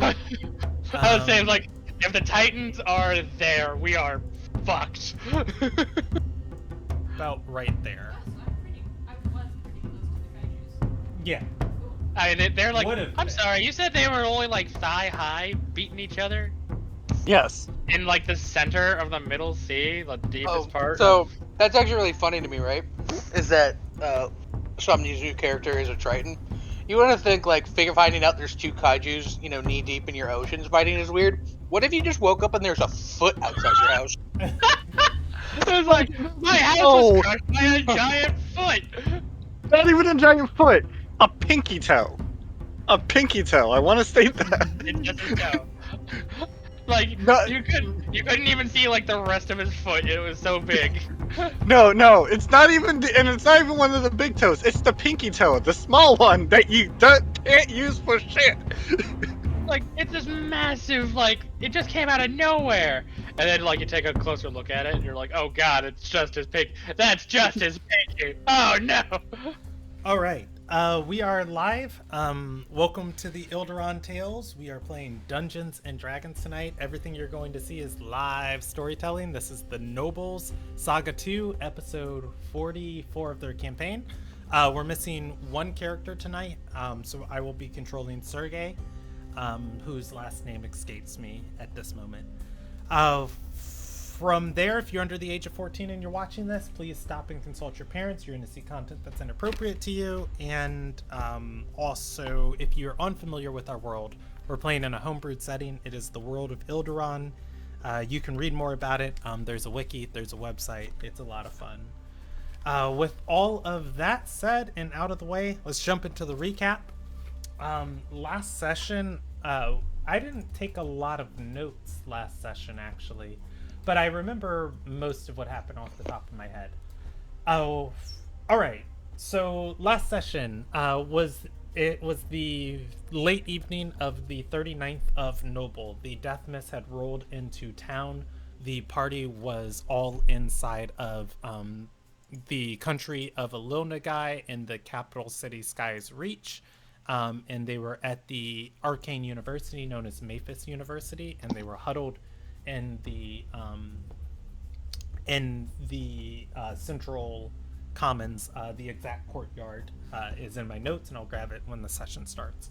to. I was saying, like, if the Titans are there, we are fucked. About right there. I was pretty close to the kaijus. Yeah. I mean, they're like, Would've I'm been. sorry, you said they were only like thigh high, beating each other Yes. in like the center of the middle sea, the deepest part. So that's actually really funny to me, right? Is that somebody's new character is a Triton? You want to think like finding out there's two kaijus, knee deep in your oceans fighting is weird. What if you just woke up and there's a foot outside your house? It was like, my house was crushed by a giant foot. Not even a giant foot. A pinky toe. A pinky toe. I want to state that. It doesn't go. Like, No. you couldn't even see like the rest of his foot. It was so big. No, it's not even, and it's not even one of the big toes. It's the pinky toe, the small one that you can't use for shit. Like, it's this massive, like, it just came out of nowhere. And then, like, you take a closer look at it, and you're like, oh god, it's just as big. That's just as pinky. Oh no. All right. We are live. Welcome to the Ilderon Tales. We are playing Dungeons and Dragons tonight. Everything you're going to see is live storytelling. This is the Nobles Saga 2, episode 44 of their campaign. We're missing one character tonight, so I will be controlling Sergey, whose last name escapes me at this moment. From there, if you're under the age of 14 and you're watching this, please stop and consult your parents. You're going to see content that's inappropriate to you. And also, if you're unfamiliar with our world, we're playing in a homebrewed setting. It is the world of Ilderon. You can read more about it. There's a wiki, there's a website. It's a lot of fun. With all of that said and out of the way, let's jump into the recap. Last session, I didn't take a lot of notes last session, actually. But I remember most of what happened off the top of my head. Oh, all right. So last session was the late evening of the 39th of Noble. The death mist had rolled into town. The party was all inside of the country of Ililnagai in the capital city Sky's Reach. And they were at the arcane university known as Maphis University, and they were huddled in the central commons. The exact courtyard is in my notes, and I'll grab it when the session starts.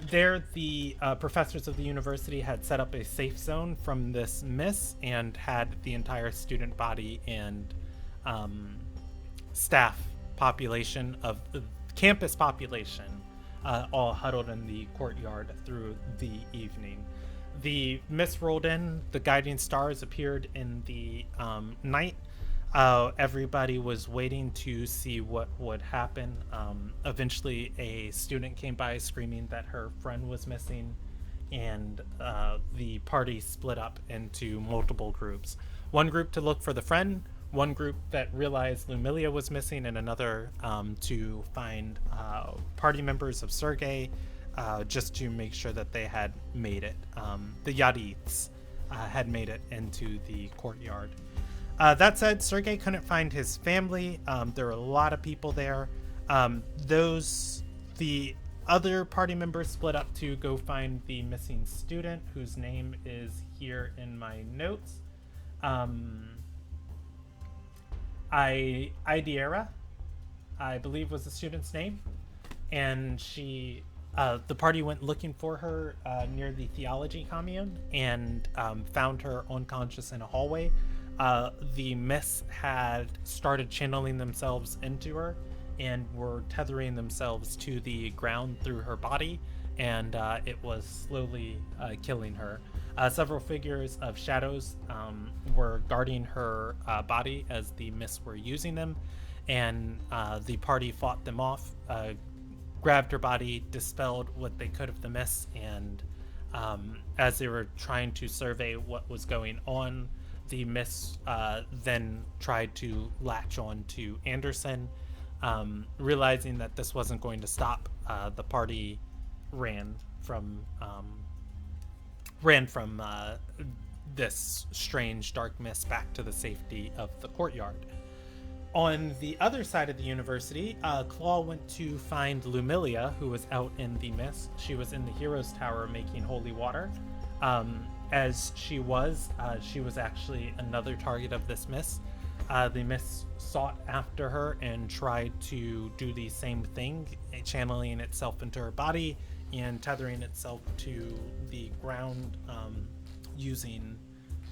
There, the professors of the university had set up a safe zone from this miss and had the entire student body and staff population of the campus population all huddled in the courtyard through the evening. The mist rolled in, the guiding stars appeared in the night. Everybody was waiting to see what would happen. Eventually, a student came by screaming that her friend was missing, and the party split up into multiple groups. One group to look for the friend, one group that realized Lumilia was missing, and another to find party members of Sergey, just to make sure that they had made it. The Yadiths had made it into the courtyard. That said, Sergey couldn't find his family. There were a lot of people there. The other party members split up to go find the missing student, whose name is here in my notes. Idiera, I believe, was the student's name, and she. The party went looking for her near the theology commune and found her unconscious in a hallway. The mists had started channeling themselves into her and were tethering themselves to the ground through her body, and it was slowly killing her. Several figures of shadows were guarding her body as the mists were using them, and the party fought them off, grabbed her body, dispelled what they could of the mists, and as they were trying to survey what was going on, the mists then tried to latch on to Anderson. Realizing that this wasn't going to stop, the party ran from this strange dark mist back to the safety of the courtyard. On the other side of the university, Claw went to find Lumilia, who was out in the mist. She was in the Hero's Tower making holy water. As she was actually another target of this mist. The mist sought after her and tried to do the same thing, channeling itself into her body and tethering itself to the ground using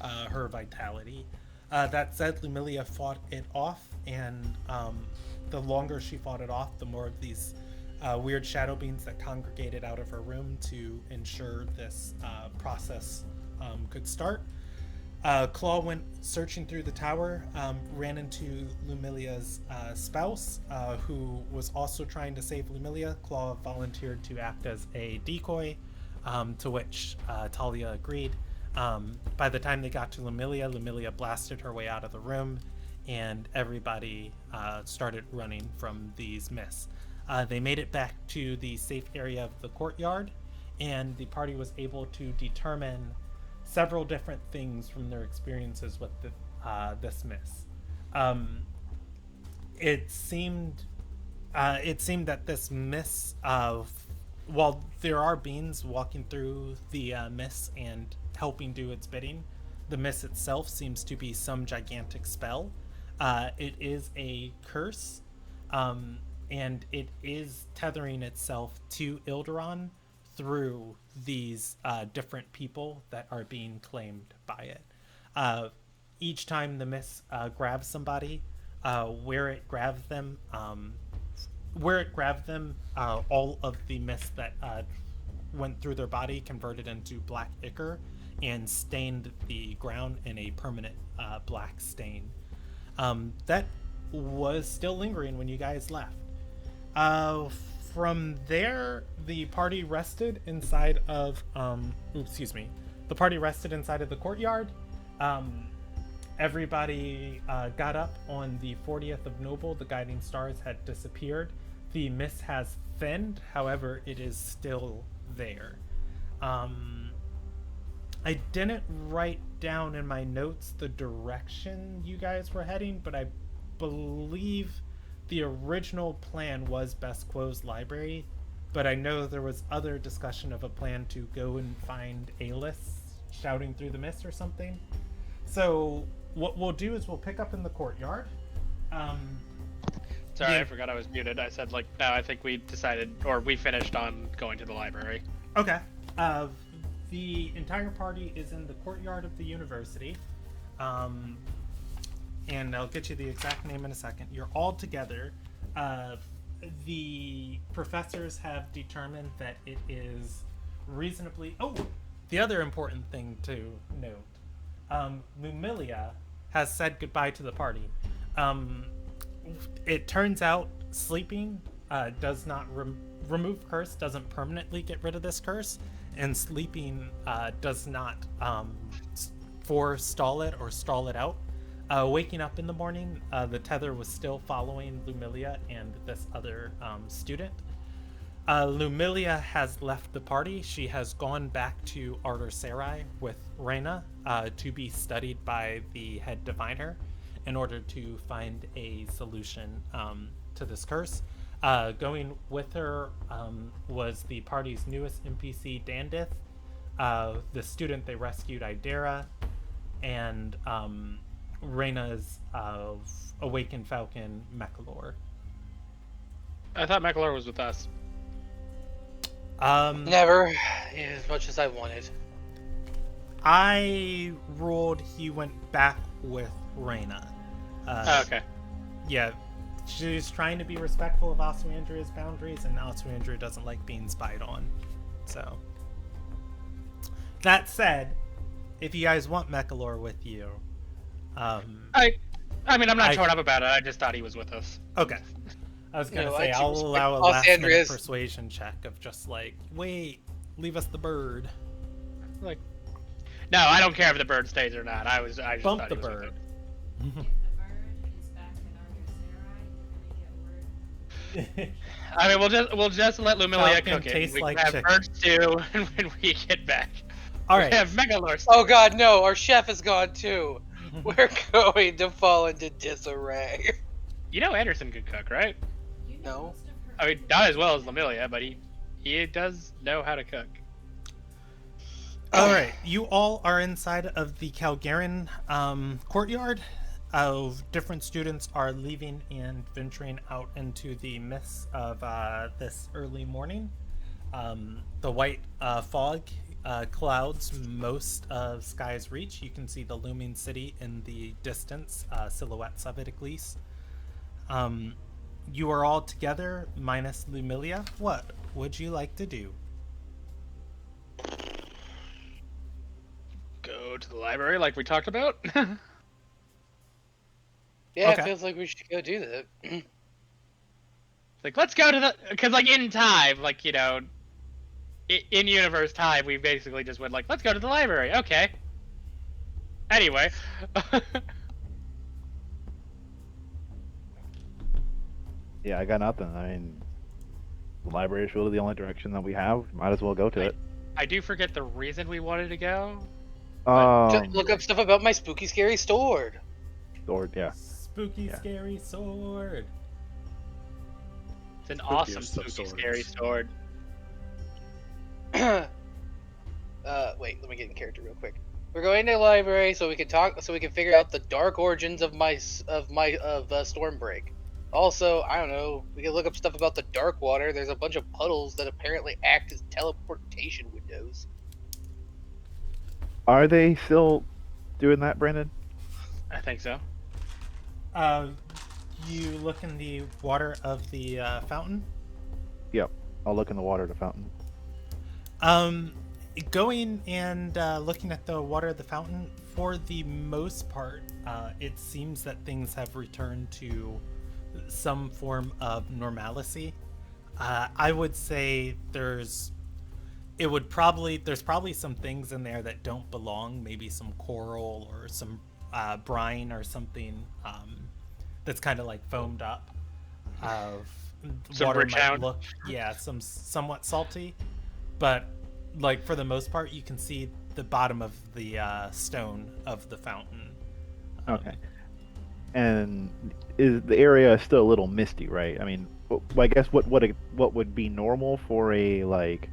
her vitality. That said, Lumilia fought it off, and the longer she fought it off, the more of these weird shadow beings that congregated out of her room to ensure this process could start. Claw went searching through the tower, ran into Lumilia's spouse, who was also trying to save Lumilia. Claw volunteered to act as a decoy, to which Talia agreed. By the time they got to Lumilia blasted her way out of the room, and everybody started running from these mists. They made it back to the safe area of the courtyard, and the party was able to determine several different things from their experiences with this mist. It seemed that this mist, while there are beings walking through the mist and helping do its bidding, the mist itself seems to be some gigantic spell. It is a curse, and it is tethering itself to Ilderon through these different people that are being claimed by it. Each time the mist grabs somebody, where it grabs them, all of the mist that went through their body converted into black ichor and stained the ground in a permanent black stain. That was still lingering when you guys left. From there, the party rested inside of the party rested inside of the courtyard. Everybody got up on the 40th of Noble. The guiding stars had disappeared. The mist has thinned, however, it is still there. I didn't write down in my notes the direction you guys were heading, but I believe the original plan was Besquo's library, but I know there was other discussion of a plan to go and find Alis shouting through the mist or something. So what we'll do is we'll pick up in the courtyard. Sorry, I forgot I was muted. I said, no, I think we decided, or we finished on going to the library. Okay. The entire party is in the courtyard of the university. And I'll get you the exact name in a second. You're all together. The professors have determined that it is reasonably... Oh, the other important thing to note. Lumilia has said goodbye to the party. It turns out sleeping does not remove curse, doesn't permanently get rid of this curse, and sleeping does not forestall it or stall it out. Waking up in the morning, the tether was still following Lumilia and this other student. Lumilia has left the party. She has gone back to Arter Sarai with Reyna to be studied by the head diviner in order to find a solution to this curse. Going with her was the party's newest NPC, Dandith, the student they rescued, Idera, and Reyna's awakened falcon, Mechalor. I thought Mechalor was with us. Never, as much as I wanted. I ruled he went back with Reyna. Okay. Yeah, she's trying to be respectful of Asuandria's boundaries, and Asuandria doesn't like being spied on. So, that said, if you guys want Mechalor with you, I mean, I'm not torn up about it. I just thought he was with us. Okay. I was gonna say I'll allow a last-minute persuasion check of just wait, leave us the bird. No, I don't care if the bird stays or not. I just bump thought the he was bird. If the bird is back in Arter Sarai, I mean, we'll just let Lumilia Falcon cook it. tastes We like can have chicken. bird stew when we get back. All We right. have Megalor stew. Oh god, no, our chef is gone too. We're going to fall into disarray. You know Anderson could cook, right? You know No. most of her I mean, not as well as Lamilia, but he does know how to cook. All right, you all are inside of the Calgarian courtyard. Different students are leaving and venturing out into the mists of this early morning. The white fog clouds most of sky's reach. You can see the looming city in the distance, silhouettes of it at least. You are all together, minus Lumilia. What would you like to do? Go to the library like we talked about. Yeah, Okay. it feels like we should go do that. Like, let's go to the, because like in time, like, you know, in universe time, we basically just went like, let's go to the library. Okay. Anyway. Yeah, I got nothing. I mean, the library is really the only direction that we have. Might as well go to it. I do forget the reason we wanted to go. To look up stuff about my spooky, scary sword. Sword, yeah. Spooky, Yeah. scary sword. It's an Spookiest awesome, of spooky, swords. scary sword. Wait, let me get in character real quick. We're going to the library so we can talk, so we can figure out the dark origins of Stormbreak. Also, I don't know, we can look up stuff about the dark water. There's a bunch of puddles that apparently act as teleportation windows. Are they still doing that, Brandon? I think so. You look in the water of the fountain. Yep. I'll look in the water of the fountain. Going and looking at the water of the fountain, for the most part, it seems that things have returned to some form of normalcy. I would say there's probably some things in there that don't belong, maybe some coral or some brine or something that's kind of like foamed up. Some Water rich might hound. look, somewhat salty, but like for the most part, you can see the bottom of the stone of the fountain. Okay. And is the area still a little misty, right? I mean, I guess what would be normal for a like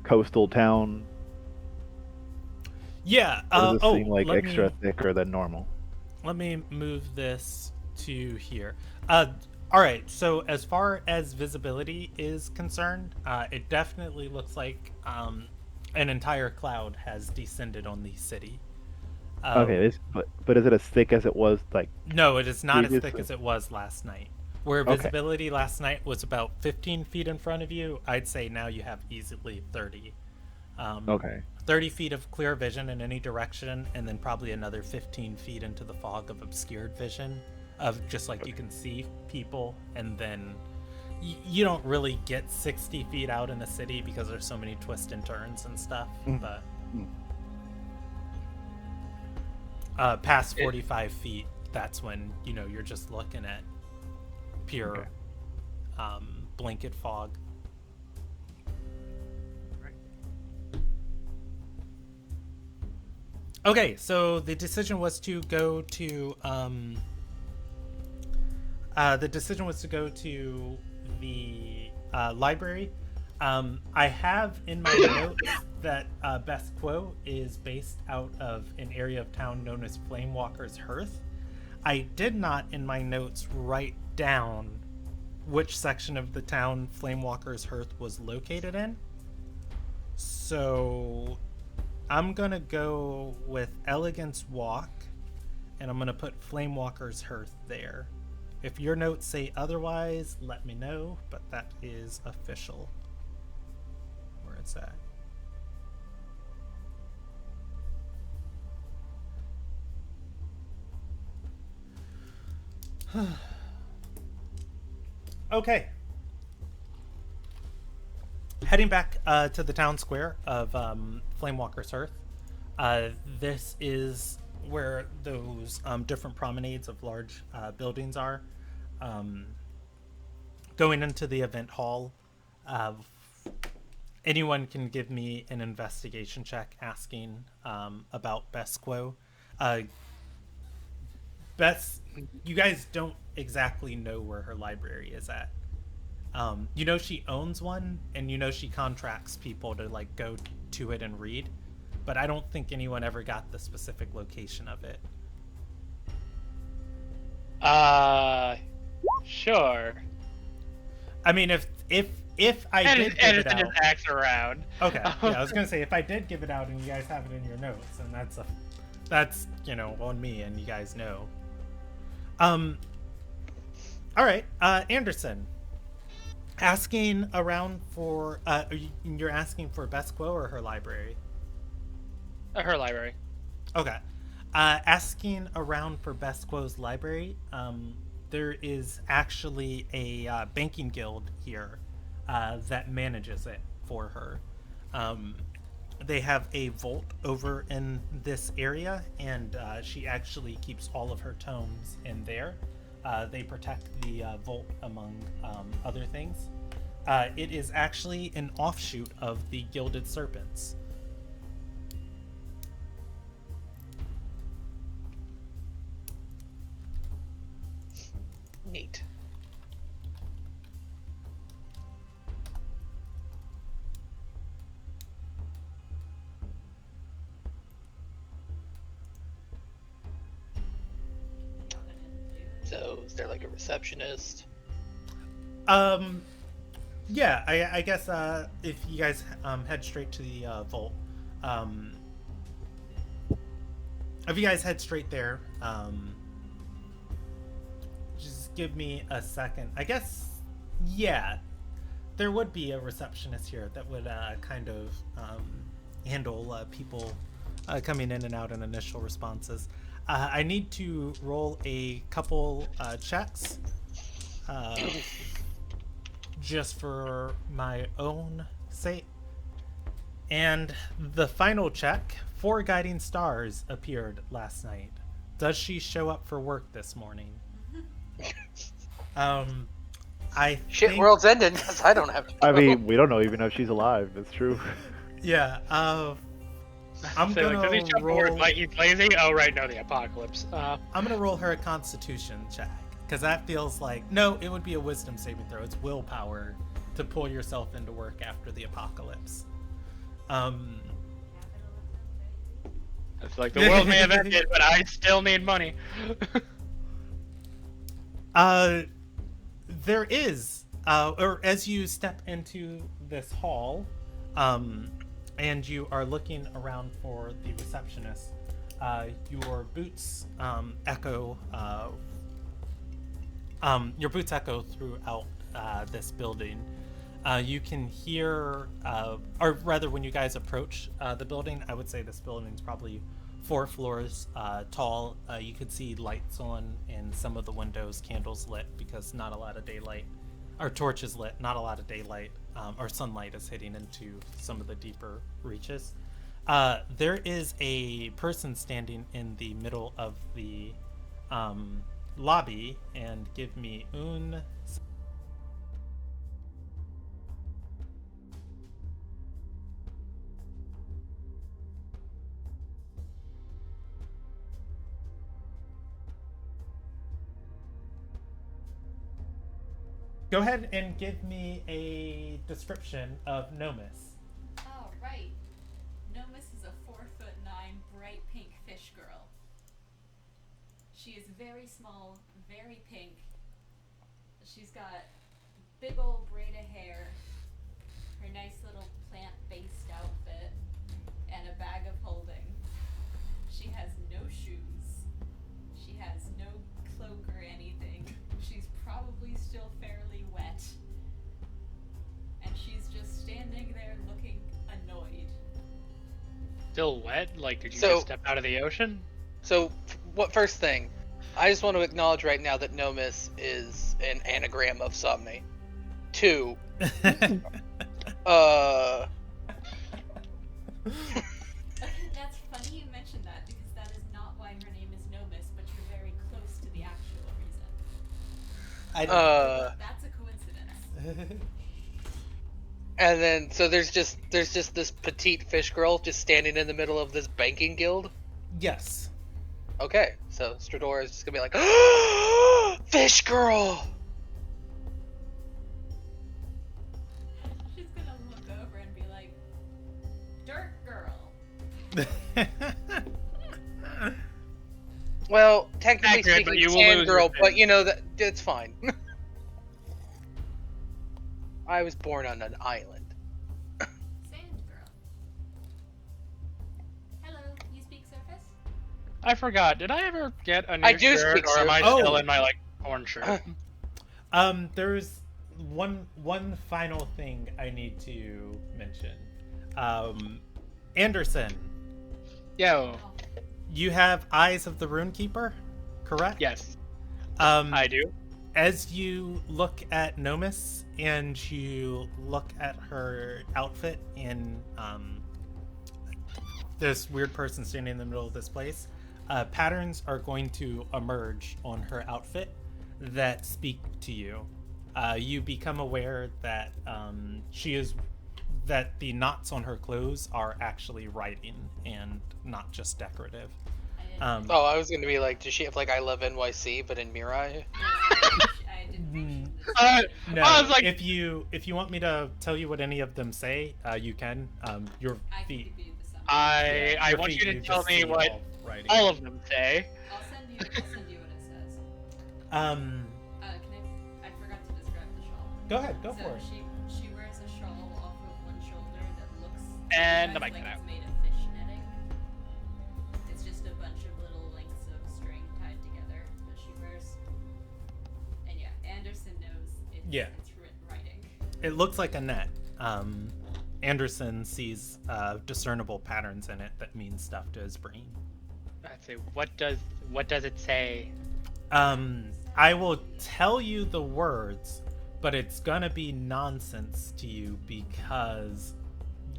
coastal town? Yeah. Or does it seem like let extra me- thicker than normal? Let me move this to here. All right. So as far as visibility is concerned, it definitely looks like an entire cloud has descended on the city. Okay, but is it as thick as it was like? No, it is not as thick previously? as it was last night. Where Okay. visibility last night was about 15 feet in front of you, I'd say now you have easily 30. Okay. 30 feet of clear vision in any direction, and then probably another 15 feet into the fog of obscured vision, of just like you can see people, and then you don't really get 60 feet out in the city because there's so many twists and turns and stuff, but past 45 feet, that's when you're just looking at pure blanket fog. Okay, so the decision was to go to the library. I have in my notes that Best Quo is based out of an area of town known as Flamewalker's Hearth. I did not in my notes write down which section of the town Flamewalker's Hearth was located in. So I'm gonna go with Elegance Walk, and I'm gonna put Flamewalker's Hearth there. If your notes say otherwise, let me know, but that is official where it's at. Okay. Heading back to the town square of Flamewalker's Hearth. This is where those different promenades of large buildings are. Going into the event hall, anyone can give me an investigation check asking about Best Quo. you guys don't exactly know where her library is at. You know she owns one, and you know she contracts people to like go to it and read, but I don't think anyone ever got the specific location of it. Sure. I mean, if I did give it out, just acts around. okay, yeah, I was gonna say if I did give it out and you guys have it in your notes, and that's on me, and you guys know. All right, Anderson. Asking around for you're asking for Best Quo or her library? Her library. Okay. Asking around for Best Quo's library. There is actually a banking guild here that manages it for her. They have a vault over in this area, and she actually keeps all of her tomes in there. They protect the vault, among other things. It is actually an offshoot of the Gilded Serpents. Neat. So, is there like a receptionist? Yeah, I guess if you guys head straight to the vault, if you guys head straight there, just give me a second. I guess, yeah, there would be a receptionist here that would kind of handle people coming in and out in initial responses. I need to roll a couple checks just for my own sake. And the final check, 4 guiding stars appeared last night. Does she show up for work this morning? Shit, think, world's ending because I don't have to. I mean, we don't know even if she's alive. It's true. yeah. I'm So, gonna like, does he jump roll. forward like he's lazy? Oh, right, no, the apocalypse. I'm gonna roll her a Constitution check because that feels like no. It would be a Wisdom saving throw. It's willpower to pull yourself into work after the apocalypse. It's like the world may have ended, but I still need money. There is, or as you step into this hall, and you are looking around for the receptionist, your boots echo. Your boots echo throughout this building. You can hear, or rather, when you guys approach the building, I would say this building is probably 4 floors tall. You could see lights on in some of the windows, candles lit because not a lot of daylight, or torches lit, not a lot of daylight or sunlight is hitting into some of the deeper reaches. There is a person standing in the middle of the lobby, and give me un. Go ahead and give me a description of Nomis. Oh, right. Nomis is a 4'9" bright pink fish girl. She is very small, very pink. She's got big old braid of hair, her nice little plant-based outfit, and a bag of holding. She has no shoes. She has no cloak or anything. She's probably still fairly wet. And she's just standing there looking annoyed. Still wet? Like, did you So- just step out of the ocean? So, what first thing? I just want to acknowledge right now that Nomis is an anagram of Somni. 2, That's funny you mentioned that, because that is not why her name is Nomis, but you're very close to the actual reason. That's a coincidence. and then so there's just this petite fish girl just standing in the middle of this banking guild. Yes. Okay, so Stradora is just gonna be like, Fish Girl! She's gonna look over and be like, Dirt Girl. Well, technically Accurate, but speaking, you will Sand lose Girl, your but fin. you know, that's fine. I was born on an island. Sand Girl. Hello, you speak surface? I forgot. Did I ever get a new I do shirt, speak or am I surface. still Oh. in my like torn shirt? There's one final thing I need to mention. Anderson, Yo. Oh, you have Eyes of the Runekeeper, correct? Yes, Um, I do. as you look at Nomis and you look at her outfit in this weird person standing in the middle of this place, patterns are going to emerge on her outfit that speak to you. You become aware that that the knots on her clothes are actually writing and not just decorative. I didn't, Oh, I was gonna be like, does she have like I love NYC, but in Mirai? I didn't mention this. No, I was like, if you want me to tell you what any of them say, you can. Your I can feet. give you the summary. I your want feet, you to just tell me see what writing. all of them say. I'll send you what it says. I forgot to describe the shawl. Go ahead, go So for it. she wears a shawl off of one shoulder that looks And the like mic cut it's out. made of fish netting. It's just a bunch of little lengths of string tied together that she wears. And yeah, Anderson knows it's writing. It looks like a net. Anderson sees discernible patterns in it that mean stuff to his brain. I'd say, what does it say? I will tell you the words, but it's gonna be nonsense to you because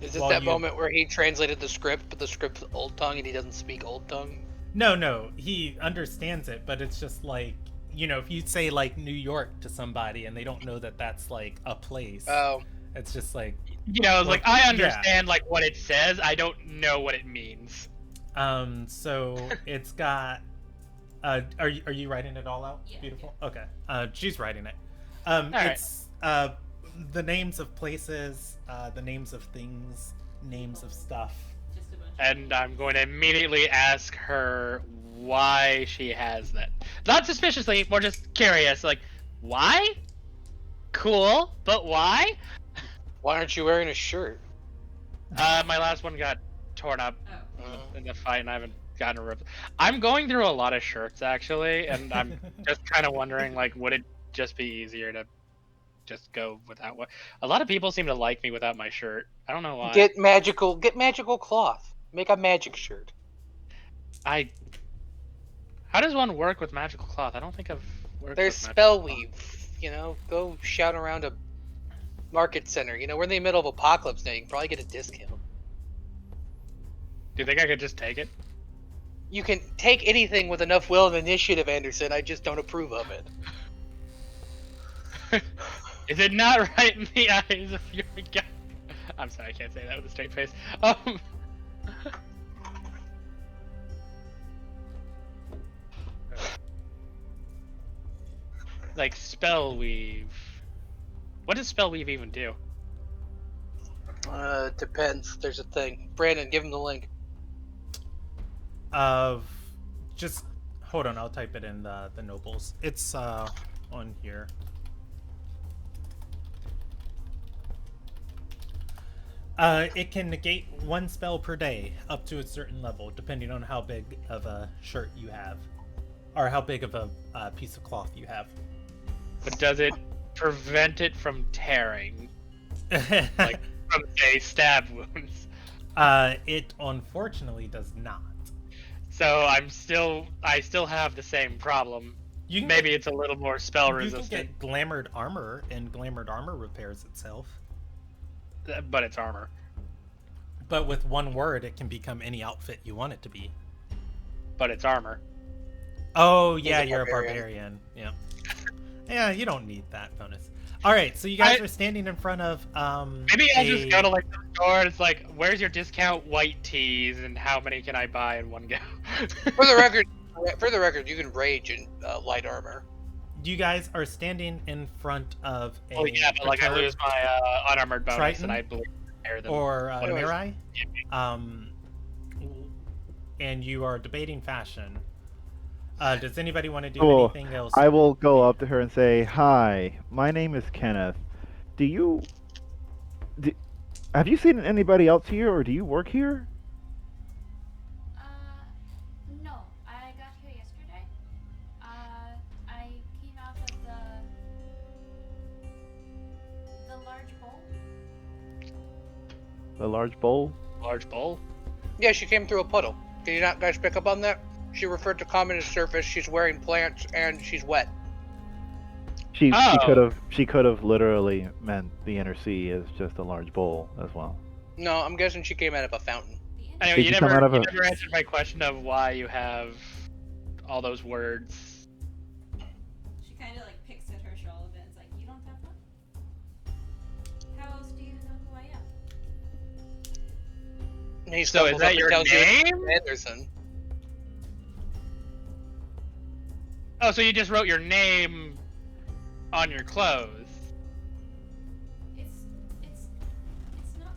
Is this while that you- moment where he translated the script, but the script's Old Tongue and he doesn't speak Old Tongue? No, he understands it, but it's just like, if you say like New York to somebody and they don't know that that's like a place, Oh, it's just like, Like I yeah. understand like what it says. I don't know what it means. so it's got, are you writing it all out? Yeah, Beautiful. Okay. She's writing it. right. It's the names of places, the names of things, names of stuff. Just a bunch And I'm going to immediately ask her why she has that. Not suspiciously, more just curious. Like, why? Cool, but why? why aren't you wearing a shirt? My last one got torn up in the fight, and I haven't gotten a rip. I'm going through a lot of shirts actually, and I'm just kind of wondering, like, would it just be easier to just go without what? A lot of people seem to like me without my shirt. I don't know why. Get magical cloth. Make a magic shirt. How does one work with magical cloth? I don't think I've worked There's with spell magical weave. Go shout around a market center. We're in the middle of apocalypse now. You can probably get a discount. cloth. Do you think I could just take it? You can take anything with enough will and initiative, Anderson. I just don't approve of it. Is it not right in the eyes of your god? I'm sorry, I can't say that with a straight face. Like spell weave. What does spell weave even do? Depends. There's a thing. Brandon, give him the link. Just hold on, I'll type it in the nobles. It's on here. It can negate one spell per day up to a certain level, depending on how big of a shirt you have, or how big of a piece of cloth you have. But does it prevent it from tearing? Like from say stab wounds? It unfortunately does not. So I still have the same problem. You can Maybe it's a little more spell you resistant, can get glamored armor, and glamored armor repairs itself. but it's armor. But with one word, it can become any outfit you want it to be. But it's armor. Oh, He's yeah, a you're a barbarian. Yeah. Yeah, you don't need that bonus. All right, so you guys are standing in front of Maybe I just go to like the store and it's like, where's your discount white tees and how many can I buy in one go? For the record, For the record, you can rage in light armor. You guys are standing in front of a Oh yeah, but like I perturbed lose my unarmored bonus, Triton? and I believe higher than. or Anyways. Mirai, and you are debating fashion. Does anybody want to do Cool. anything else? I will go up to her and say, "Hi, my name is Kenneth. Have you seen anybody else here, or do you work here?" No, I got here yesterday. I came out of the large bowl. The large bowl. Large bowl. Yeah, she came through a puddle. Did you not guys pick up on that? She referred to common as surface. She's wearing plants and she's wet. She Oh. could have literally meant the inner sea is just a large bowl as well. No, I'm guessing she came out of a fountain. The Anyway, Did you you come never, out of you a- never answered my question of why you have all those words. She kind of like picks at her shawl a bit and is like, "You don't have one? How else do you know who I am?" And he So is stumbles that up and your tells you it's name? Anderson. Oh, so you just wrote your name on your clothes. It's not.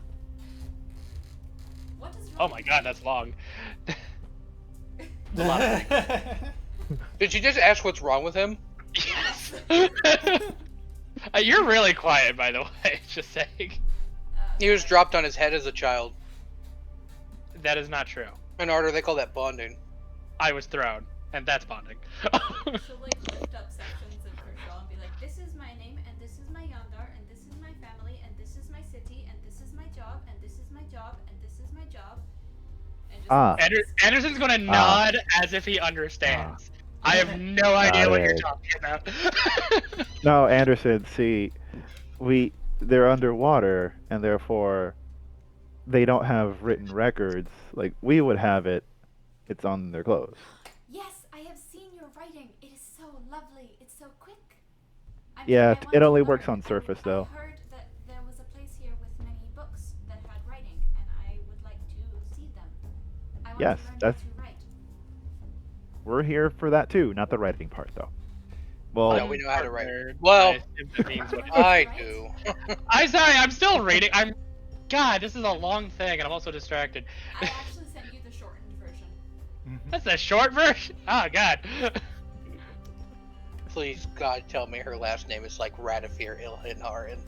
What is wrong? Oh my god, that's long. A lot of Did you just ask what's wrong with him? Yes. You're really quiet, by the way. Just saying. He was dropped on his head as a child. That is not true. In order, they call that bonding. I was thrown, and that's bonding. She'll like lift up sections of her shawl and be like, "This is my name, and this is my yondar, and this is my family, and this is my city, and this is my job, and this is my job, and this is my job." And just Ah. Anderson's gonna nod as if he understands. I have no idea what you're it. talking about. No, Anderson. See, they're underwater, and therefore they don't have written records like we would have it. It's on their clothes. Yes, I have seen your writing. It is so lovely. It's so quick. I Yeah, want it to only learn. works on Surface, I though. heard that there was a place here with many books that had writing, and I would like to see them. I want Yes, to learn that's- how to write. We're here for that too, not the writing part though. Well, No, we know how to write. Partner, Well, I assume that means what- I do. I'm sorry, I'm still reading. God, this is a long thing, and I'm also distracted. I actually sent you the shortened version. That's a short version. Oh God. Please, God, tell me her last name is like Radifir Ilhinharin.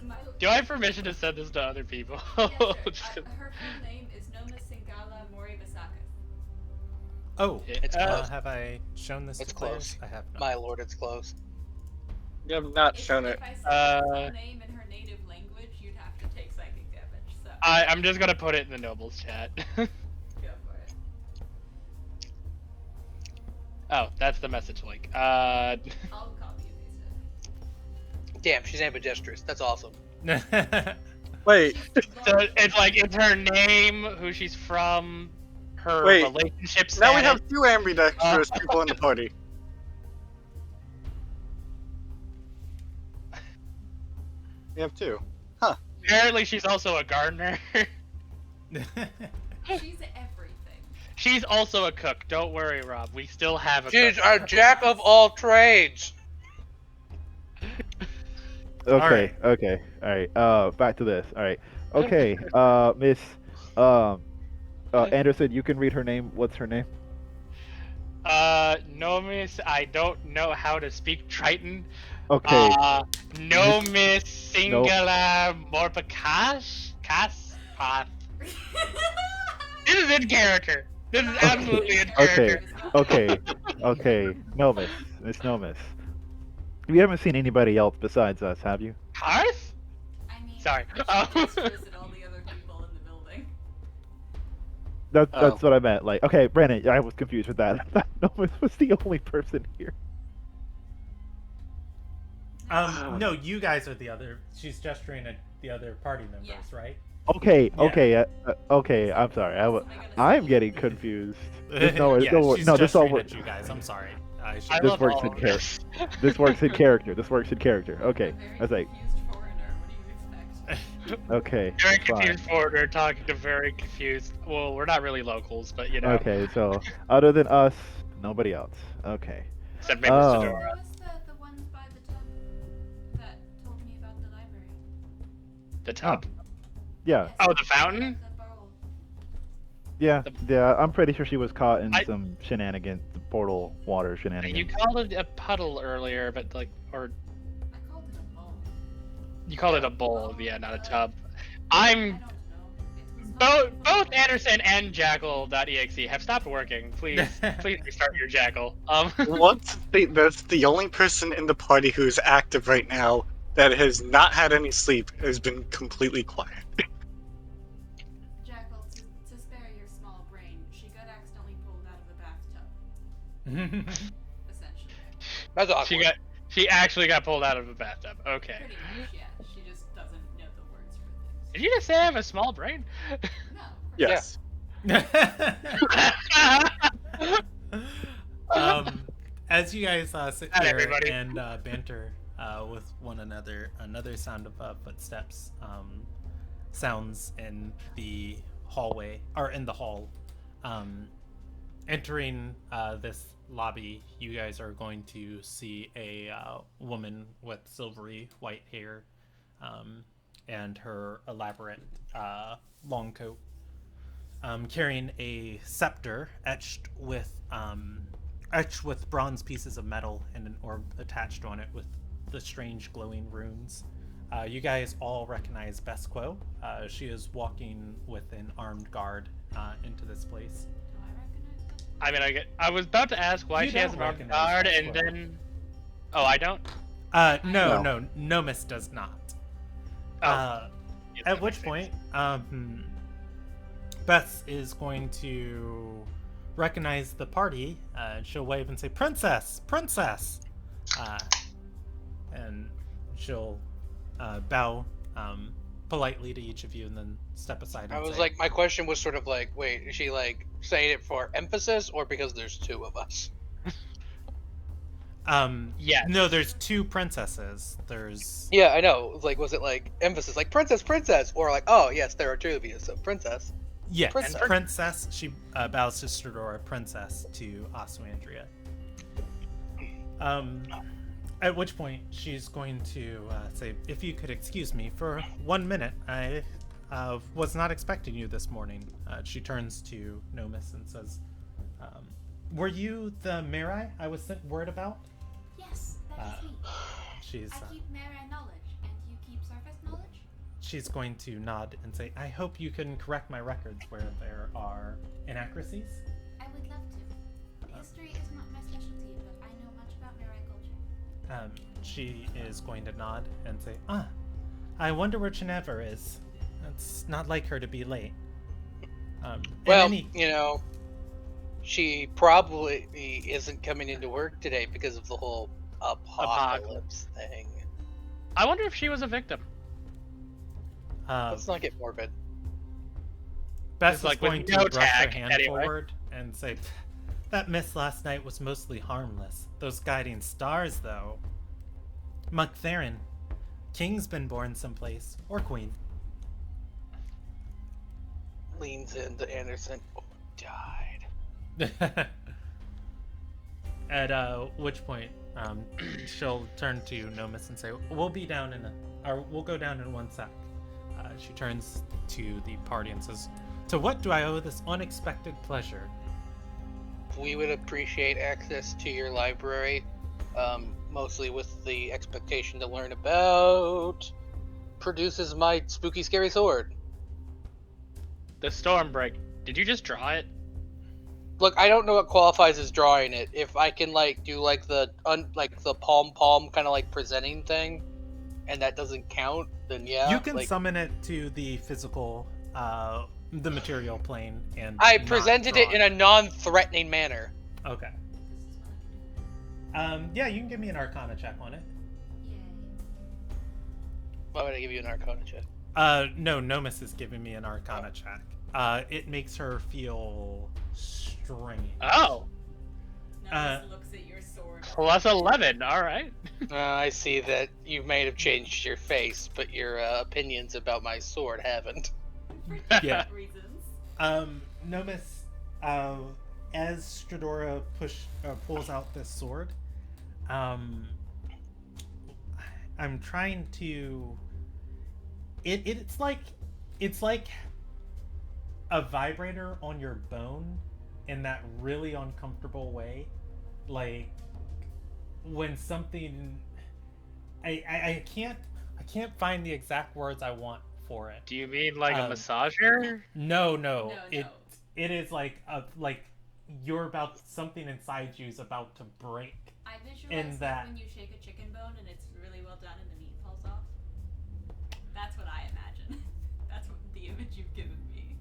My, Do I have permission to send this to other people? yes, sir. Just- Her full name is Noma Singala Moribasaka. Oh, It's close. have I shown this It's to players? close. I have not. My lord, it's close. You have not shown it. If I said her full name in her native language, you'd have to take psychic damage. So I'm just gonna put it in the nobles chat. go for it. Oh, that's the message link. I'll copy and paste it. Damn, she's ambidextrous. That's awesome. Wait, So it's like it's her name, who she's from, her Wait, relationship status. now we have two ambidextrous people in the party. We have two. Apparently, she's also a gardener. She's everything. She's also a cook. Don't worry, Rob. We still have a She's cook. a jack of all trades. okay, okay, all right. Back to this. All right. Okay, Miss Anderson, you can read her name. What's her name? No, miss. I don't know how to speak Triton. Okay. No, miss. Singular Morpakash? Path. This is in character. This is absolutely in character. Okay. No, Miss Nomis. You haven't seen anybody else besides us, have you? Hearth? I mean, Sorry. she just visit all the other people in the building. That's what I meant. Like, okay, Brandon, I was confused with that. I thought Nomis was the only person here. No, you guys are the other. She's gesturing at the other party members, Yeah. right? Okay, Yeah. okay. I'm sorry. I'm getting confused. This, no, yeah, no, she's no, this all gesturing works. at you guys. I'm sorry. I should. I This love works all in of this. This works in character. This works in character. Okay, A very I was like, confused foreigner. What do you expect? Okay. Very fine. confused foreigner talking to very confused. Well, we're not really locals, but you know. Okay, so other than us, nobody else. Okay. Except maybe Oh. Sedora. Who was the ones by the tub that told me about the library? The tub. Yeah. Yes, Oh, the fountain? The bowl. Yeah. The- Yeah. I'm pretty sure she was caught in I- some shenanigans, portal water shenanigans. You called it a puddle earlier, but like, or I called it a bowl. you called it a bowl, yeah, not a tub. I I'm don't know. It was both Anderson and Jackal.exe have stopped working. Please restart your Jackal. That's the only person in the party who's active right now that has not had any sleep, has been completely quiet. Jackal, to spare your small brain, she got accidentally pulled out of a bathtub. Essentially. That's awkward. She actually got pulled out of a bathtub. Okay. Pretty much, yeah. She just doesn't know the words for things. Did you just say I have a small brain? No. Yes. As you guys sit Not here everybody. and banter with one another, another sound of footsteps sounds in the hallway, or in the hall. Entering this lobby, you guys are going to see a woman with silvery white hair and her elaborate long coat, carrying a scepter etched with bronze pieces of metal and an orb attached on it with the strange glowing runes. You guys all recognize Besquo. She is walking with an armed guard into this place. Do I recognize this? I mean, I was about to ask why You she has don't an armed recognize guard, that and square. then... Oh, I don't? No, Nomis does not. Oh. Yes, At that which makes sense. point, Beth is going to recognize the party, and she'll wave and say, "Princess, princess!" And she'll bow politely to each of you, and then step aside. And I was say, like, my question was sort of like, wait, is she like saying it for emphasis or because there's two of us? Yes. No, there's two princesses. There's Yeah, I know. Like, was it like emphasis, like princess, princess, or like, oh yes, there are two of you, so princess. yes, Princess. princess. She bows to Stradora, princess to Oswandria. At which point she's going to say, "If you could excuse me for 1 minute, I was not expecting you this morning." She turns to Nomis and says, "Were you the Mirai I was sent word about?" Yes, that is me. She's I keep Mara knowledge, and you keep surface knowledge? she's going to nod and say, "I hope you can correct my records where there are inaccuracies." I would love to. History is not my specialty, but I know much about Mirai culture. She is going to nod and say, "I wonder where Chenevre is. It's not like her to be late." Well, you know, she probably isn't coming into work today because of the whole apocalypse thing. I wonder if she was a victim. Let's not get morbid. Beth It's is like with going no to brush her tag, hand anyway. forward and say, "That miss last night was mostly harmless. Those guiding stars, though. Monk Theron. King's been born someplace. Or queen." Leans into Anderson. Oh, died. At which point, she'll turn to Nomis and say, "We'll be down we'll go down in 1 sec." She turns to the party and says, "To what do I owe this unexpected pleasure?" We would appreciate access to your library, mostly with the expectation to learn about produces my spooky scary sword. The Stormbreak. Did you just draw it? Look, I don't know what qualifies as drawing it. If I can like do like the palm kind of like presenting thing, and that doesn't count, then yeah. You can like, summon it to the physical, the material plane, and I not presented draw it in a non-threatening manner. Okay. This is what I do. Yeah, you can give me an Arcana check on it. Yay. Why would I give you an Arcana check? No, Nomis is giving me an Arcana check. It makes her feel strange. Oh. No, Nomus looks at your sword. Plus 11. All right. I see that you may have changed your face, but your opinions about my sword haven't. For Yeah. different reasons. Nomus, as Stradora pulls out this sword, I'm trying to. It's like a vibrator on your bone in that really uncomfortable way, like when something. I can't find the exact words I want for it. Do you mean like a massager? No. No. It is like you're about something inside you is about to break. I visualize In like that- when you shake a chicken bone and it's really well done and the meat falls off. That's what I imagine. That's what the image you've given me.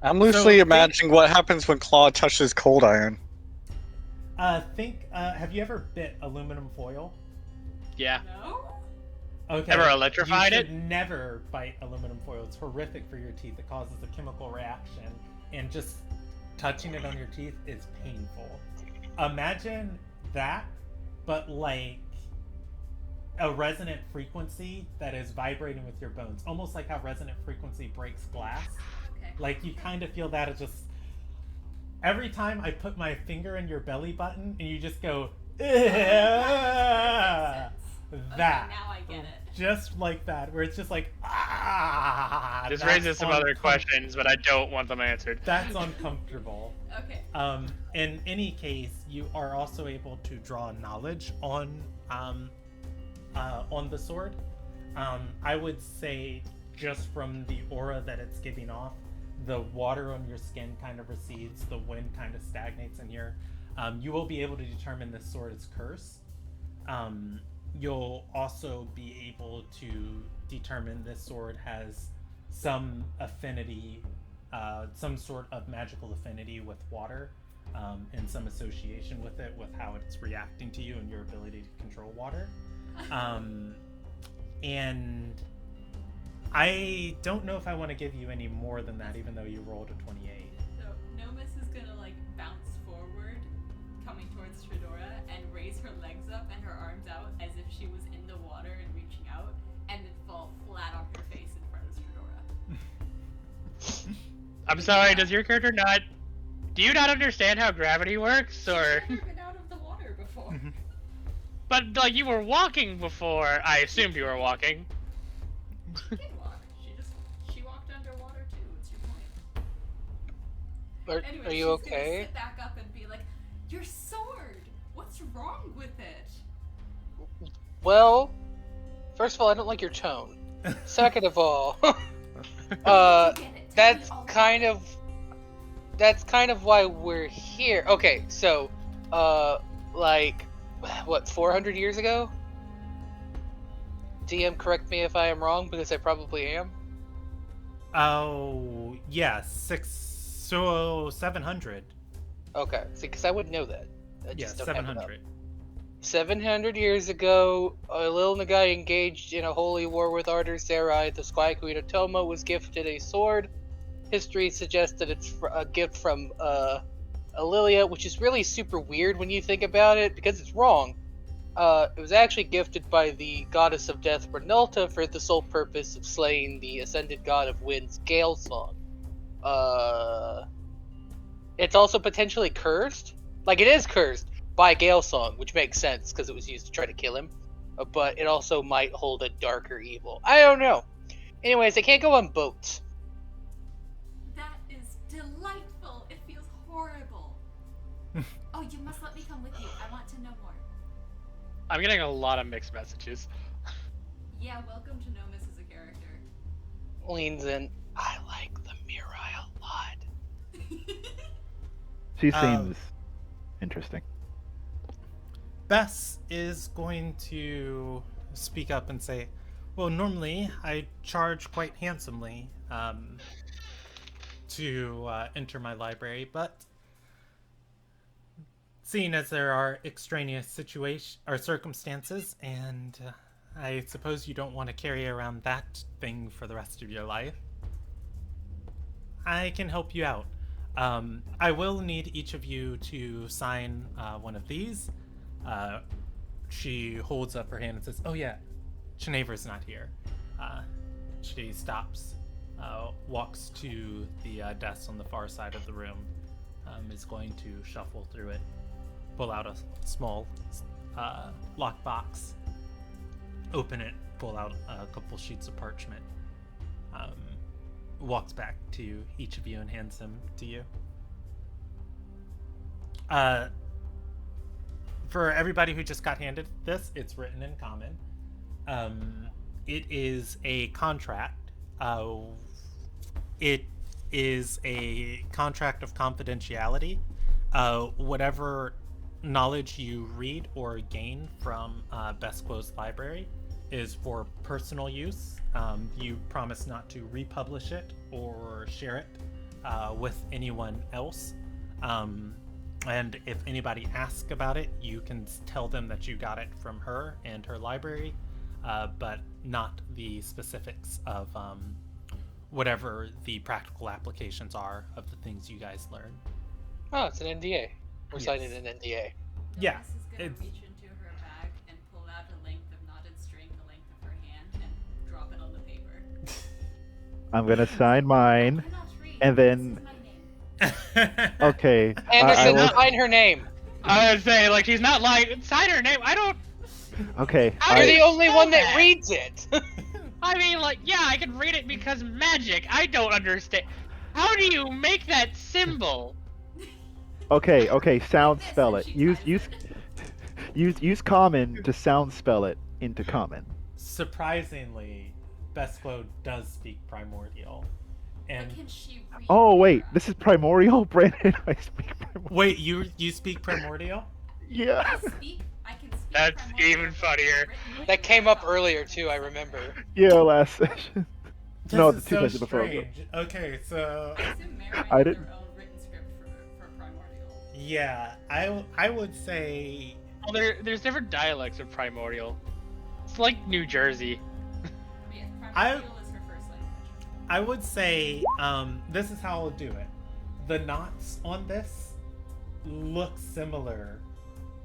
I'm loosely So, imagining what happens when Claude touches cold iron. Have you ever bit aluminum foil? Yeah. No? Okay. Ever electrified you it? should never bite aluminum foil. It's horrific for your teeth. It causes a chemical reaction, and just touching it on your teeth is painful. Imagine that, but like a resonant frequency that is vibrating with your bones, almost like how resonant frequency breaks glass. Okay. Like you kind of feel that. It's just every time I put my finger in your belly button, and you just go. That makes sense. That. Okay, now I get it. Just like that, where it's just like This that's raises some other questions, but I don't want them answered. That's uncomfortable. Okay. In any case, you are also able to draw knowledge on the sword. I would say just from the aura that it's giving off, the water on your skin kind of recedes, the wind kind of stagnates in here. You will be able to determine this sword is cursed. You'll also be able to determine this sword has some affinity, some sort of magical affinity with water, and some association with it, with how it's reacting to you and your ability to control water. And I don't know if I want to give you any more than that, even though you rolled a 28. So Nomus is gonna like bounce forward, coming towards Stradora, and raise her legs up and her arms out as if she was in the water and reaching out, and then fall flat on her face in front of Stradora. I'm sorry, does your character not... Do you not understand how gravity works, or... She's never been out of the water before. But, like, you were walking before. I assumed you were walking. She did walk. She walked underwater too. What's your point? Anyway, Are you she's gonna okay? sit back up and be like, "Your sword. What's wrong with it?" Well, first of all, I don't like your tone. Second of all, Where'd you get it? Tell me that's all kind about of why we're here. Okay, so, like, what, 400 years ago? DM, correct me if I am wrong, because I probably am. Oh, yeah, 700. Okay, see, because I would know that. I Yeah, just don't have it up. 700. 700 years ago, Lil Nagai engaged in a holy war with Artur Sarai. The Sky Queen of Toma was gifted a sword. History suggests that it's a gift from Lilia, which is really super weird when you think about it, because it's wrong. It was actually gifted by the goddess of death, Renulta, for the sole purpose of slaying the ascended god of winds, Gale Song. It's also potentially cursed. Like, it is cursed by Gale Song, which makes sense because it was used to try to kill him. But it also might hold a darker evil. I don't know. Anyways, they can't go on boats. That is delightful. It feels horrible. Oh, you must let me come with you. I want to know more. I'm getting a lot of mixed messages. Yeah, welcome to Nomus as a character. Leans in. I like the Mirai a lot. She seems interesting. Bess is going to speak up and say, well, normally I charge quite handsomely to enter my library, but seeing as there are extraneous circumstances, and I suppose you don't want to carry around that thing for the rest of your life, I can help you out. I will need each of you to sign one of these. She holds up her hand and says, "Oh yeah, Chenever's not here." She stops, walks to the desk on the far side of the room, is going to shuffle through it, pull out a small lockbox, open it, pull out a couple sheets of parchment, walks back to each of you and hands them to you. For everybody who just got handed this, it's written in common. It is a contract. It is a contract of confidentiality. Whatever knowledge you read or gain from Besquo's library is for personal use. You promise not to republish it or share it with anyone else. And if anybody asks about it, you can tell them that you got it from her and her library, but not the specifics of whatever the practical applications are of the things you guys learn. Oh, it's an NDA. We're Yes. signing an NDA. Yeah, Miss is gonna it's- reach into her bag and pull out a length of knotted string the length of her hand and drop it on the paper. I'm gonna sign mine, I cannot read. and then- This is my name. okay. I Anderson, will, sign her name. I would say, like, she's not lying. Sign her name. I don't. okay. How You're do the you only spell one that that? reads it. I mean, like, yeah, I can read it because magic. I don't understand. How do you make that symbol? Okay. Sound This, spell and it. she Use types it. use common to sound spell it into common. Surprisingly, Besquo does speak primordial. And But can she read? Oh wait, Laura? this is primordial, Brandon. I speak primordial. wait, you speak primordial? Yeah. I can speak That's primordial, even but funnier. written That came up Laura. earlier too, I remember. Yeah, last session. This No, is the two so sessions before. strange. Okay, so I assume Mary I has didn't- their own written script for primordial. yeah, I would say Well, there's different dialects of primordial. It's like New Jersey. But yes, primordial is her first language. I would say this is how I'll do it. The knots on this look similar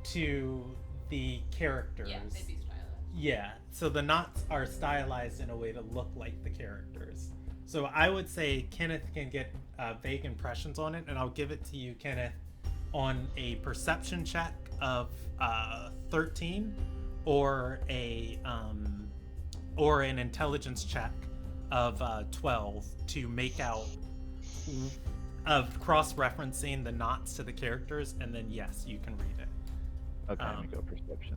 to the characters. Yeah, they'd be stylized. Yeah, so the knots are stylized in a way to look like the characters. So I would say Kenneth can get vague impressions on it, and I'll give it to you, Kenneth, on a perception check of 13, or or an intelligence check of 12 to make out of cross-referencing the knots to the characters, and then yes, you can read it. Okay, let me go perception.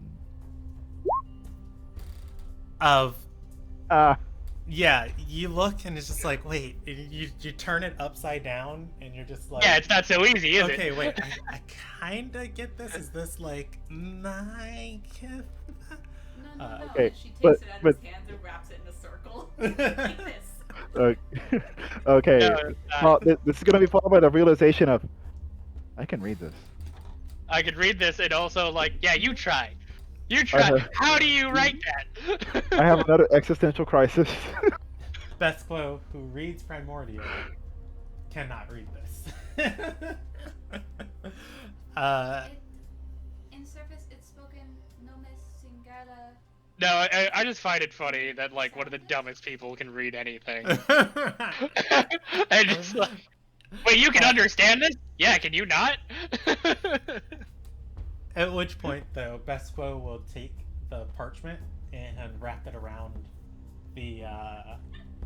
Of Ah, yeah, you look and it's just like, wait, you turn it upside down and you're just like, Yeah, it's not so easy, is okay, it? wait, I kind of get this. Is this like Nike? No. Okay, She takes but- it out of but- his hands and wraps it in a circle. Like this. okay. No, it's not. Well, this is gonna be followed by the realization of, I can read this. I could read this and also, like, yeah, you try. You try. Uh-huh. How do you write that? I have another existential crisis. Besquo, who reads Primordial, cannot read this. In service, it's spoken nomis singala. No, I just find it funny that, like, one of the dumbest people can read anything. And just like, wait, you can understand this? Yeah, can you not? At which point, though, Besquo will take the parchment and wrap it around the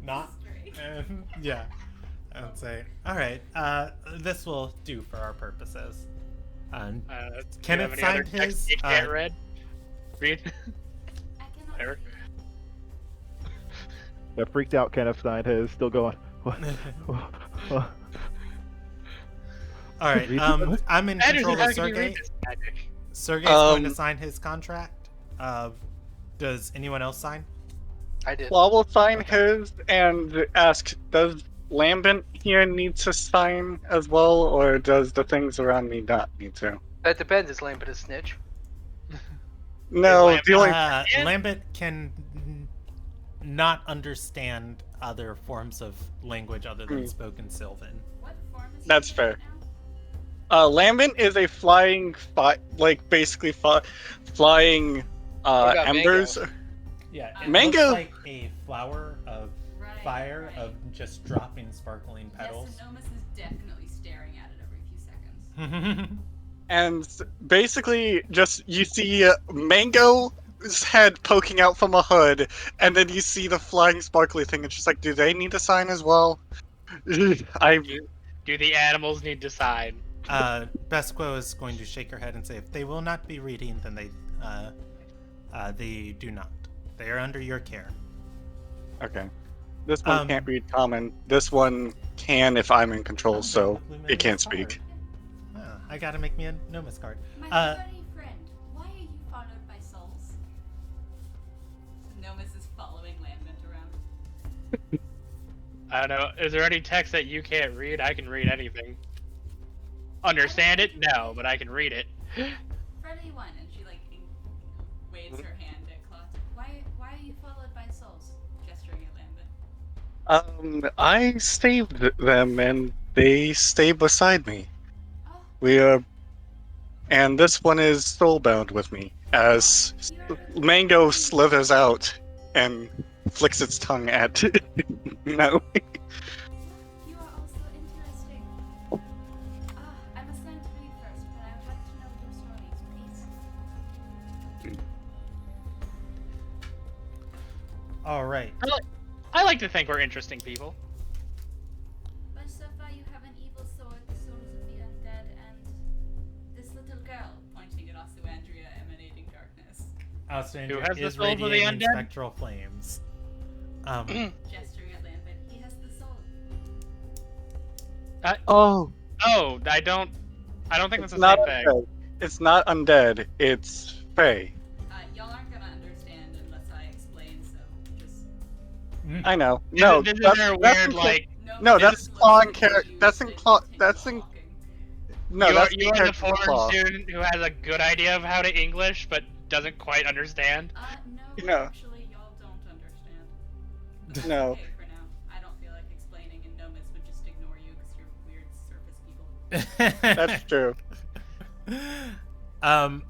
knot. Straight. And yeah, and say, all right, this will do for our purposes. Do Kenneth you have any other signed text his, you can't read? Read? I cannot Eric? read. That freaked out Kenneth signed his, still going. What? What? All right, I'm in Anderson, control how of can you Sergey. read this magic? Sergey's going to Um, sign his contract. Does anyone else sign? I did. Well, I will sign his and ask, does Lambent here need to sign as well, or does the things around me not need to? That depends. Is Lambert a snitch? No, Lambent- the only Lambert can not understand other forms of language other than Hmm. spoken Sylvan. What form is That's she in fair. right now? Lambent is a flying, basically flying What about embers. Mango? Yeah, it Mango- looks like a flower of Right, fire right. of just dropping sparkling petals. Yes, and Nomus is definitely staring at it every few seconds. And basically, just you see Mango's head poking out from a hood, and then you see the flying sparkly thing. It's just like, do they need a sign as well? I Do the animals need to sign? Besquo is going to shake her head and say, if they will not be reading, then they do not. They are under your care. okay. This one can't read common. This one can if I'm in Oh, control, so it can't card. speak. Oh, I gotta make me a Nomus card. My furry friend, why are you followed by souls? Nomus is following Lambent around. I don't know. Is there any text that you can't read? I can read anything. Understand it? No, but I can read it. Friendly one, and she like waves her hand at Clock. Why are you followed by souls? Gesturing at Lambent. I saved them, and they stay beside me. Oh, We are, and this one is soulbound with me as Mango slithers out and flicks its tongue at no. you are also interesting. I must learn to read first, but I would like to know your stories, please. All right. I like to think we're interesting people. But so far you have an evil sword, the souls of the undead, and this little girl, pointing at Osuandria emanating darkness. Alexandria Who has the is souls of the radiating undead? spectral flames. Gesturing at Lambent, he has the soul. Oh, Oh, I don't think it's that's the not same thing. undead. It's not undead. It's fey. Y'all aren't gonna understand unless I explain, so just... I know. No, This is that's, their that's weird in, like. No, Nomus that's just Claw and looks at Carrot. you That's in and Claw. continues That's in. walking. No, you that's are the character's foreign Claw. student who has a good idea of how to English but doesn't quite understand. No, No. actually, y'all don't understand. But that's No. okay for now. I don't feel like explaining, and Nomus would just ignore you because you're weird surface people. That's true.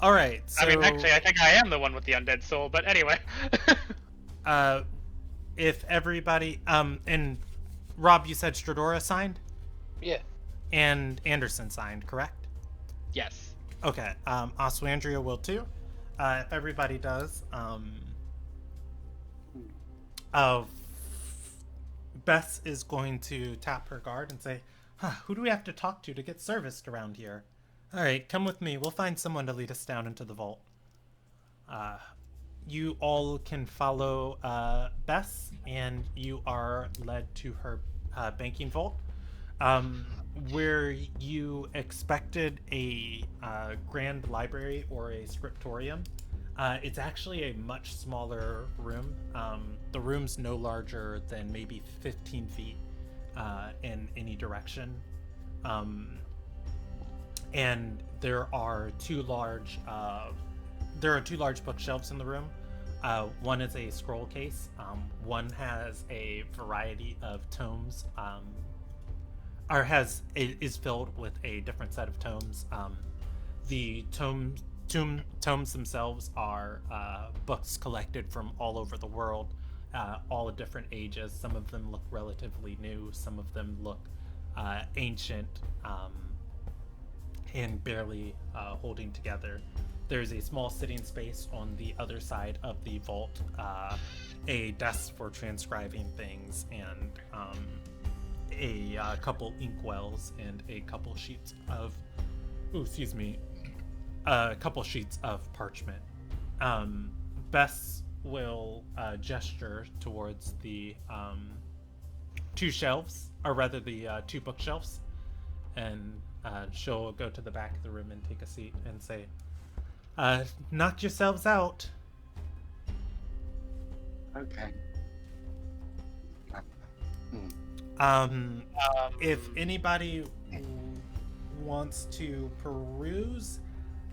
All right. So, I mean, actually, I think I am the one with the undead soul. But anyway. if everybody, and Rob, you said Stradora signed Yeah. and Anderson signed, correct? Yes. Okay. Oswandria will too. If everybody does, Bess is going to tap her guard and say, who do we have to talk to get serviced around here? All right, come with me. We'll find someone to lead us down into the vault. You all can follow Bess, and you are led to her banking vault, where you expected a grand library or a scriptorium. It's actually a much smaller room. The room's no larger than maybe 15 feet in any direction. And there are two large bookshelves in the room. One is a scroll case. One has a variety of tomes, is filled with a different set of tomes. The tomes themselves are books collected from all over the world, all of different ages. Some of them look relatively new. Some of them look ancient. And barely holding together. There's a small sitting space on the other side of the vault, a desk for transcribing things, and a couple inkwells and a couple sheets of, a couple sheets of parchment. Bess will gesture towards the two shelves, or rather the two bookshelves, and she'll go to the back of the room and take a seat and say, knock yourselves out. Okay. If anybody wants to peruse,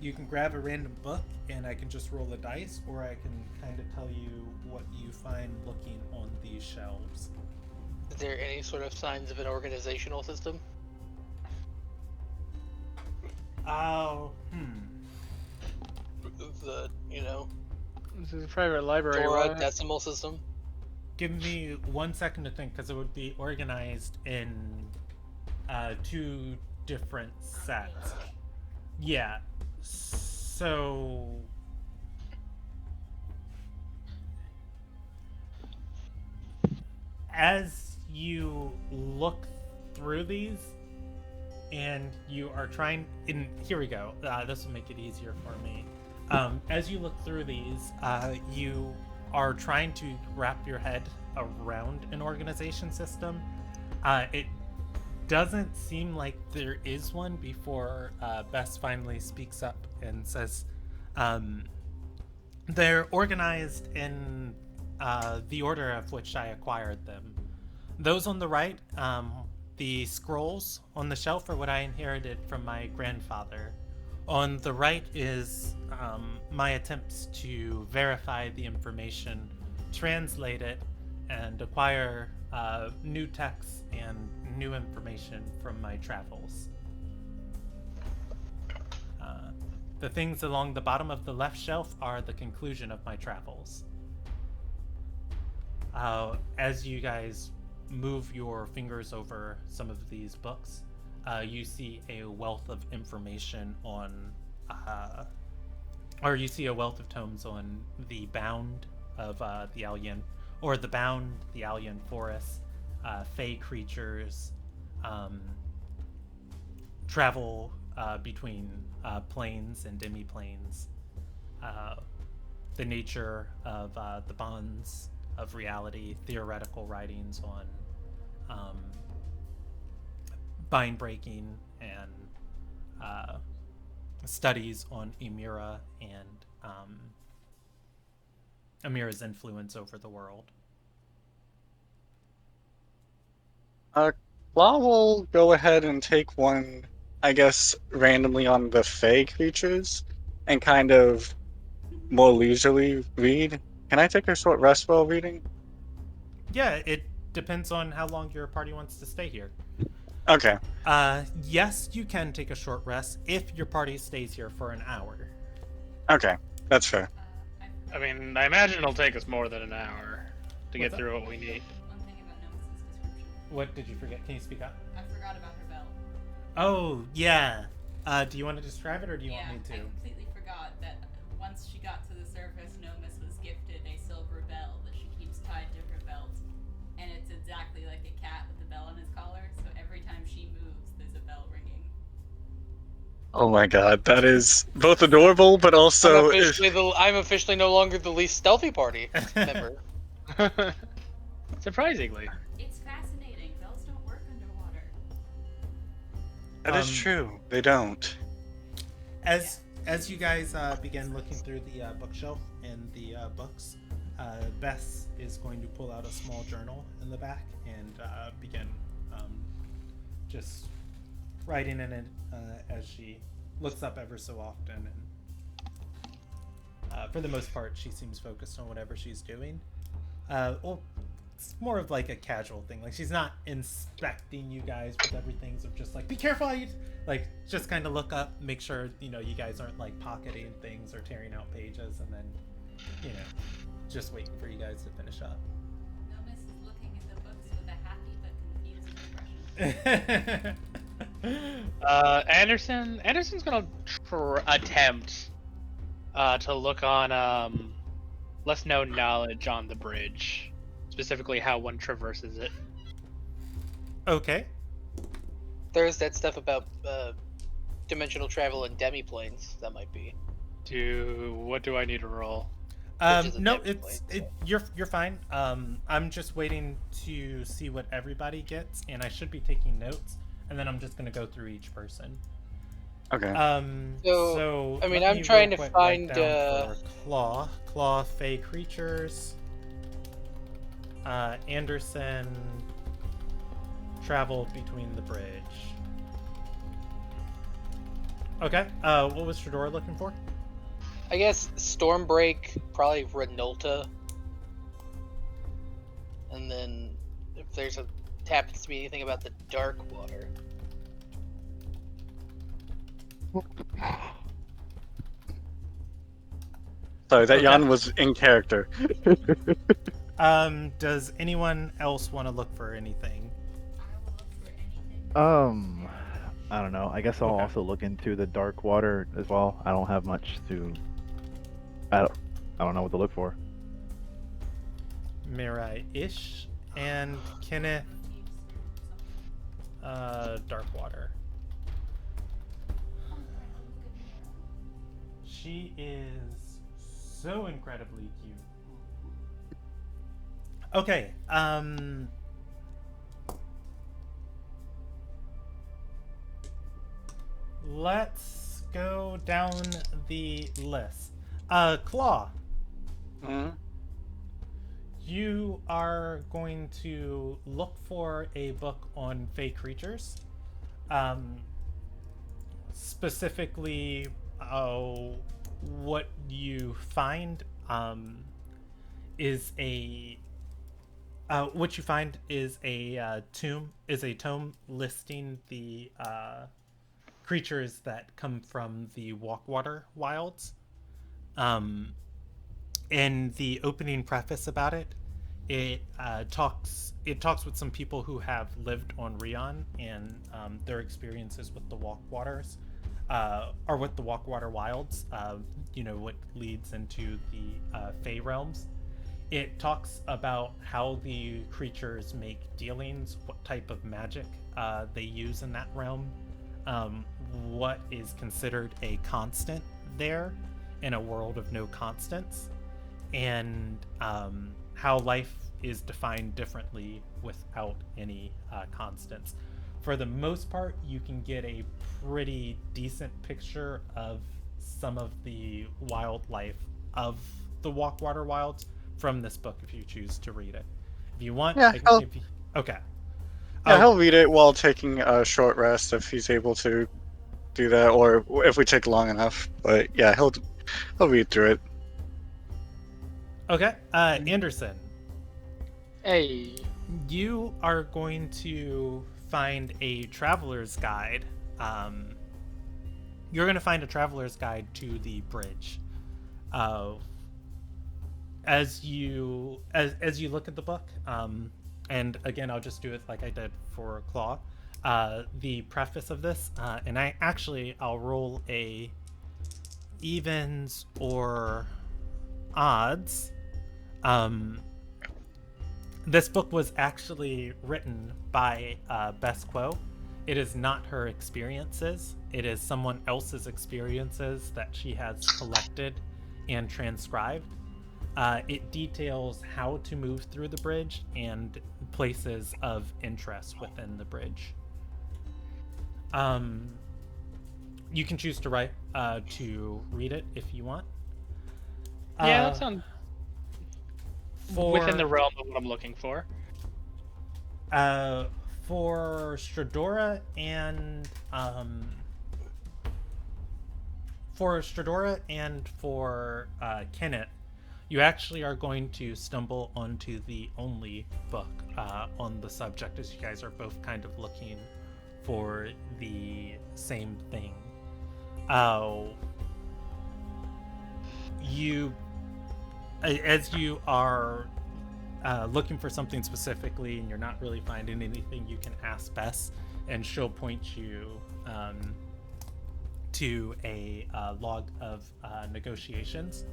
you can grab a random book and I can just roll a dice, or I can kind of tell you what you find looking on these shelves. Is there any sort of signs of an organizational system? Oh, The, This is a private library. Dora What? decimal system. Give me 1 second to think, because it would be organized in 2 different sets. Yeah. So as you look through these, and you are trying, and here we go. This will make it easier for me. As you look through these, you are trying to wrap your head around an organization system. It doesn't seem like there is one before Bess finally speaks up and says, they're organized in the order of which I acquired them. Those on the right, the scrolls on the shelf are what I inherited from my grandfather. On the right is my attempts to verify the information, translate it, and acquire new texts and new information from my travels. The things along the bottom of the left shelf are the conclusion of my travels. As you guys move your fingers over some of these books, you see a wealth of information on, or you see a wealth of tomes on the bound of the Alien, or the bound, the Alien forest, fey creatures, travel between planes and demi-planes, the nature of the bonds of reality, theoretical writings on bind breaking, and studies on Emira and Emira's influence over the world. Claw will go ahead and take one, I guess, randomly on the Fey creatures, and kind of more leisurely read. Can I take a short rest while reading? Yeah, it depends on how long your party wants to stay here. Okay. Yes, you can take a short rest if your party stays here for an hour. Okay, that's fair. I mean, I imagine it'll take us more than an hour to get What's through what we need. One thing about Nomus's description. What did you forget? Can you speak up? I forgot about her bell. Oh, yeah. Do you want to describe it, or do you want me to? I completely forgot that once she got to the surface, Nomus was gifted a silver bell that she keeps tied to her belt. And it's exactly like a cat with a bell on his collar, so every time she moves, there's a bell ringing. Oh my god, that is both adorable, but also... I'm officially no longer the least stealthy party member. Surprisingly. It's fascinating. Bells don't work underwater. That is true, they don't. As you guys begin looking through the bookshelf and the books, Bess is going to pull out a small journal in the back and begin just writing in it as she looks up ever so often. And for the most part, she seems focused on whatever she's doing. Well, it's more of like a casual thing. Like, she's not inspecting you guys with everything, so just like, be careful, like, just kind of look up, make sure, you guys aren't like pocketing things or tearing out pages, and then, just waiting for you guys to finish up. Nomus is looking at the books with a happy but confused expression. Anderson's gonna attempt to look on less known knowledge on the bridge, specifically how one traverses it. Okay. There's that stuff about dimensional travel and demi-planes. That might be. What do I need to roll? No, you're fine. I'm just waiting to see what everybody gets, and I should be taking notes, and then I'm just gonna go through each person. Okay. So I mean, let I'm me trying real to quick find write down for Claw, Fey creatures. Anderson traveled between the bridge. Okay. What was Fedora looking for? I guess Stormbreak, probably Renolta, and then if there's happens to be anything about the Dark Water. Sorry, that Okay. yawn was in character. Does anyone else want to look for anything? I will look for anything. I don't know. I guess I'll Okay. also look into the dark water as well. I don't have much to. I don't know what to look for. Mirai-ish and Kenneth, dark water. She is so incredibly cute. Okay, let's go down the list. Claw, Hmm? you are going to look for a book on fey creatures. Specifically, what you find is a tome listing the creatures that come from the Walkwater wilds. In the opening preface about it, it talks with some people who have lived on Rion and their experiences with the Walkwaters, or with the Walkwater wilds. What leads into the Fey realms. It talks about how the creatures make dealings, what type of magic they use in that realm, what is considered a constant there in a world of no constants, and how life is defined differently without any constants. For the most part, you can get a pretty decent picture of some of the wildlife of the Walkwater Wilds from this book if you choose to read it. If you want, Yeah, I can give you. Okay. Yeah, he'll read it while taking a short rest if he's able to do that, or if we take long enough. But yeah, he'll read through it. Okay. Anderson, Hey. you are going to find a traveler's guide. You're going to find a traveler's guide to the bridge. As you look at the book, and again, I'll just do it like I did for Claw. The preface of this, and I'll roll a evens or odds. This book was actually written by Bess Quo. It is not her experiences. It is someone else's experiences that she has collected and transcribed. It details how to move through the bridge and places of interest within the bridge. You can choose to read it if you want. Yeah, that sounds within the realm of what I'm looking for. For Stradora and for Kenneth, you actually are going to stumble onto the only book on the subject, as you guys are both kind of looking for the same thing. As you are looking for something specifically and you're not really finding anything, you can ask Bess, and she'll point you to a log of negotiations.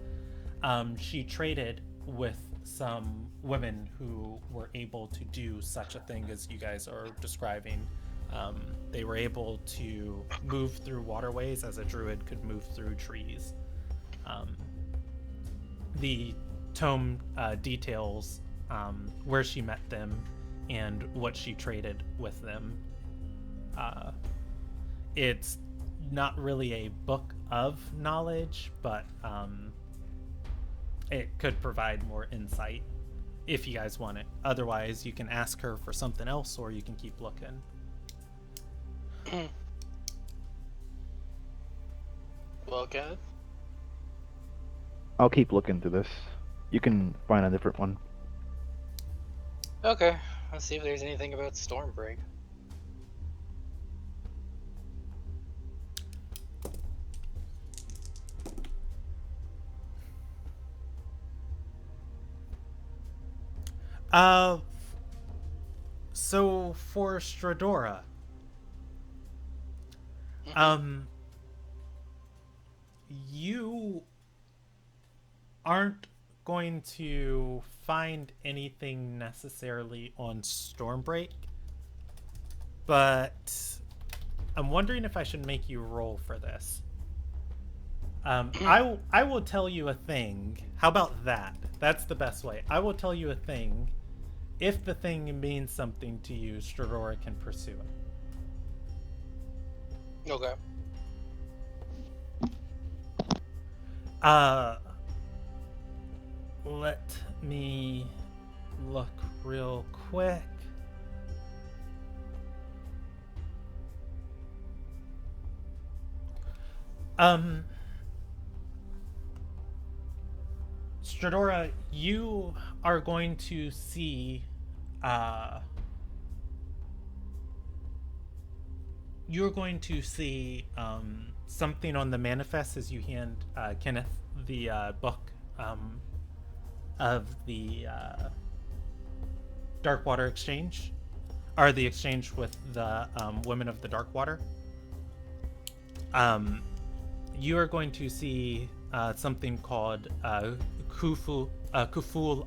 She traded with some women who were able to do such a thing as you guys are describing. They were able to move through waterways as a druid could move through trees. The tome details where she met them and what she traded with them. It's not really a book of knowledge, but it could provide more insight if you guys want it. Otherwise, you can ask her for something else, or you can keep looking. Well, Kenneth? I'll keep looking through this. You can find a different one. Okay, let's see if there's anything about Stormbreak. Uh, so for Stradora, you aren't going to find anything necessarily on Stormbreak, but I'm wondering if I should make you roll for this. I will tell you a thing. How about that? That's the best way. I will tell you a thing. If the thing means something to you, Stradora can pursue it. Okay. Let me look real quick. Stradora, you are going to see, something on the manifest as you hand Kenneth the book of the Darkwater Exchange, or the exchange with the Women of the Darkwater. You are going to see something called Kuful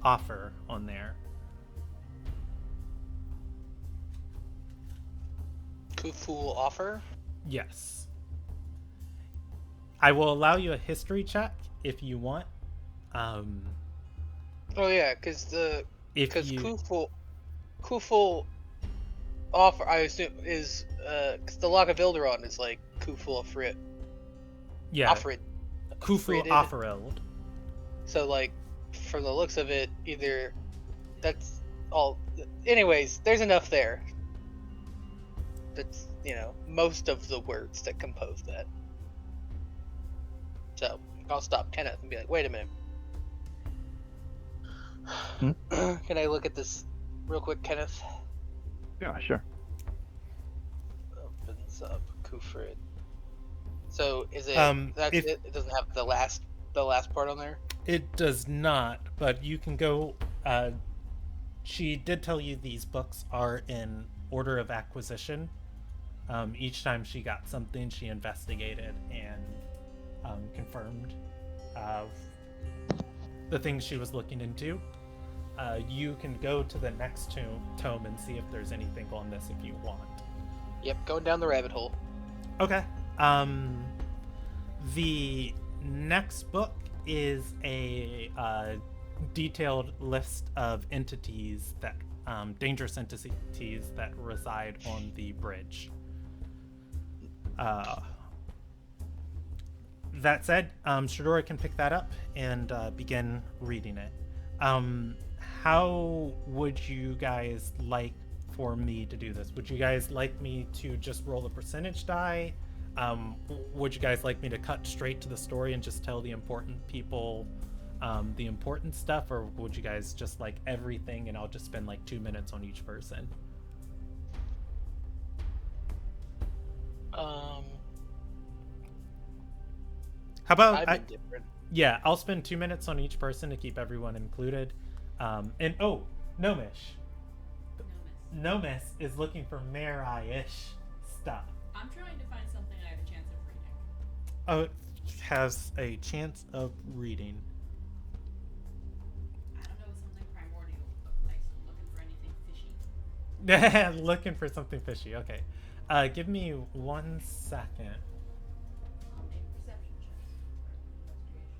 Offer on there. Kuful Offer? Yes. I will allow you a history check if you want. Oh yeah, because Kuful Offer, I assume, is because the Lock of Ilderon is like Kuful Ofrit. Yeah. Offred. Kuful Offereld. So like, from the looks of it, either that's all. Anyways, there's enough there. That's, most of the words that compose that. So I'll stop Kenneth and be like, wait a minute. Can I look at this real quick, Kenneth? Yeah, sure. Opens up Kufrid. So is it that's it? It doesn't have the last part on there? It does not, but you can go she did tell you these books are in order of acquisition. Each time she got something, she investigated and confirmed the things she was looking into. You can go to the next tome and see if there's anything on this if you want. Yep, going down the rabbit hole. Okay. The next book is a detailed list of entities that dangerous entities that reside on the bridge. That said, Stradora can pick that up and begin reading it. How would you guys like for me to do this? Would you guys like me to just roll a percentage die? Would you guys like me to cut straight to the story and just tell the important people the important stuff, or would you guys just like everything and I'll just spend like 2 minutes on each person? How about yeah, I'll spend 2 minutes on each person to keep everyone included. And Nomish is looking for Mary-ish stuff. I'm trying to find something I have a chance of reading. Oh, it has a chance of reading. I don't know, something primordial, like looking for anything fishy. Looking for something fishy, okay. Give me 1 second. I'll make perception checks for investigation.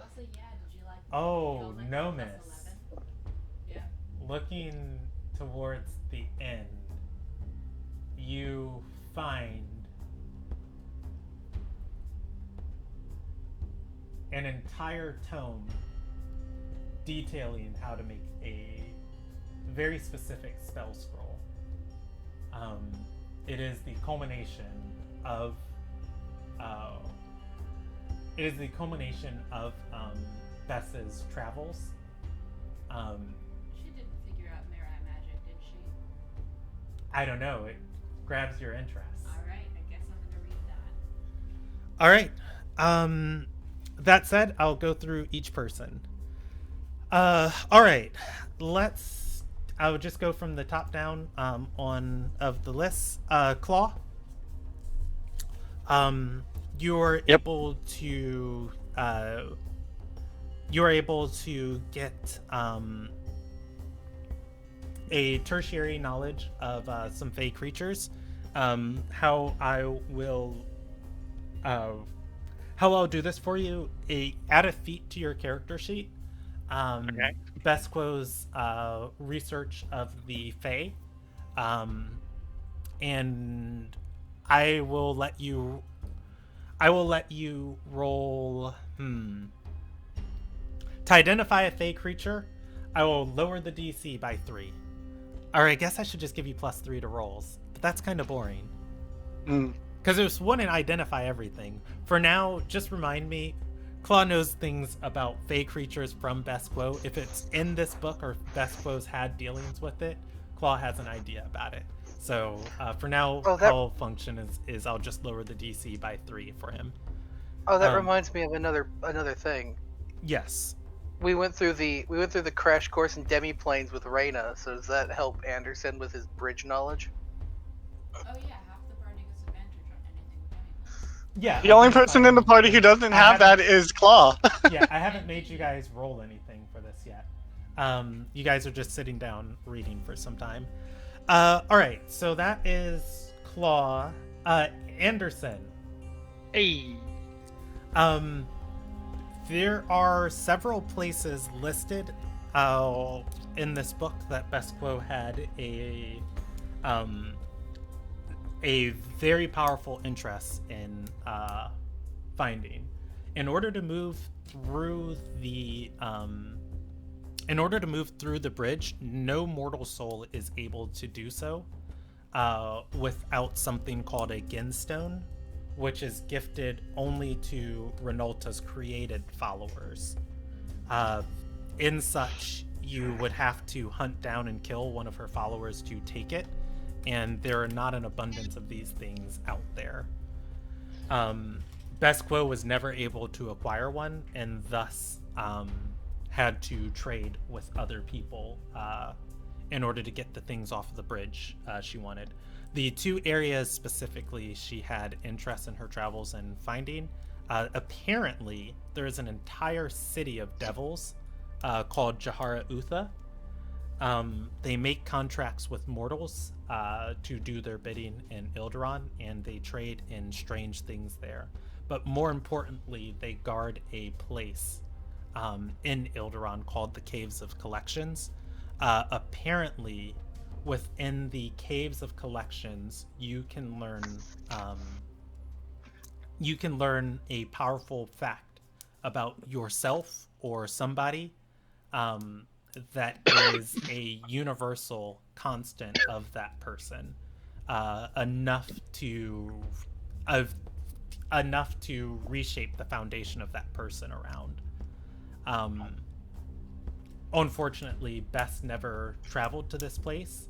Also, yeah, did you like Oh, like no, plus miss. 11? Yeah. Looking towards the end, you find an entire tome detailing how to make a very specific spell scroll. It is the culmination of Bess's travels. She didn't figure out Mirai magic, did she? I don't know. It grabs your interest. Alright, I guess I'm gonna read that. All right. That said, I'll go through each person. All right. I'll just go from the top down of the list. Claw. You're able to get a tertiary knowledge of some Fey creatures. How I'll do this for you, add a feat to your character sheet. Okay. Besquo's research of the Fae. And I will let you roll to identify a Fey creature. I will lower the DC by 3. Or I guess I should just give you +3 to rolls, but that's kind of boring. Because there's one and identify everything. For now, just remind me, Claw knows things about Fey creatures from Besquo. If it's in this book or Besquo's had dealings with it, Claw has an idea about it. So for now, how it'll function is I'll just lower the DC by 3 for him. Oh, that reminds me of another thing. Yes. We went through the crash course in demiplanes with Reyna. So does that help Anderson with his bridge knowledge? Oh yeah, half the party gets advantage on anything with anyone. Yeah. The only person in the party who doesn't have that is Claw. Yeah, I haven't made you guys roll anything for this yet. You guys are just sitting down reading for some time. All right, so that is Claw. Anderson. Hey. There are several places listed in this book that Besquo had a very powerful interest in finding. In order to move through the bridge, no mortal soul is able to do so without something called a Ginstone, which is gifted only to Renolta's created followers. In such, you would have to hunt down and kill one of her followers to take it, and there are not an abundance of these things out there. Besquo was never able to acquire one, and thus had to trade with other people in order to get the things off of the bridge she wanted. The 2 areas specifically she had interest in her travels and finding. Apparently, there is an entire city of devils called Jahara Utha. They make contracts with mortals to do their bidding in Ilderon, and they trade in strange things there. But more importantly, they guard a place in Ilderon called the Caves of Collections. Apparently, within the Caves of Collections, you can learn a powerful fact about yourself or somebody that is a universal constant of that person, enough to reshape the foundation of that person around. Unfortunately, Bess never traveled to this place,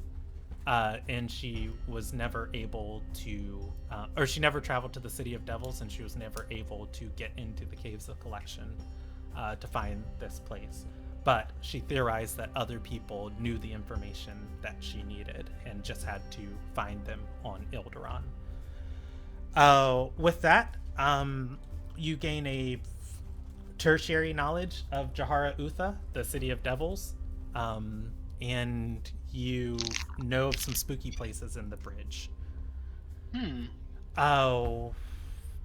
and she was never able to, or she never traveled to the City of Devils, and she was never able to get into the Caves of Collection to find this place. But she theorized that other people knew the information that she needed and just had to find them on Ilderon. With that, you gain a tertiary knowledge of Jahara Utha, the City of Devils, and you know of some spooky places in the bridge. Oh,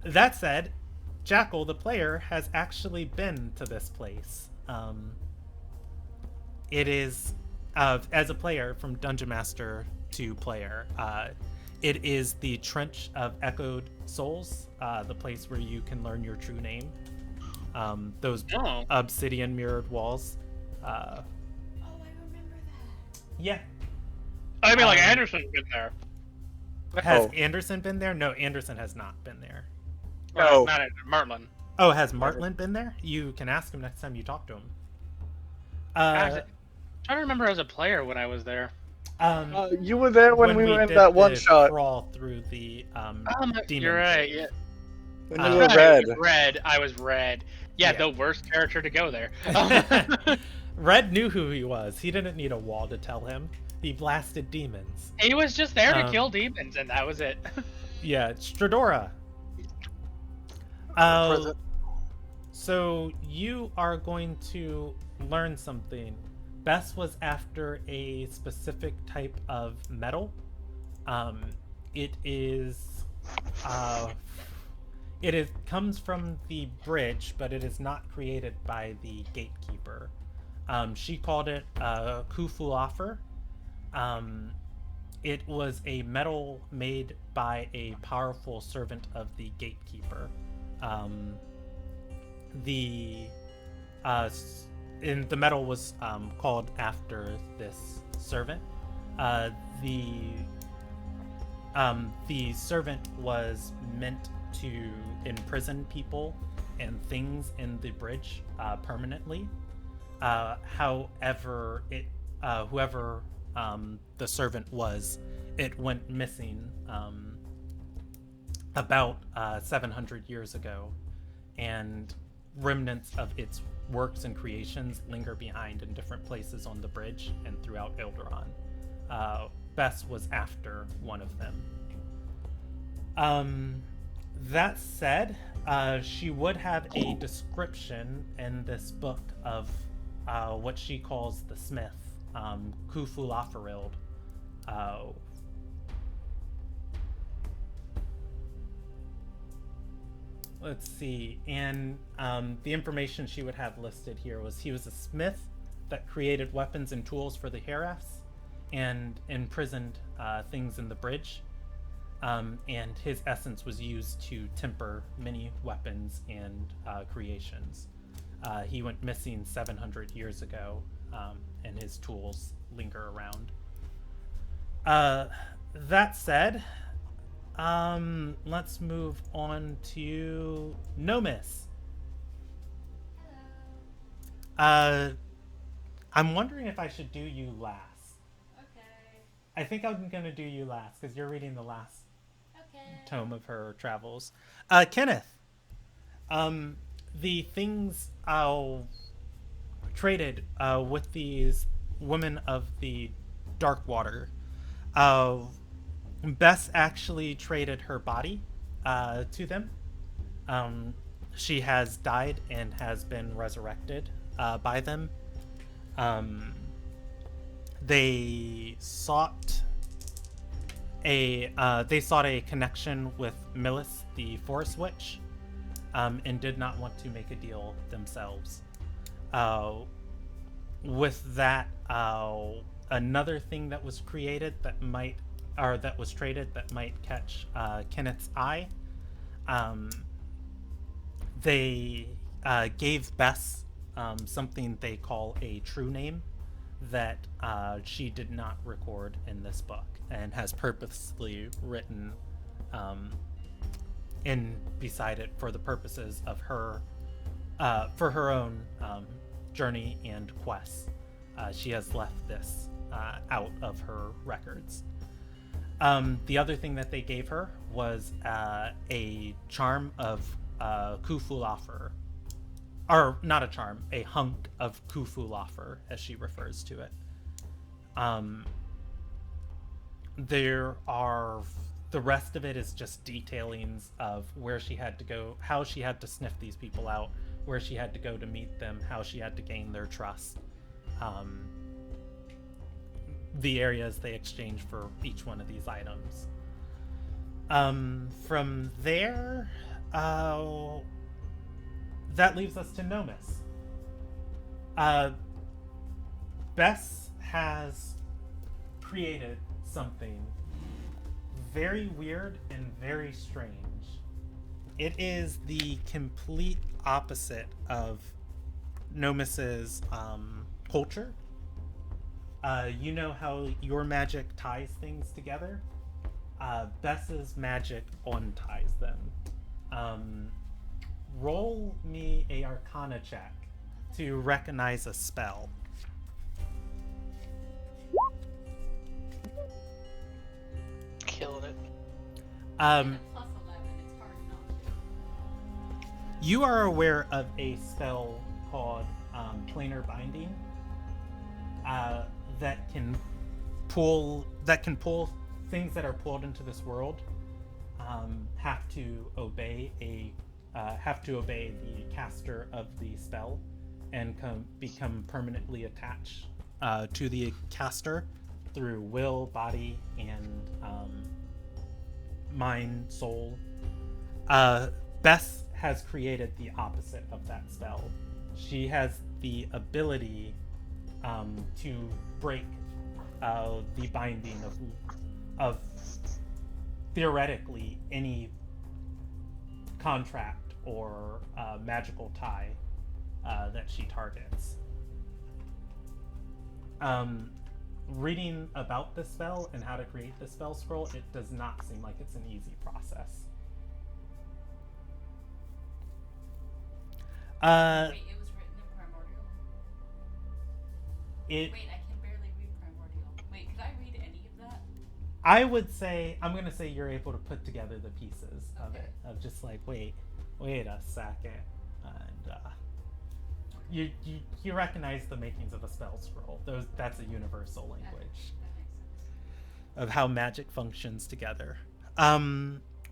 that said, Jackal, the player, has actually been to this place. It is, as a player, from Dungeon Master to player, it is the Trench of Echoed Souls, the place where you can learn your true name. Those obsidian mirrored walls. Oh, I remember that. Yeah. I mean, like, Anderson's been there. Has Anderson been there? No, Anderson has not been there. Well, not Merlin. Oh, has Martland been there? You can ask him next time you talk to him. I'm trying to remember as a player when I was there. You were there when we were in did that one the shot. crawl through the demon You're right. cave. Yeah. When Uh, you were Right, red. it was red. I was red. Yeah, Yeah. the worst character to go there. Red knew who he was. He didn't need a wall to tell him. He blasted demons. He was just there to kill demons, and that was it. Yeah, Stradora. Present. So you are going to learn something. Bess was after a specific type of metal. It comes from the bridge, but it is not created by the gatekeeper. She called it Kufulafer. It was a metal made by a powerful servant of the gatekeeper. The metal was called after this servant. The servant was meant to imprison people and things in the bridge permanently. However, whoever the servant was, it went missing about 700 years ago, and remnants of its works and creations linger behind in different places on the bridge and throughout Ilderon. Bess was after one of them. That said, she would have a description in this book of what she calls the Smith, Kufulaferilde. Let's see, and the information she would have listed here was he was a smith that created weapons and tools for the Herefs and imprisoned things in the bridge. And his essence was used to temper many weapons and creations. He went missing 700 years ago, and his tools linger around. That said, let's move on to Nomis. I'm wondering if I should do you last. Okay. I think I'm gonna do you last because you're reading the last tome of her travels. Kenneth, the things traded with these women of the Dark Water. Bess actually traded her body to them. She has died and has been resurrected by them. They sought a connection with Millis, the Forest Witch, and did not want to make a deal themselves. With that, another thing that was created that was traded that might catch Kenneth's eye. They gave Bess something they call a true name that she did not record in this book and has purposely written in beside it for the purposes of her for her own journey and quests. She has left this out of her records. The other thing that they gave her was a charm of Kufulafer. Or not a charm, a hunk of Kufulafer, as she refers to it. The rest of it is just detailings of where she had to go, how she had to sniff these people out, where she had to go to meet them, how she had to gain their trust. The areas they exchange for each one of these items. From there, that leaves us to Nomis. Bess has created something very weird and very strange. It is the complete opposite of Nomis's culture. You know how your magic ties things together? Bess's magic unties them. Roll me a Arcana check to recognize a spell. killing it. Um, Plus 11, it's hard not to. you are aware of a spell called Planar Binding that can pull things that are pulled into this world have to obey the caster of the spell and become permanently attached to the caster through will, body, and mind, soul. Beth has created the opposite of that spell. She has the ability to break the binding of theoretically any contract or magical tie that she targets. Reading about this spell and how to create the spell scroll, it does not seem like it's an easy process. Wait, it was written in Primordial? It. Wait, I can barely read Primordial. Wait, could I read any of that? I would say, I'm gonna say you're able to put together the pieces of Okay. it, of just like, wait a second, and you recognize the makings of a spell scroll. That's a universal language That makes sense. of how magic functions together.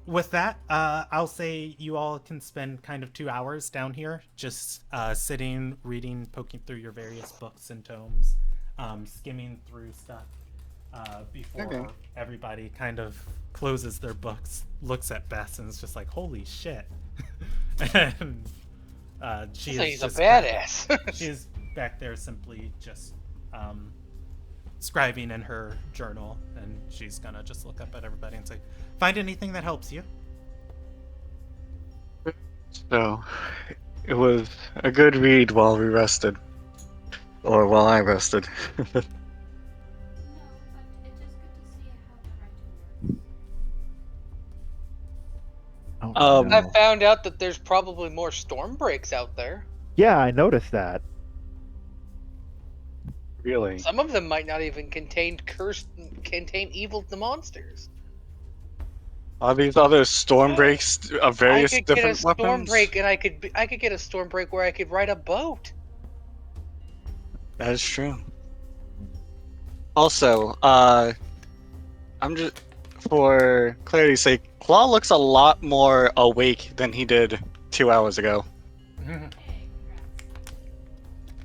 With that, I'll say you all can spend kind of 2 hours down here, just sitting, reading, poking through your various books and tomes, skimming through stuff before everybody kind of closes their books, looks at Bess, and is just like, holy shit. And she So is he's a just badass. she's back there simply just scribing in her journal, and she's gonna just look up at everybody and say, find anything that helps you. So, it was a good read while we rested. Or while I rested. No, but it is good to see how the writing works. Oh, Um, I no. found out that there's probably more storm breaks out there. Yeah, I noticed that. really? Some of them might not even contain evil monsters. Are these other storm breaks of various I could get a different storm weapons? break, and I could get a storm break where I could ride a boat. That is true. Also, I'm just, for clarity's sake, Claw looks a lot more awake than he did 2 hours ago. Hey,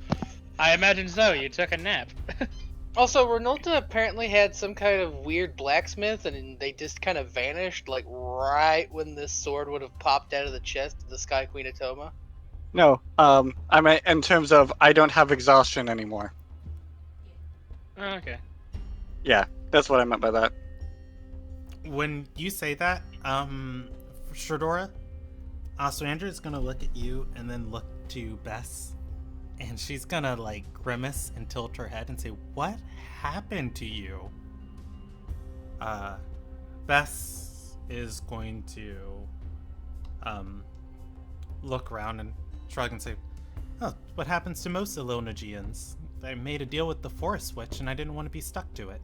congrats. I imagine so. You took a nap. Also, Renolta apparently had some kind of weird blacksmith, and they just kind of vanished, like right when this sword would have popped out of the chest of the Sky Queen Atoma. No, I meant in terms of I don't have exhaustion anymore. Oh, okay. Yeah, that's what I meant by that. When you say that, Shadora, Andrea's gonna look at you and then look to Bess, and she's gonna like grimace and tilt her head and say, "What happened to you?" Bess is going to look around and shrug and say, "Oh, what happens to most Illonagians? I made a deal with the Forest Witch, and I didn't want to be stuck to it."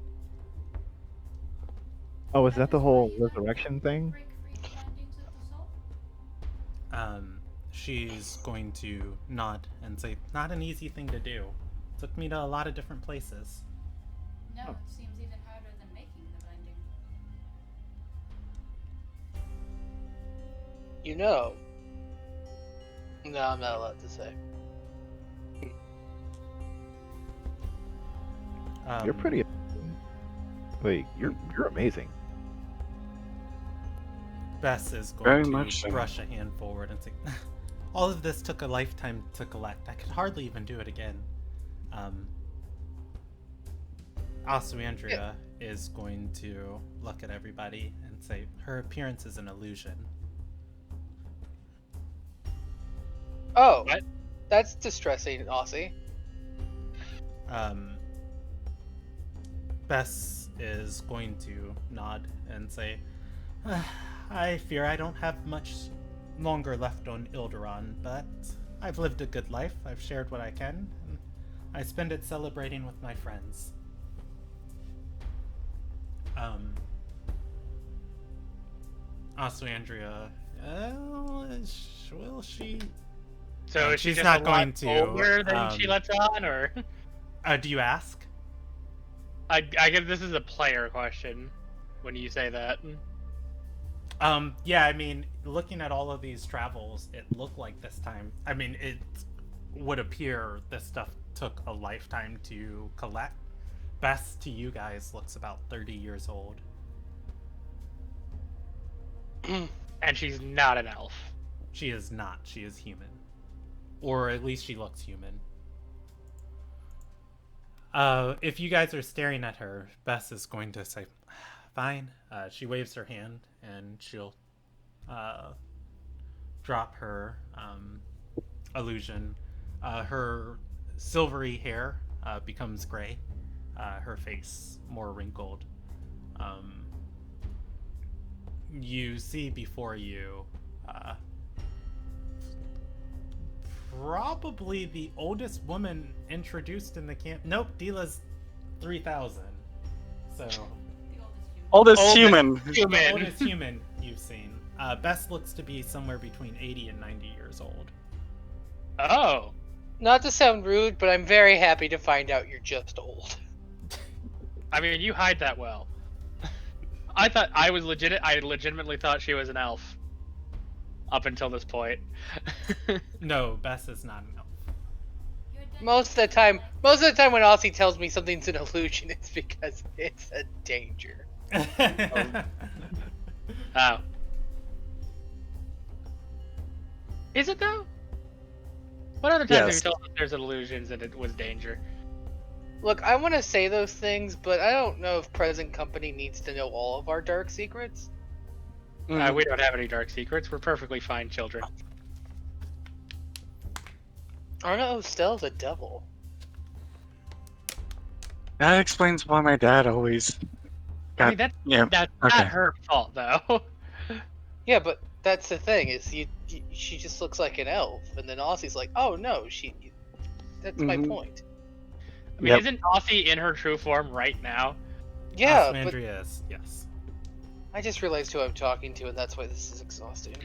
Oh, is that the was whole why you had resurrection thing? break free bindings of the soul? She's going to nod and say, "Not an easy thing to do. Took me to a lot of different places." No, Oh. it seems even harder than making the binding. You know. No, I'm not allowed to say. You're pretty. Wait, you're amazing. Bess is Very going much to so. brush a hand forward and say, "All of this took a lifetime to collect. I could hardly even do it again." Andrea is going to look at everybody and say, "Her appearance is an illusion." Oh, What? that's distressing, Aussie. Bess is going to nod and say, "I fear I don't have much longer left on Ilderon, but I've lived a good life. I've shared what I can, and I spend it celebrating with my friends." Also, Andrea, will she? So is she she's just not a lot going to. older than she lets on, or? Do you ask? I guess this is a player question when you say that. Yeah, I mean, looking at all of these travels, it looked like this time. I mean, it would appear this stuff took a lifetime to collect. Best to you guys looks about 30 years old. And she's not an elf. She is not. She is human. Or at least she looks human. If you guys are staring at her, Bess is going to say, fine. She waves her hand and she'll drop her illusion. Her silvery hair becomes gray. Her face more wrinkled. You see before you probably the oldest woman introduced in the camp. Nope, Dila's 3,000. So Oldest human. the oldest human you've seen. Bess looks to be somewhere between 80 and 90 years old. Oh. Not to sound rude, but I'm very happy to find out you're just old. I mean, you hide that well. I thought I legitimately thought she was an elf. Up until this point. No, Bess is not an elf. Most of the time when Aussie tells me something's an illusion, it's because it's a danger. Oh. Is it though? What other times have you told us there's illusions and it was danger? Look, I want to say those things, but I don't know if present company needs to know all of our dark secrets. We don't have any dark secrets. We're perfectly fine children. Arna Ostell's a devil. That explains why my dad always got. I mean, that's okay. not her fault, though. Yeah, but that's the thing, is she just looks like an elf, and then Aussie's like, oh no, that's my point. I mean, isn't Aussie in her true form right now? Yeah, but Andrea is, yes. I just realized who I'm talking to, and that's why this is exhausting.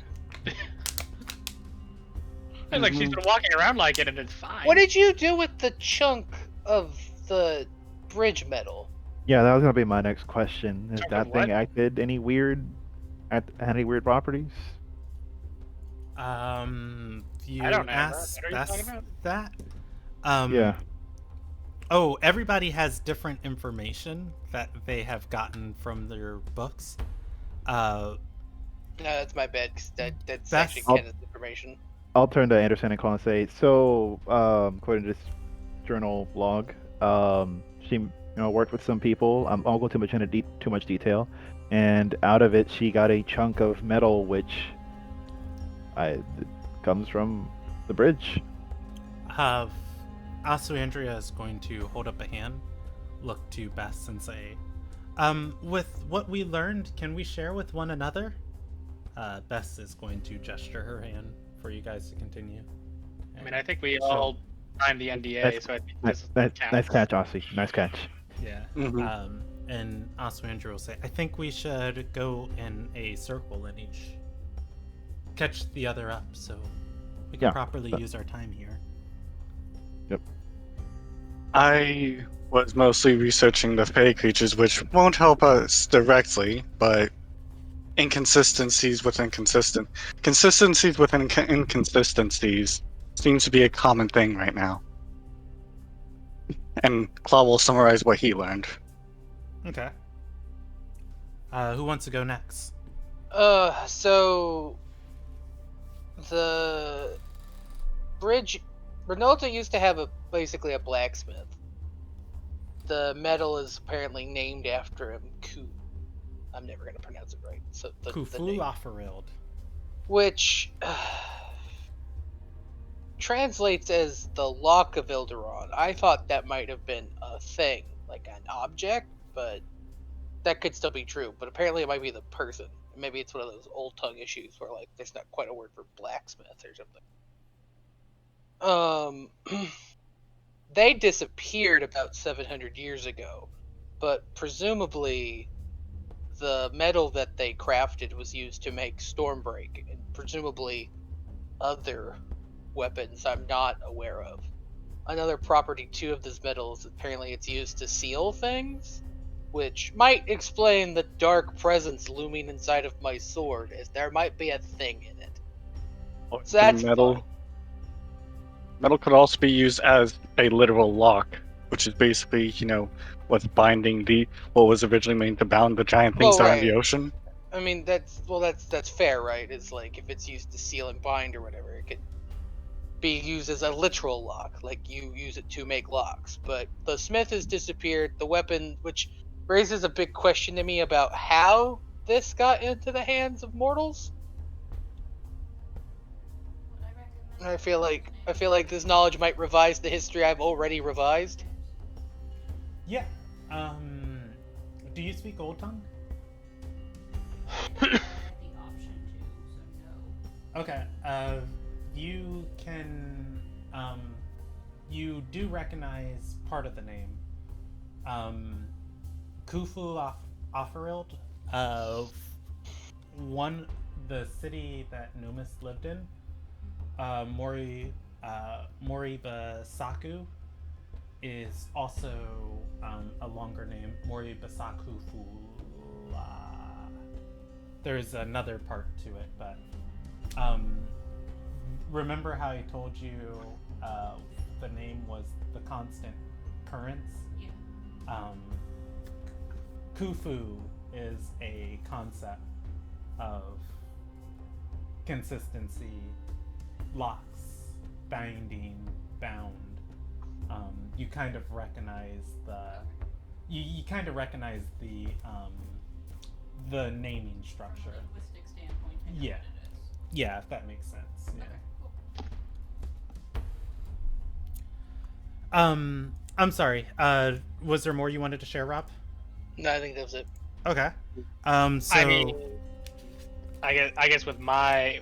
It's like she's been walking around like it, and it's fine. What did you do with the chunk of the bridge metal? Yeah, that was gonna be my next question. Has Chunk that of thing what? acted any weird? Any weird properties? You I don't know. asked What are you talking about? that? Yeah. Oh, everybody has different information that they have gotten from their books. No, that's my bad, 'cause that's Best- actually Kenneth's information. I'll turn to Anderson and call and say, so, according to this journal log, she worked with some people. I won't go too much into too much detail, and out of it, she got a chunk of metal, which it comes from the bridge. Also, Andrea is going to hold up a hand, look to Bess, and say, with what we learned, can we share with one another? Bess is going to gesture her hand for you guys to continue. I mean, I think we all signed the NDA, so I think this counts. Nice catch, Aussie. Nice catch. Yeah. Mhm. And also Andrea will say, I think we should go in a circle and each catch the other up so we can properly use our time here. Yep. I was mostly researching the fey creatures, which won't help us directly, but inconsistencies within consistencies within inconsistencies seems to be a common thing right now. And Claw will summarize what he learned. Okay. Who wants to go next? So the bridge, Renalta used to have basically a blacksmith. The metal is apparently named after him, I'm never gonna pronounce it right. So the name, Kufulafarilde. which translates as the Lock of Ilderon. I thought that might have been a thing, like an object, but that could still be true. But apparently it might be the person. Maybe it's one of those old tongue issues where like there's not quite a word for blacksmith or something. They disappeared about 700 years ago, but presumably the metal that they crafted was used to make Stormbreak, and presumably other weapons I'm not aware of. Another property too of this metal is apparently it's used to seal things, which might explain the dark presence looming inside of my sword, as there might be a thing in it. So that's metal. fine. Metal could also be used as a literal lock, which is basically, what's binding what was originally meant to bound the giant things Well, that are in the right. ocean. I mean, that's fair, right? It's like if it's used to seal and bind or whatever, it could be used as a literal lock, like you use it to make locks. But the smith has disappeared. The weapon, which raises a big question to me about how this got into the hands of mortals. What I recommend And I feel like this knowledge might revise the history I've already revised. Yeah. Do you speak Old Tongue? I had the option to, so no. Okay. You can. You do recognize part of the name. Khufu Offerilde, the city that Nomus lived in. Moribasaku is also a longer name. Moribasaku Fula. There's another part to it, but remember how I told you the name was the constant currents? Yeah. Khufu is a concept of consistency, locks, binding, bound. You kind of recognize you kind of recognize the naming structure. From a linguistic standpoint, I know Yeah. what it is. Yeah, if that makes sense. Yeah. Okay, cool. I'm sorry. Was there more you wanted to share, Rob? No, I think that was it. Okay. So I mean, I guess with my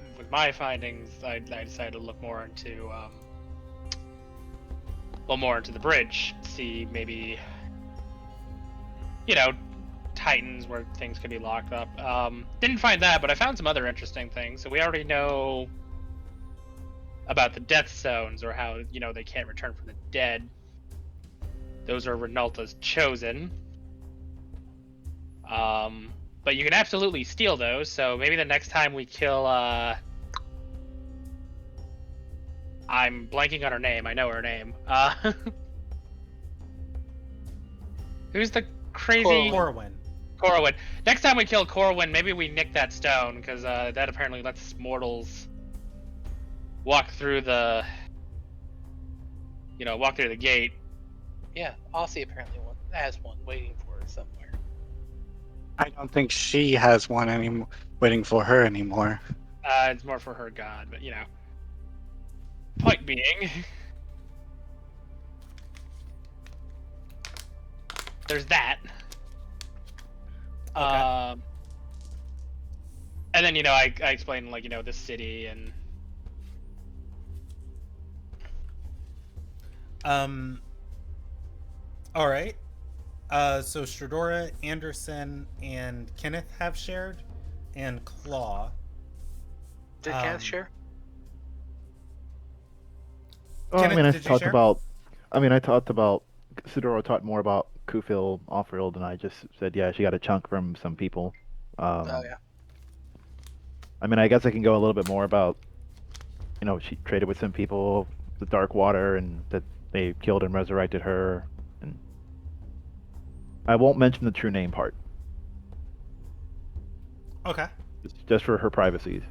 findings, I decided to look more into into the bridge, see maybe Titans where things could be locked up. Didn't find that, but I found some other interesting things. So we already know about the death zones, or how they can't return from the dead. Those are Renalta's chosen. But you can absolutely steal those, so maybe the next time we kill, I'm blanking on her name, I know her name. Who's the crazy... Corwin. Corwin. Next time we kill Corwin, maybe we nick that stone, because that apparently lets mortals walk through the... walk through the gate. Yeah, Aussie apparently has one waiting for her somewhere. I don't think she has one waiting for her anymore. It's more for her god, but point being, there's that. Okay. And then I explained the city and all right. So Stradora, Anderson, and Kenneth have shared, and Claw. Did Kenneth share? Oh, Kenneth, I did you talked share? about. Sidora talked more about Kufil Offerilde, and I just said, yeah, she got a chunk from some people. Oh yeah. I guess I can go a little bit more about, she traded with some people, the Dark Water, and that they killed and resurrected her. And I won't mention the true name part, Okay. just for her privacy.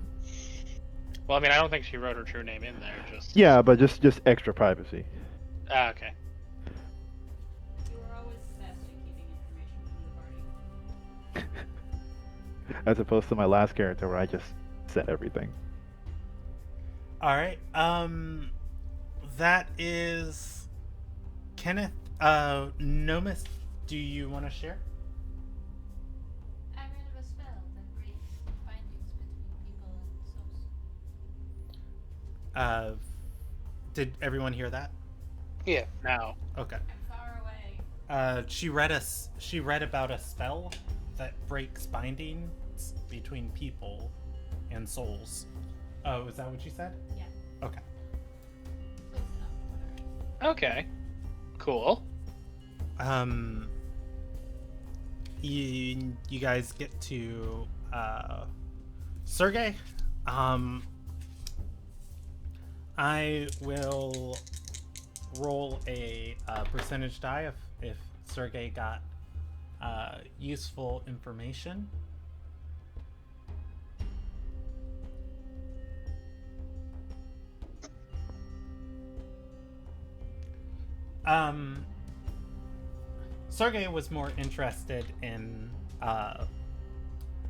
well, I don't think she wrote her true name in there. Just Yeah, but just extra privacy. Okay. You are always the best at keeping information from the party. As opposed to my last character where I just said everything. All right. That is Kenneth. Nomus, do you want to share? I read of a spell that breaks bindings between people and souls. Did everyone hear that? Yeah. Now. Okay. I'm far away. She read about a spell that breaks bindings between people and souls. Oh, is that what you said? Yeah. Okay. Close enough. Whatever. Okay. Cool. You guys get to Sergey. I will roll a percentage die if Sergey got useful information. Sergey was more interested in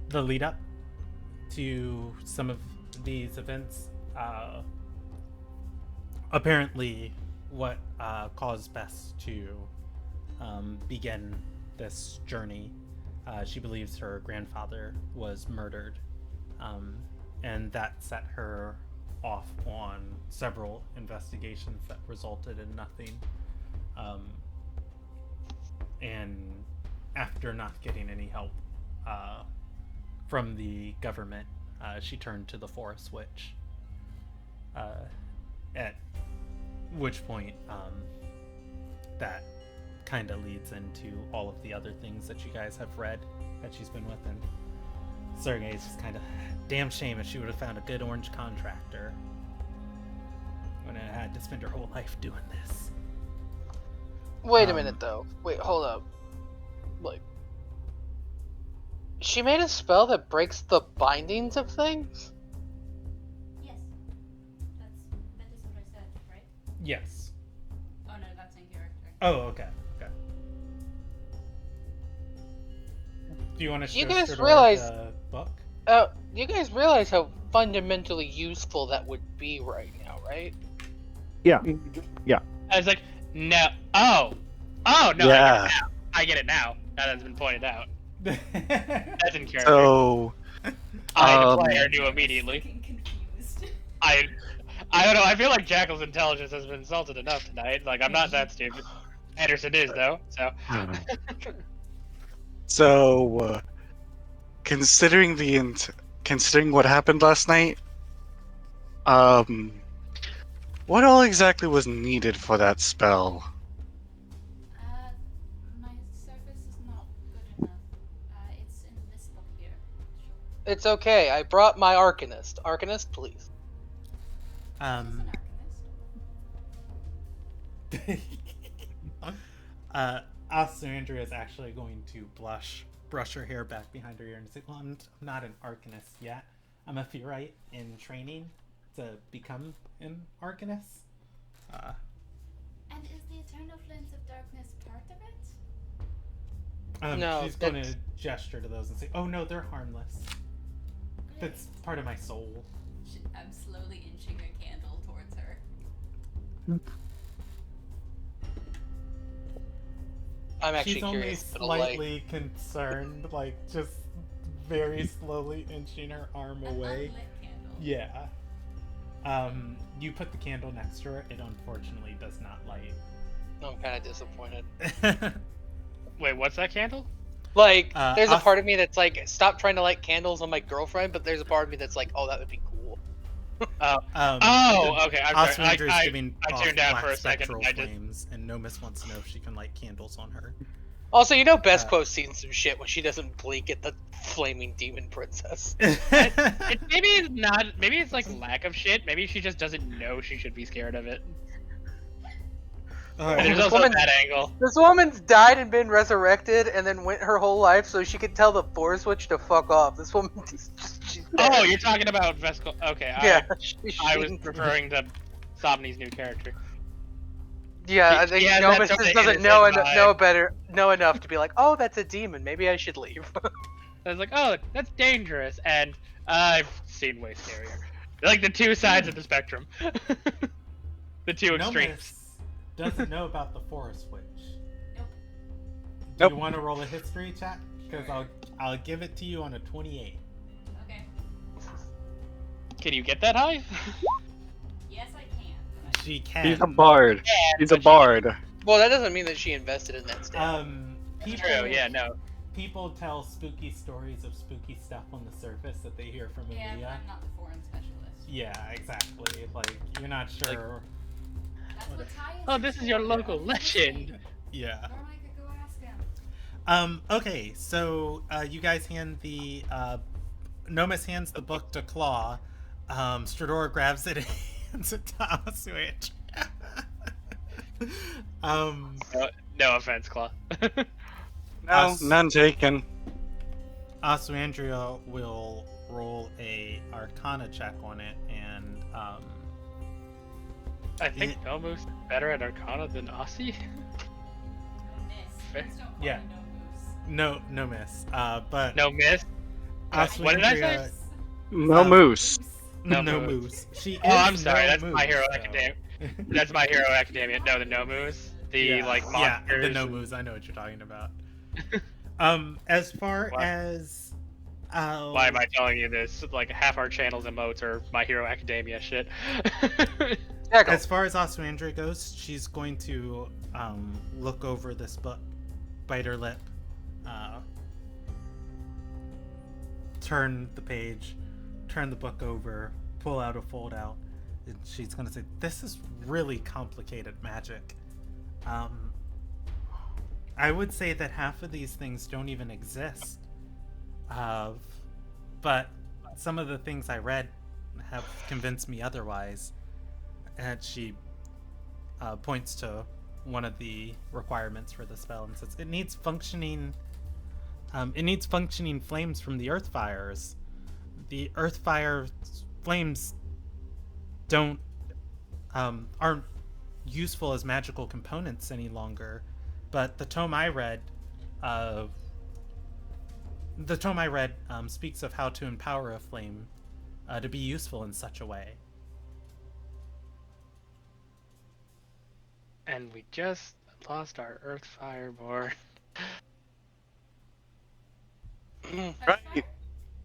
the lead up to some of these events. Apparently, what caused Bess to begin this journey, she believes her grandfather was murdered, and that set her off on several investigations that resulted in nothing. And after not getting any help from the government, she turned to the Forest Witch. At which point, that kind of leads into all of the other things that you guys have read that she's been with. And Sergey's just kind of, damn shame if she would have found a good orange contractor when it had to spend her whole life doing this. Wait a minute, though. Wait, hold up. Like, she made a spell that breaks the bindings of things? Yes. That is what I said, right? Yes. Oh no, that's in character. Oh, okay. Do you want to show You guys Stridor realize- the book? You guys realize how fundamentally useful that would be right now, right? Yeah. I was like, no. Oh, no. Yeah. I get it now. That has been pointed out. That's in character. So, I, the player, knew immediately. Fucking confused. I don't know. I feel like Jackal's intelligence has been insulted enough tonight. Like, I'm not that stupid. Anderson is, though. So. so, considering what happened last night, what all exactly was needed for that spell? My service is not good enough. It's in this book here. It's okay. I brought my Arcanist. Arcanist, please. He's an arcanist. Alessandra is actually going to brush her hair back behind her ear and say, well, I'm not an arcanist yet. I'm a Furite in training to become an arcanist. And is the Eternal Flames of Darkness part of it? No, She's going to gesture to those and say, oh no, they're harmless. That's part of my soul. I'm slowly inching a candle towards her. I'm actually She's only curious. But like, slightly concerned, like just very slowly inching her arm An away. unlit candle. Yeah. You put the candle next to her. It unfortunately does not light. I'm kind of disappointed. Wait, what's that candle? Like, there's a I'll- part of me that's like, stop trying to light candles on my girlfriend, but there's a part of me that's like, oh, that would be cool. Okay. I'm sorry. Osmandra's I giving off tuned out black for a second. spectral I just flames, and Nomis wants to know if she can light candles on her. Also, you know, Besquo's seen some shit when she doesn't blink at the flaming demon princess. maybe it's not. Maybe it's like lack of shit. Maybe she just doesn't know she should be scared of it. Alright. There's This also woman- that angle. This woman's died and been resurrected, and then went her whole life so she could tell the Forest Witch to fuck off. This woman is just, she's Oh, dead. you're talking about Vescal. Okay, Yeah, I was referring to Sobney's new character. Yeah, I think Yeah, Nomis that's just okay, doesn't innocent know enough to be like, oh, that's a demon. Maybe I should leave. I was like, oh, that's dangerous, and I've seen way scarier. Like the two sides of the spectrum. The two extremes. Nomis doesn't know about the Forest Witch. Nope. Do Nope. you want to roll a history check? Because I'll give it to you on a 28. Okay. Can you get that high? Yes, I can. But She can. He's a bard. He's a but she- bard. Well, that doesn't mean that she invested in that stat. People, True. Yeah. No. people tell spooky stories of spooky stuff on the surface that they hear from Yeah, but Emilia. I'm not the foreign specialist. Yeah, exactly. Like, you're not sure. That's what Ty is. Oh, this is your local legend. Yeah. Normally I could go ask him. Okay, so you guys hand the Nomus hands the book to Claw. Strador grabs it and hands it to Oswitch. No offense, Claw. No, none taken. Oswandria will roll a Arcana check on it, and I think Nomus is better at Arcana than Aussie. Miss. Please don't call Yeah. me no moose. no miss. But No miss. What did I say? Oswandria, No moose. no No moose. She is Oh, I'm sorry. no That's My moose, Hero so. Academia. That's My Hero Academia. No, the Nomus. The like yeah, monsters. the no moves. I know what you're talking about. As far What? as Why am I telling you this? Like half our channels emotes are My Hero Academia shit. As far as Oswandria goes, she's going to look over this book, bite her lip, turn the page, turn the book over, pull out a fold out, and she's going to say, "This is really complicated magic. I would say that half of these things don't even exist. But some of the things I read have convinced me otherwise." And she points to one of the requirements for the spell and says, "It needs functioning. It needs functioning flames from the earth fires. The earth fire flames aren't useful as magical components any longer. But the tome I read speaks of how to empower a flame to be useful in such a way." And we just lost our Earth Fireboard. Right.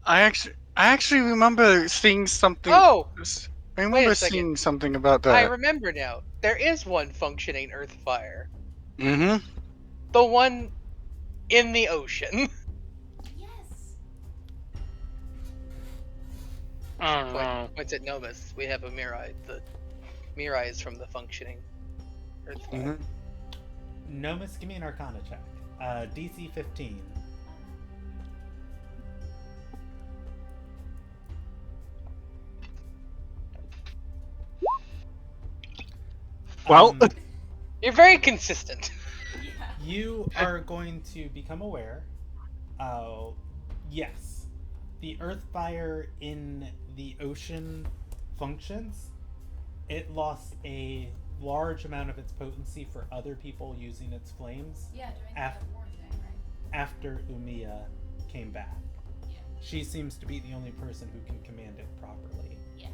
I actually remember seeing something. Oh! I remember a second. seeing something about that. I remember now. There is one functioning earth fire. Mm-hmm. The one in the ocean. Yes. Oh no. Points at Nomus. We have a Mirai. The Mirai is from the functioning earth fire. Mm-hmm. Nomus, give me an Arcana check. DC 15. Well, You're very consistent. Yeah. You are going to become aware. Yes, the earth fire in the ocean functions. It lost a large amount of its potency for other people using its flames Yeah, during Af- the war thing, right? after Umiya came back. Yeah. She seems to be the only person who can command it properly. Yeah.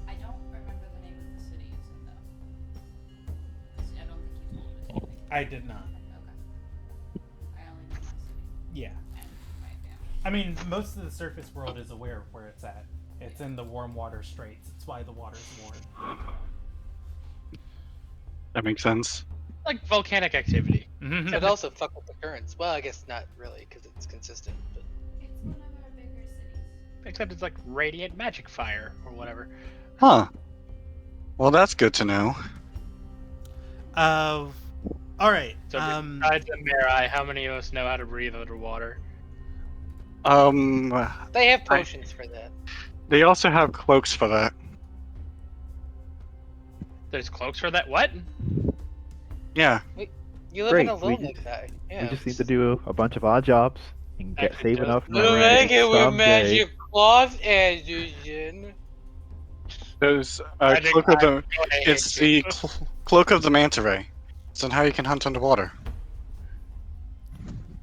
I don't remember the name of the city it's in though. I don't think you told it to me. I did not. Okay. I only know my city Yeah. and my family. I mean, most of the surface world is aware of where it's at. It's in the warm water straits. It's why the water's warm. that makes sense. Like volcanic activity. It also fuck with the currents. Well, I guess not really, because it's consistent. But It's one of our bigger cities. Except it's like radiant magic fire or whatever. Huh. Well, that's good to know. All right. So besides the Mirai, how many of us know how to breathe underwater? they have potions for that. They also have cloaks for that. There's cloaks for that? What? Yeah. You live Great, in a we lunatic guy. Yeah. We just need to do a bunch of odd jobs and get Actually, save enough We'll money make it with someday. magic cloth and Eugene. There's Magic cloak of the. eye. It's the cloak of the Manta Ray. It's on how you can hunt underwater.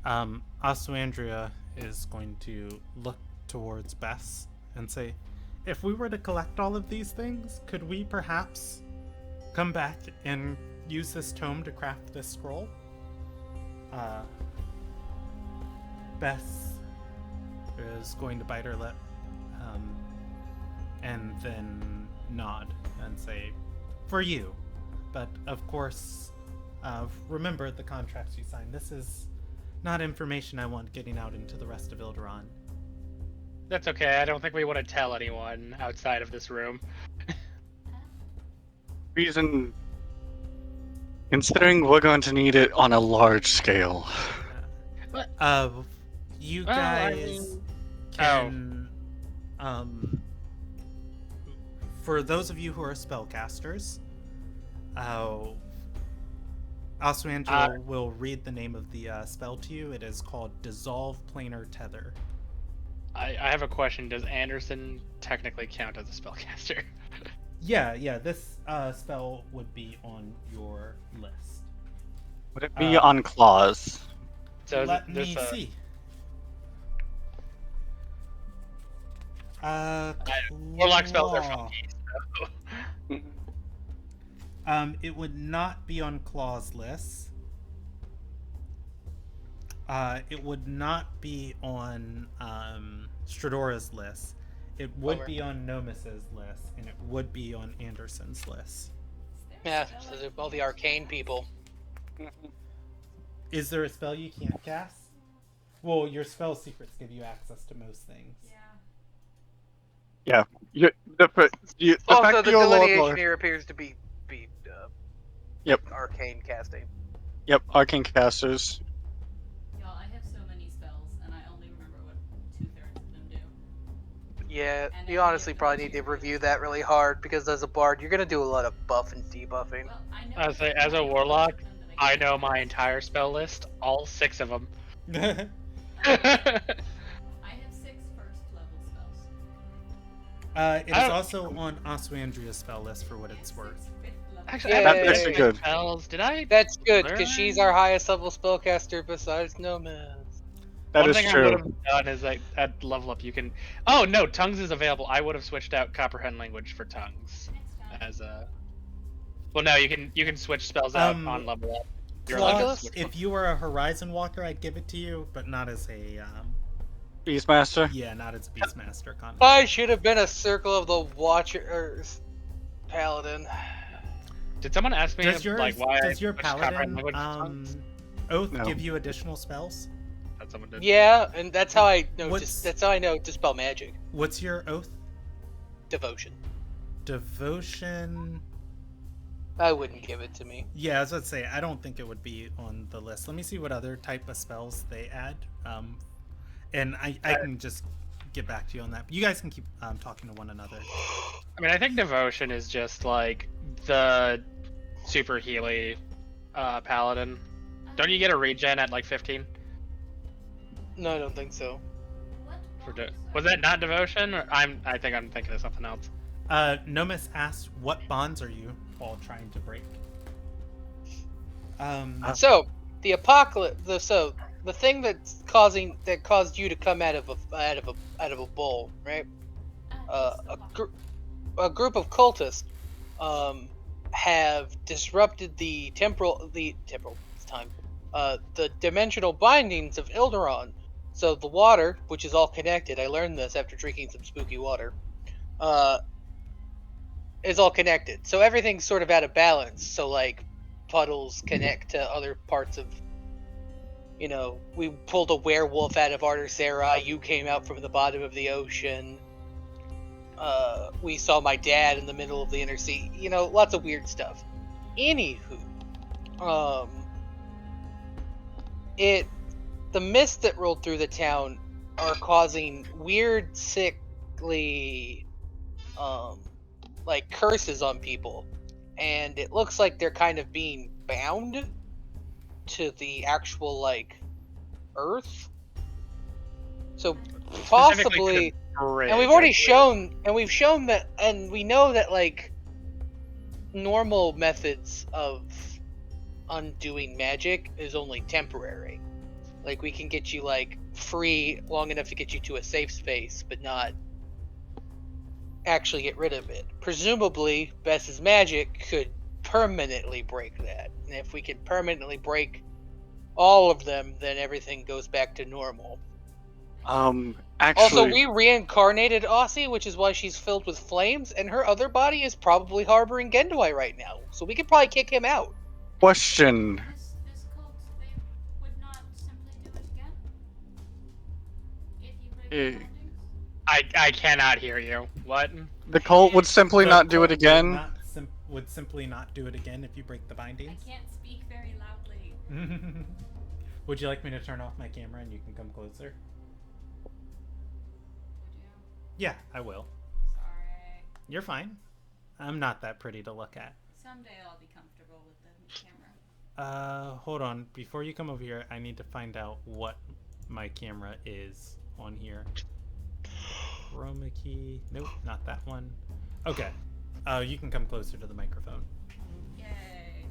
Oswandria is going to look towards Bess and say, "If we were to collect all of these things, could we perhaps come back and use this tome to craft this scroll?" Bess is going to bite her lip, and then nod and say, "For you. But of course, remember the contracts you signed. This is not information I want getting out into the rest of Ilderon. That's okay. I don't think we want to tell anyone outside of this room. Reason, considering we're going to need it on a large scale. You Well, I guys mean- can, for those of you who are spellcasters, Oswangelo will read the name of the spell to you. It is called Dissolve Planar Tether. I have a question. Does Anderson technically count as a spellcaster? Yeah, this spell would be on your list. Would it be on claws? So is Let this, me see. Warlock spells are Claw. funky. So. It would not be on Claw's list. It would not be on Stradora's list. It would Bummer. be on Nomus's list, and it would be on Anderson's list. Yeah, so they're all the arcane people. Is there a spell you can't cast? Well, your spell secrets give you access to most things. Yeah. The fact Also, the you're a Lord delineation Lord- here appears to be Yep. arcane casting. Yep, arcane casters. Y'all, I have so many spells, and I only remember what 2/3 of them do. Yeah, And you then honestly you have probably to need to do review that really hard because as a bard, you're gonna do a lot of buff and debuffing. Well, I know. I was like, as a I know warlock, most of them that I can't know my cast. entire spell list, all 6 of them. I have 6 first level spells. It is I don't- also on Oswandria's spell list for what And it's 6 worth. fifth level Actually, Yeah, I That's have actually six good. spells. Did I? That's good because she's Learn? our highest level spellcaster besides Nomas. That One is thing I true. would have done is like at level up you can. Oh no, tongues is available. I would have switched out comprehend language for tongues next time. as a. Well, no, you can switch spells out on level up. You're allowed to Claw, switch if you were a Horizon Walker, I'd give it to you, but not as a Beastmaster. not as a Beastmaster con. I should have been a Circle of the Watchers paladin. Did someone ask me Does your like why I does your switched comprehend paladin language to tongues? oath No. give you additional spells? That someone did. Yeah, and that's how I know. What's- That's how I know to spell magic. What's your oath? Devotion. Devotion. I wouldn't give it to me. Yeah, I was about to say I don't think it would be on the list. Let me see what other type of spells they add. And I can just get back to you on that. You guys can keep talking to one another. I mean, I think devotion is just like the super healy paladin. Don't you get a regen at like 15? No, I don't think so. What For bonus was that not devotion? Or I think I'm thinking of something else. Nomus asks, "What bonds are you all trying to break?" So the apocalypse. The thing that caused you to come out of a bowl, right? A group of cultists have disrupted the dimensional bindings of Ilderon. So the water, which is all connected, I learned this after drinking some spooky water, is all connected. So everything's sort of out of balance. So like puddles connect to other parts of, we pulled a werewolf out of Artercera, you came out from the bottom of the ocean. We saw my dad in the middle of the inner sea. Lots of weird stuff. Anywho, the mist that rolled through the town are causing weird, sickly, like curses on people, and it looks like they're kind of being bound to the actual earth. So possibly. And we've already shown that, and we know that normal methods of undoing magic is only temporary. We can get you free long enough to get you to a safe space, but not actually get rid of it. Presumably, Bess's magic could permanently break that, and if we can permanently break all of them, then everything goes back to normal. Actually, Also, we reincarnated Aussie, which is why she's filled with flames, and her other body is probably harboring Gendoi right now. So we could probably kick him out. question. This cult, they would not simply do Eh, I cannot hear you. What? The cult would simply The not do cult it again. would simply not do it again if you break the bindings. I can't speak very loudly. Would you like me to turn off my camera and you can come closer? Would you? Yeah, I will. Sorry. You're fine. I'm not that pretty to look at. Someday I'll be comfortable with the camera. Hold on. Before you come over here, I need to find out what my camera is on here. Chroma key. Nope, not that one. Okay. You can come closer to the microphone. Yay.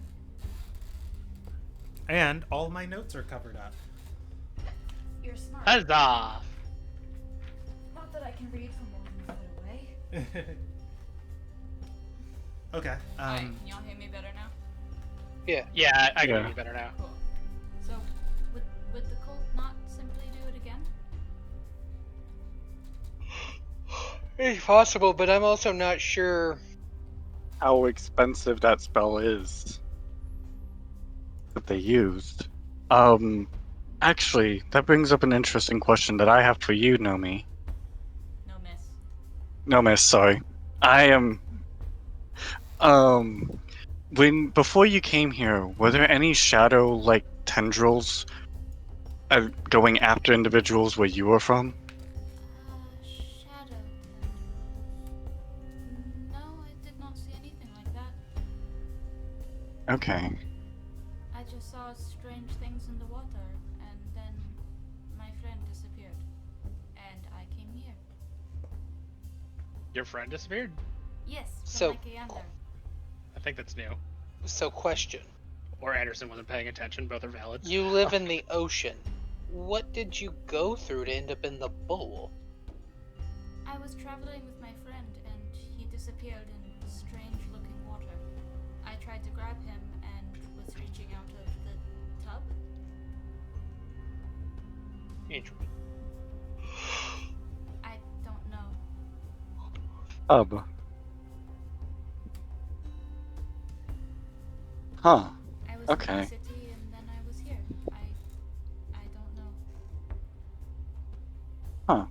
And all my notes are covered up. You're smart. Huzzah! Not that I can read from more than a foot away. Okay. Alright, can y'all hear me better now? Yeah. Yeah, I can Yeah. hear you better now. Cool. So, would the cult not simply do it again? It's possible, but I'm also not sure. How expensive that spell is that they used. Actually, that brings up an interesting question that I have for you, Nomi. No miss. No, miss, sorry. I am. Before you came here, were there any shadow-like tendrils going after individuals where you were from? Shadow. No, I did not see anything like that. Okay. I just saw strange things in the water, and then my friend disappeared. And I came here. Your friend disappeared? Yes, from So- my Kayander. I think that's new. So, question. Or Anderson wasn't paying attention. Both are valid. You live in the ocean. What did you go through to end up in the bowl? I was traveling with my friend, and he disappeared in strange-looking water. I tried to grab him and was reaching out of the tub. Interesting. I don't know. Huh. I was in Okay. the city, and then I was here. I don't know. Huh.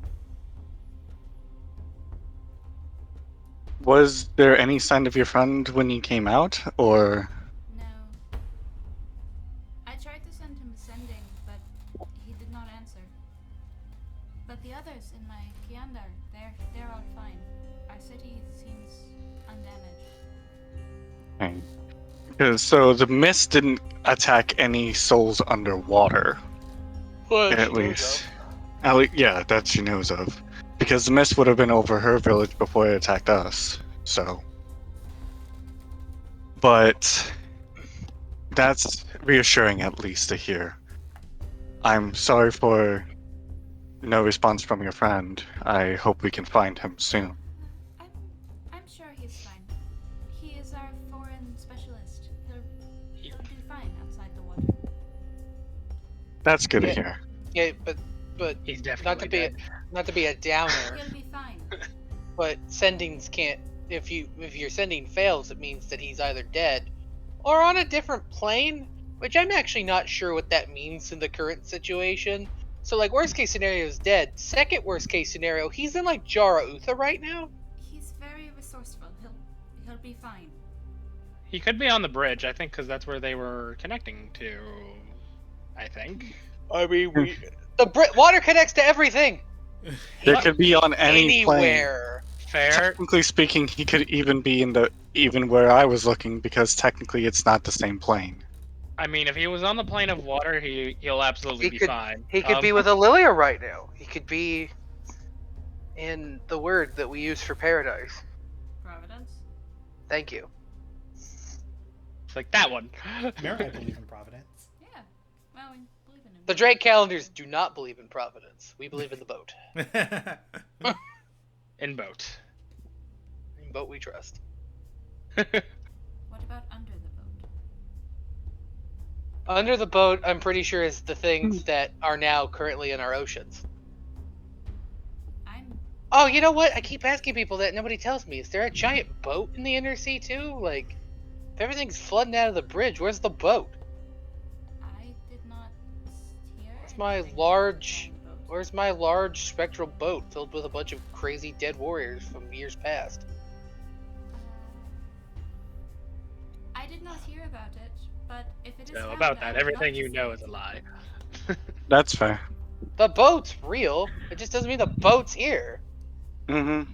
Was there any sign of your friend when you came out, or? No. I tried to send him a sending, but he did not answer. But the others in my Kiandar, they're all fine. Our city seems undamaged. Okay. So the mist didn't attack any souls underwater, Well, at least. Yeah, that she knows of. Because the mist would have been over her village before it attacked us, so. But that's reassuring at least to hear. I'm sorry for no response from your friend. I hope we can find him soon. I'm sure he's fine. He is our foreign specialist. He'll do fine outside the water. That's good to Yeah. hear. Yeah, but He's not definitely to be dead. not to be a downer, He'll be fine. but sendings can't. If your sending fails, it means that he's either dead or on a different plane, which I'm actually not sure what that means in the current situation. So, like, worst case scenario is dead. Second worst case scenario, he's in like Jara Utha right now. He's very resourceful. He'll be fine. He could be on the bridge, I think, because that's where they were connecting to. I think. I mean, the water connects to everything. There could be on any plane. Anywhere. Fair. Technically speaking, he could even be in even where I was looking, because technically it's not the same plane. I mean, if he was on the plane of water, he'll absolutely be fine. He could be with Lilia right now. He could be in the word that we use for paradise. Providence? Thank you. It's like that one. Mary, I believe in Providence. Yeah. Well, we believe in him. The Drake calendars do not believe in Providence. We believe in the boat. In boat. In boat we trust. What about under the boat? Under the boat, I'm pretty sure is the things that are now currently in our oceans. Oh, you know what? I keep asking people that nobody tells me. Is there a giant boat in the inner sea too? Like, if everything's flooding out of the bridge, where's the boat? I did not hear. It's my anything about large, giant boats. Where's my large spectral boat filled with a bunch of crazy dead warriors from years past? I did not hear about it, but if it is So found, about I that, would everything love you to know see is a it. lie. That's fair. The boat's real. It just doesn't mean the boat's here. Mm-hmm.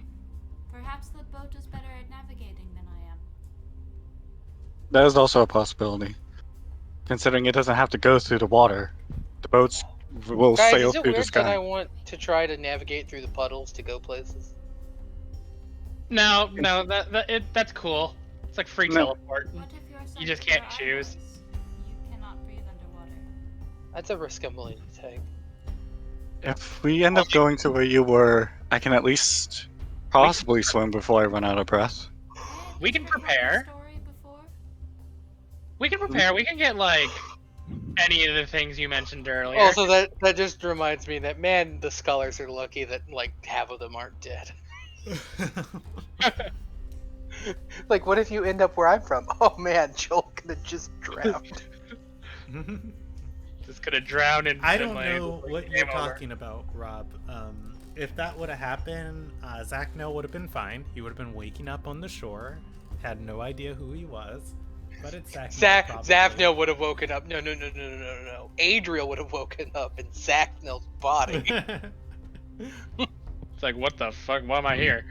Perhaps the boat is better at navigating than I am. That is also a possibility. Considering it doesn't have to go through the water. The boats will Guys, sail is it through the weird that I sky. want to try to navigate through the puddles to go places? No, that's cool. It's like free No. teleport. What if your You just circular can't choose. eyes? You cannot breathe underwater. That's a risk I'm willing to take. If we end up going to where you were, I can at least possibly swim before I run out of breath. We can Have you heard prepare. the story before? We can prepare. We can get like any of the things you mentioned earlier. Also, that just reminds me that, man, the scholars are lucky that like half of them aren't dead. Like, what if you end up where I'm from? Oh man, Joel could have just drowned. Just could have drowned in. I don't like, know like, what game you're over. talking about, Rob. If that would have happened, Zach Nell would have been fine. He would have been waking up on the shore, had no idea who he was. But it's Zach. Zapnil would have woken up. No. Adriel would have woken up in Zapnil's body. It's like, what the fuck? Why am I here?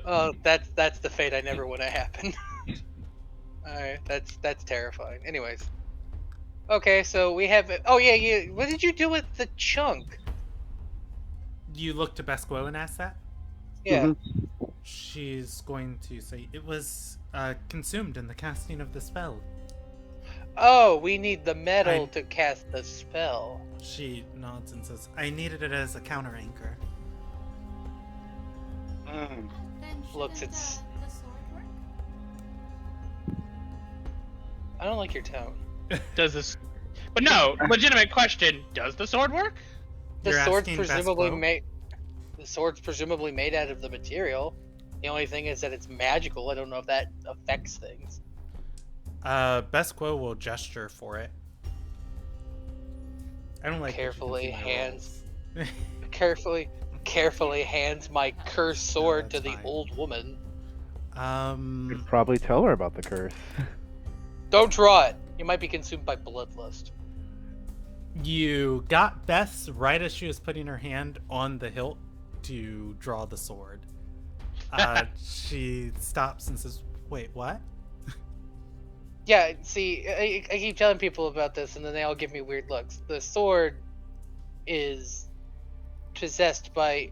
Oh, that's the fate I never want to happen. Alright, that's terrifying. Anyways. Okay, so we have. Oh yeah. What did you do with the chunk? You look to Besquo and ask that? Yeah. Mhm. She's going to say it was consumed in the casting of the spell. Oh, we need the metal to cast the spell. She nods and says, I needed it as a counter anchor. Mm. Then Looks, shouldn't it's- the sword work? I don't like your tone. Does this? But no, legitimate question. Does the sword work? The You're sword's asking presumably Besquo? made. The sword's presumably made out of the material. The only thing is that it's magical. I don't know if that affects things. Besquo will gesture for it. I don't like that you can Carefully see my hands- rolls. Carefully hands my cursed sword to that's the fine. old woman. Should probably tell her about the curse. Don't draw it. You might be consumed by bloodlust. You got Bess right as she was putting her hand on the hilt to draw the sword. She stops and says, wait, what? Yeah, see, I keep telling people about this, and then they all give me weird looks. The sword is possessed by,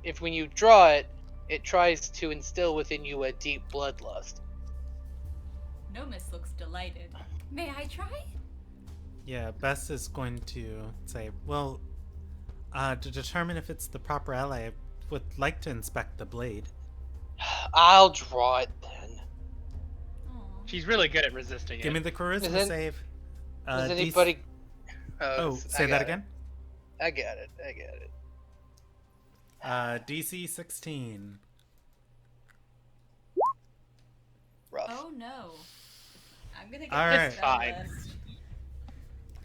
if when you draw it, it tries to instill within you a deep bloodlust. Nomis looks delighted. May I try? Yeah, Bess is going to say, well, to determine if it's the proper ally, I would like to inspect the blade. I'll draw it then. Aw. She's really good at resisting Give me it. the charisma Is it- save. Does DC anybody? Oh, I say got that it. again. I got it. DC 16. Rough. Oh no. I'm gonna get All this right. spell Fine. list.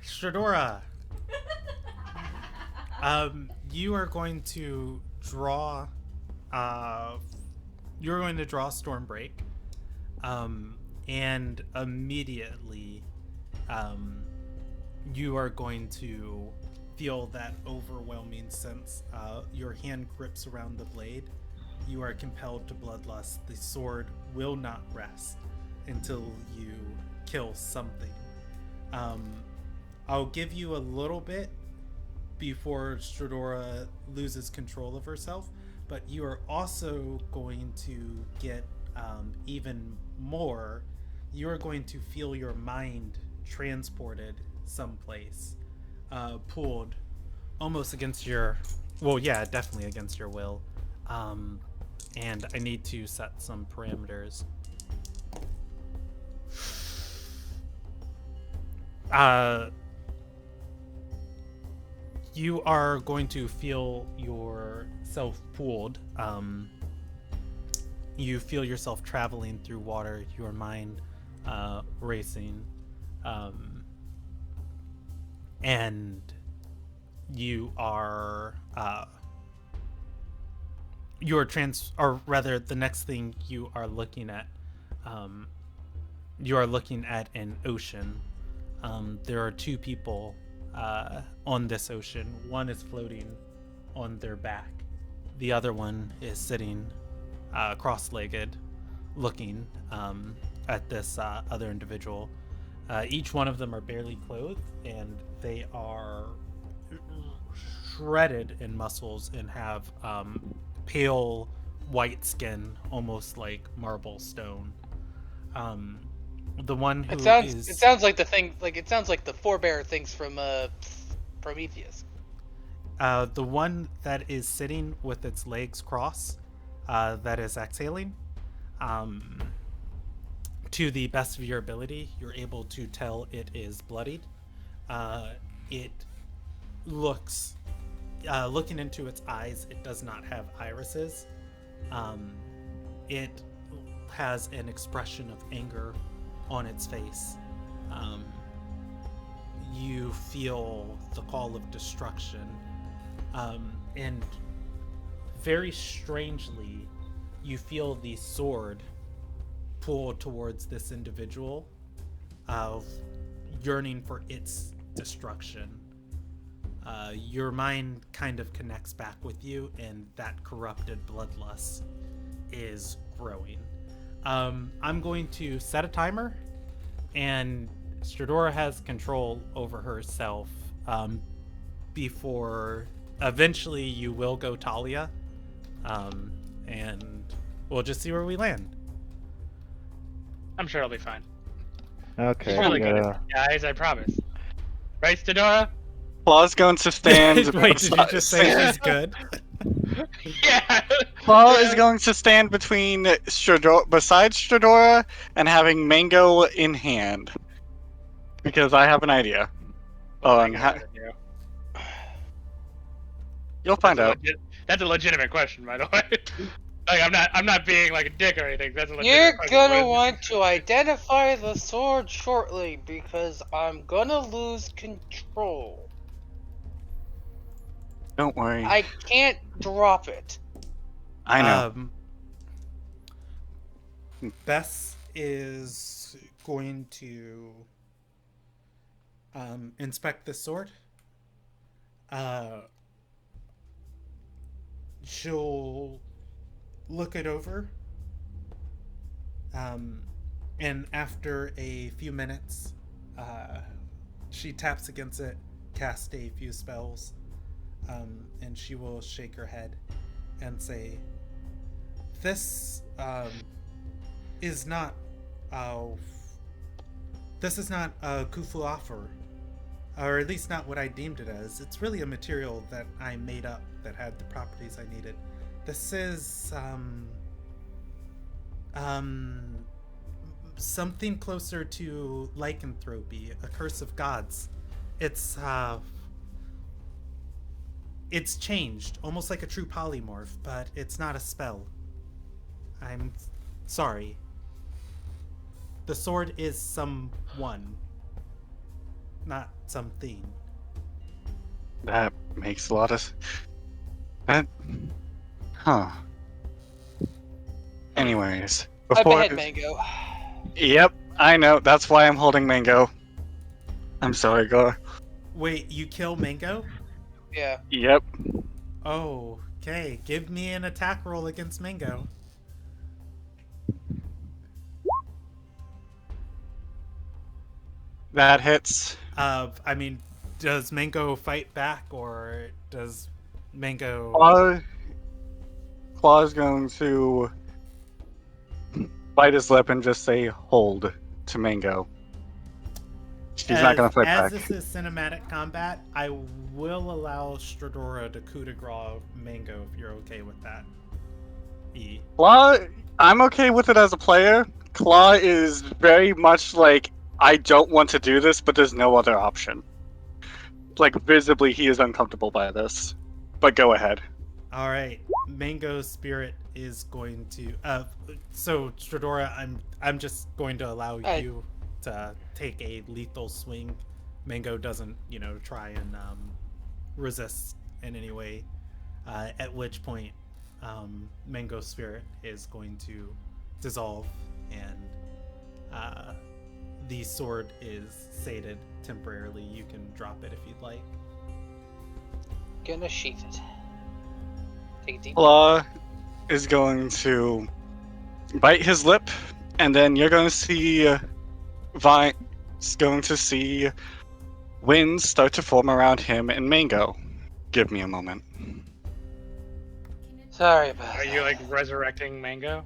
Shadora, you are going to draw. You're going to draw Stormbreak, and immediately, you are going to feel that overwhelming sense. Your hand grips around the blade. You are compelled to bloodlust. The sword will not rest until you kill something. I'll give you a little bit before Stradora loses control of herself, but you are also going to get even more. You are going to feel your mind transported someplace, pulled almost against your, well, yeah, definitely against your will. And I need to set some parameters. You are going to feel yourself pulled. You feel yourself traveling through water, your mind racing. And you are or rather, the next thing you are looking at, you are looking at an ocean. There are two people on this ocean. One is floating on their back. The other one is sitting cross-legged, looking at this other individual. Each one of them are barely clothed, and they are shredded in muscles and have pale white skin, almost like marble stone. The one who It sounds like the thing, like it sounds like the forebear things from Prometheus. The one that is sitting with its legs crossed, that is exhaling. To the best of your ability, you're able to tell it is bloodied. It looks, looking into its eyes, it does not have irises. It has an expression of anger on its face. You feel the call of destruction. And very strangely, you feel the sword pull towards this individual, yearning for its destruction. Your mind kind of connects back with you, and that corrupted bloodlust is growing. I'm going to set a timer, and Stradora has control over herself before eventually you will go Talia, and we'll just see where we land. I'm sure it'll be fine. Okay. She's really good at this, guys, I promise. Right, Stadora? Claw's going to stand. Wait, did you just say she's good? Yeah! Claw is going to stand between besides Stradora and having Mango in hand. Because I have an idea. Oh, and you'll find out. That's a legitimate question, by the way. Like, I'm not being like a dick or anything. That's a legitimate question. You're gonna want to identify the sword shortly because I'm gonna lose control. Don't worry. I can't drop it. I know. Bess is going to inspect the sword. She'll look it over. And after a few minutes, she taps against it, casts a few spells, and she will shake her head and say, "This is not a kufuafer, or at least not what I deemed it as. It's really a material that I made up that had the properties I needed. This is something closer to lycanthropy, a curse of gods. It's changed, almost like a true polymorph, but it's not a spell. I'm sorry. The sword is someone, not something." That makes a lot of... That... Huh. Anyways. Up ahead, Mango. Yep, I know. That's why I'm holding Mango. I'm sorry, Gar. Wait, you kill Mango? Yeah. Yep. Oh, okay. Give me an attack roll against Mango. That hits. I mean, does Mango fight back, or does Mango... Claw's going to bite his lip and just say, "Hold," to Mango. She's not going to fight back. As this is cinematic combat, I will allow Stradora to coup de grace Mango if you're okay with that. Claw, I'm okay with it as a player. Claw is very much like, I don't want to do this, but there's no other option. Like, visibly, he is uncomfortable by this. But go ahead. All right, Mango's spirit is going to. So Stradora, I'm just going to allow you to take a lethal swing. Mango doesn't, try and resist in any way. At which point, Mango's spirit is going to dissolve, and the sword is sated temporarily. You can drop it if you'd like. Gonna sheath it. Take a deep Claw is going to bite his lip, and then you're going to see Vine's going to see winds start to form around him and Mango. Give me a moment. Sorry about Are that. you like resurrecting Mango?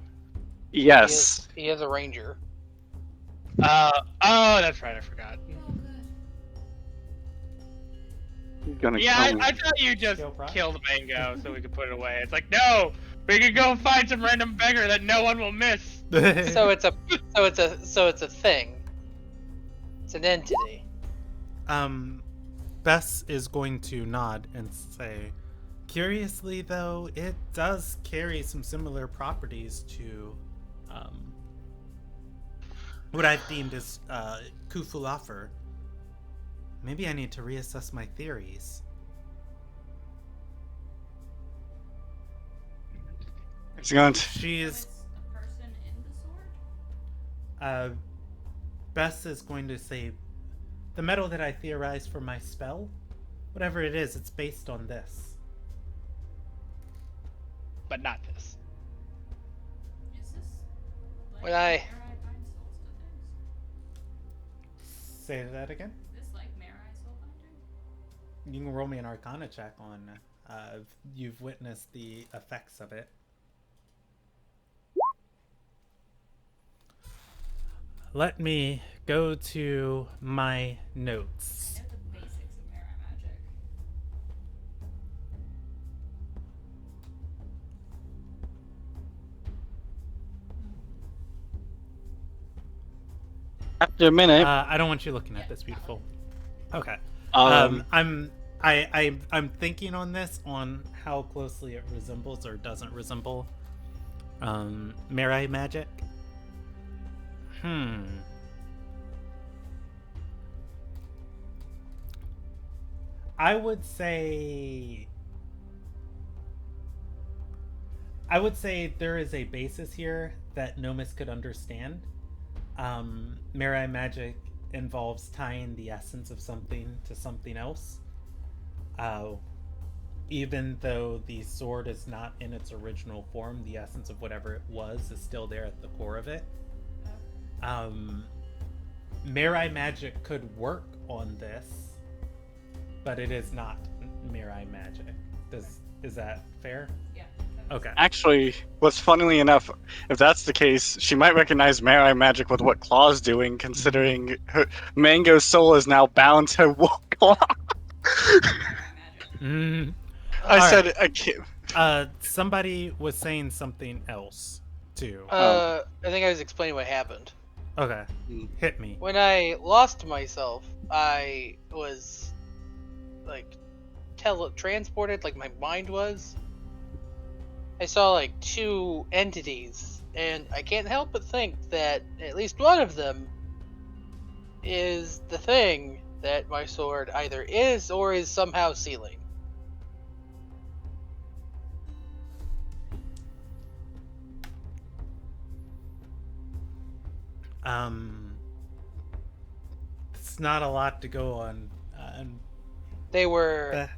Yes. He is a ranger. Oh, that's right. I forgot. Oh, good. He's gonna Yeah, kill me. I thought you just Skill prime? killed Mango so we could put it away. It's like, no, we could go find some random beggar that no one will miss. So it's a thing. It's an entity. Bess is going to nod and say, curiously though, it does carry some similar properties to what I've deemed as Kufulafer. Maybe I need to reassess my theories. He's going to. She is It's a person in the sword? Bess is going to say, the metal that I theorized for my spell, whatever it is, it's based on this. But not this. Is this like When I- Marai bind souls to things? Say that again. Is this like Marai soul binding? You can roll me an Arcana check on if you've witnessed the effects of it. Let me go to my notes. I know the basics of Marai magic. After a minute, I don't want you looking at this, beautiful. Okay. um, I'm thinking on this on how closely it resembles or doesn't resemble Marai magic. I would say there is a basis here that Nomis could understand. Marai magic involves tying the essence of something to something else. Even though the sword is not in its original form, the essence of whatever it was is still there at the core of it. Marai magic could work on this, but it is not Marai magic. Is that fair? Yeah. Okay. actually, what's funnily enough, if that's the case, she might recognize Marai magic with what Claw's doing, considering her Mango's soul is now bound to Claw. Marai magic. Mm. I All said I can't. Somebody was saying something else too. I think I was explaining what happened. Okay, hit me. When I lost myself, I was like transported, like my mind was. I saw like two entities, and I can't help but think that at least one of them is the thing that my sword either is or is somehow sealing. It's not a lot to go on. They were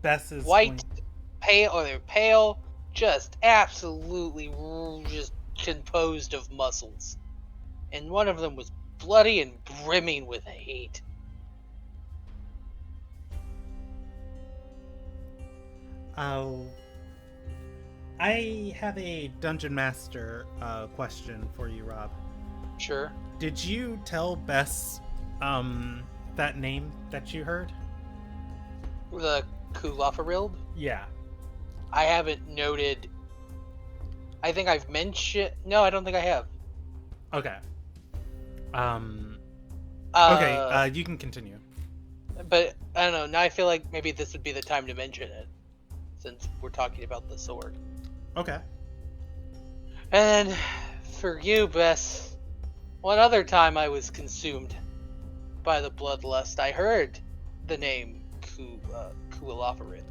Bess is white, going- pale, or they're pale, just absolutely just composed of muscles. And one of them was bloody and brimming with hate. Oh, I have a dungeon master question for you, Rob. Sure. Did you tell Bess that name that you heard? The Kulafarilde? Yeah. I haven't noted. I think I've mentioned. No, I don't think I have. Okay. You can continue. But I don't know. Now I feel like maybe this would be the time to mention it, since we're talking about the sword. Okay. And for you, Bess, one other time I was consumed by the bloodlust, I heard the name who will offer it.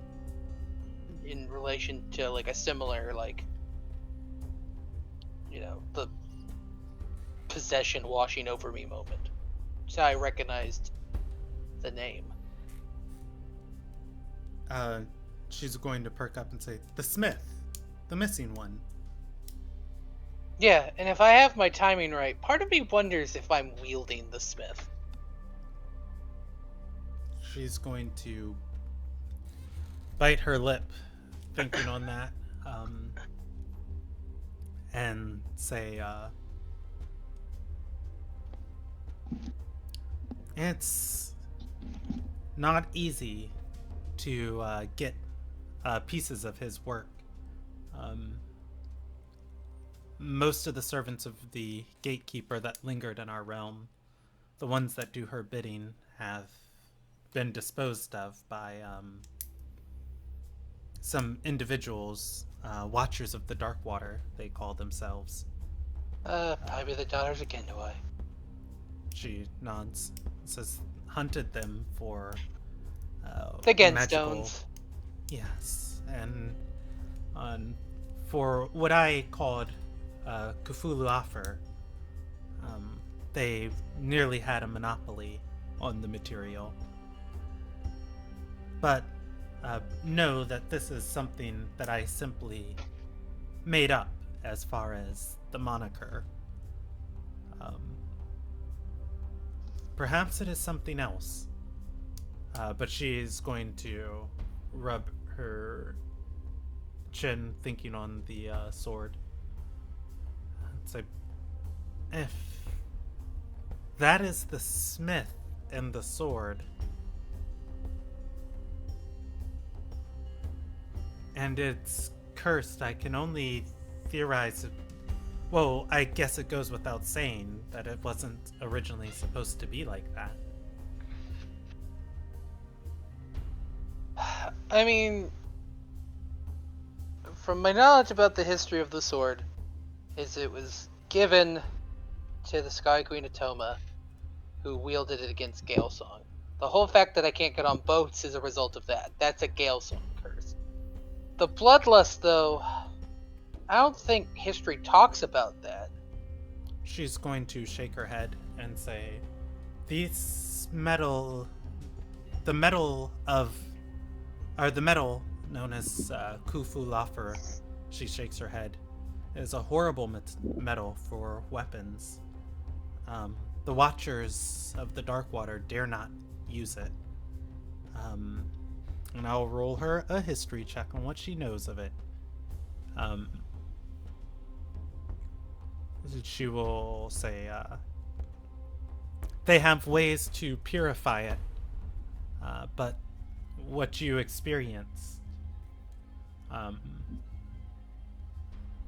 In relation to like a similar like, the possession washing over me moment. So I recognized the name. She's going to perk up and say, "The Smith, the missing one." Yeah, and if I have my timing right, part of me wonders if I'm wielding the Smith. She's going to bite her lip, thinking on that, and say, "It's not easy to get pieces of his work. Most of the servants of the gatekeeper that lingered in our realm, the ones that do her bidding, have been disposed of by some individuals, Watchers of the Dark Water, they call themselves." Probably the daughters again, do I? She nods, says, "Hunted them for The magical..." Genstones. Yes, and for what I called Cthulhu offer, they nearly had a monopoly on the material. But know that this is something that I simply made up as far as the moniker. Perhaps it is something else. But she's going to rub her chin, thinking on the sword. It's like, if that is the smith and the sword, and it's cursed, I can only theorize it. Well, I guess it goes without saying that it wasn't originally supposed to be like that. I mean, from my knowledge about the history of the sword, is it was given to the Sky Queen Atoma, who wielded it against Galesong. The whole fact that I can't get on boats is a result of that. That's a Galesong curse. The Bloodlust, though, I don't think history talks about that. She's going to shake her head and say, "These metal, the metal known as Khufu Lafer," she shakes her head, "is a horrible metal for weapons. The Watchers of the Dark Water dare not use it. And I'll roll her a history check on what she knows of it. She will say, they have ways to purify it, but what you experience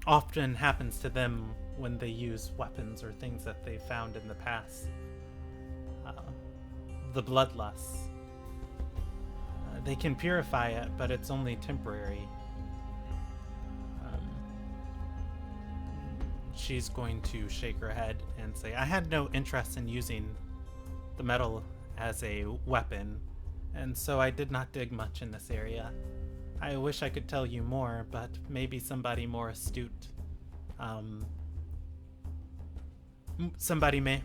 often happens to them when they use weapons or things that they found in the past. The bloodlust. They can purify it, but it's only temporary." She's going to shake her head and say, "I had no interest in using the metal as a weapon, and so I did not dig much in this area. I wish I could tell you more, but maybe somebody more astute,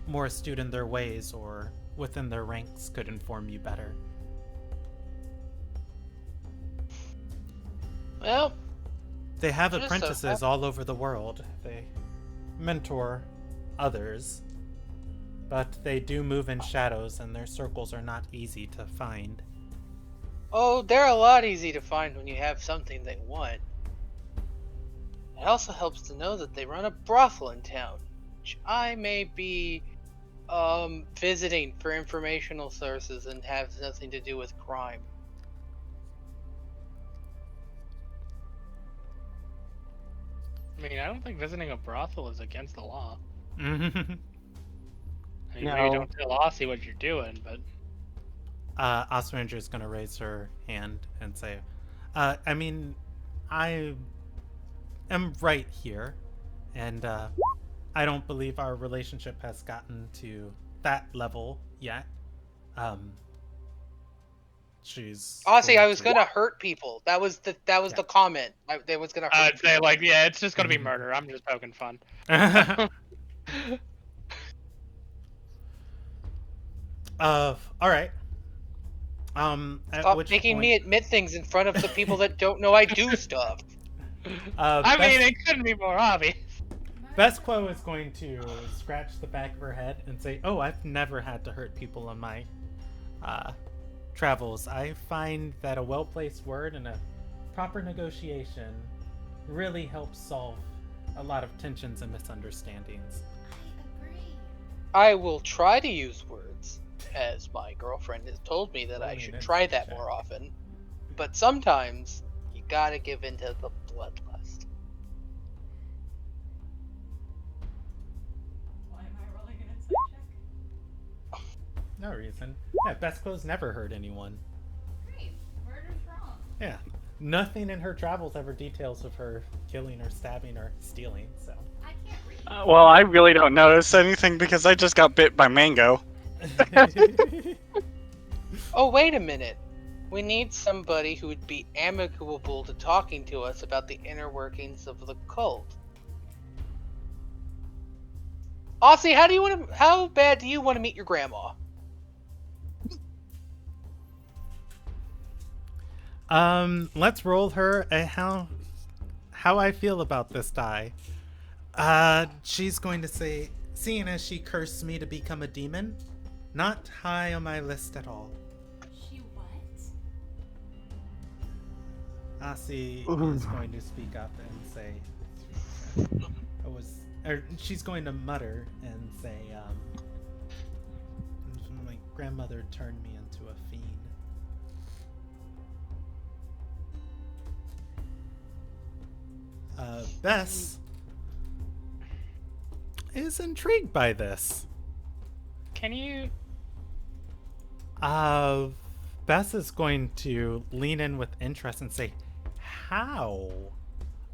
more astute in their ways or within their ranks could inform you better." Well, They have just so apprentices all over the world. They mentor others, but they do move in shadows, and their circles are not easy to find. oh, they're a lot easy to find when you have something they want. It also helps to know that they run a brothel in town, which I may be visiting for informational sources and have nothing to do with crime. I mean, I don't think visiting a brothel is against the law. I mean, No. maybe don't tell Aussie what you're doing, but Osranger is going to raise her hand and say, I mean, I am right here, and I don't believe our relationship has gotten to that level yet. she's. Honestly, going I was to- gonna hurt people. That was the comment. That was gonna hurt. I'd say like, yeah, it's just gonna be murder. I'm just poking fun. All right. At Stop which making point, me admit things in front of the people that don't know I do stuff. I mean, it couldn't be more obvious. Best-Quo is going to scratch the back of her head and say, "Oh, I've never had to hurt people on my travels. I find that a well-placed word and a proper negotiation really helps solve a lot of tensions and misunderstandings." I agree. I will try to use words, as my girlfriend has told me that I Rolling should an try insight that check. more often. But sometimes you gotta give into the bloodlust. Why am I rolling an insight check? No reason. Yeah, Best-Quo's never hurt anyone. Great. Murder's wrong. Yeah. Nothing in her travels ever details of her killing or stabbing or stealing, so. I can't read. Well, I really don't notice anything because I just got bit by Mango. Oh, wait a minute. We need somebody who would be amicable to talking to us about the inner workings of the cult. Aussie, how bad do you want to meet your grandma? Let's roll her a how I feel about this die. She's going to say, seeing as she cursed me to become a demon, not high on my list at all. She what? Asi is going to speak up and say, she's going to mutter and say, my grandmother turned me into a fiend. Bess is intrigued by this. Can you? Bess is going to lean in with interest and say, "How?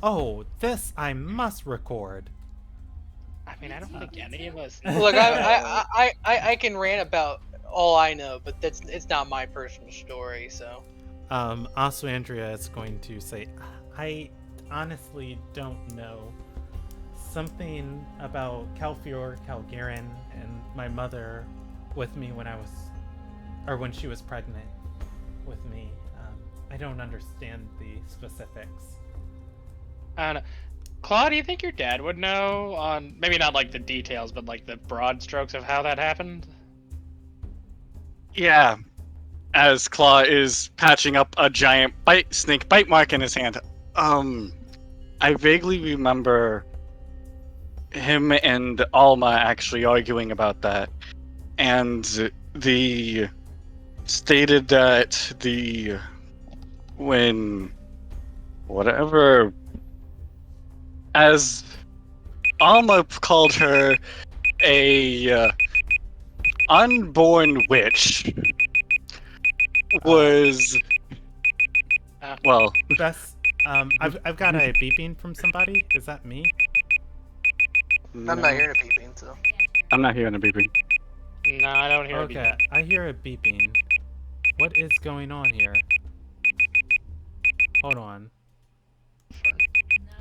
Oh, this I must record." I mean, I don't think any of us. Look, I can rant about all I know, but it's not my personal story, so. Also, Andrea is going to say, "I honestly don't know. Something about Calfior, Calgarin, and my mother with me when she was pregnant with me. I don't understand the specifics." I don't know. Claude, do you think your dad would know on maybe not like the details, but like the broad strokes of how that happened? Yeah. As Claw is patching up a giant snake bite mark in his hand. I vaguely remember him and Alma actually arguing about that. And the stated that as Alma called her a unborn witch was well. Bess, I've got a beeping from somebody. Is that me? I'm not hearing a beeping, so. I'm not hearing a beeping. No, I don't hear. Okay, I hear a beeping. What is going on here? Hold on. No,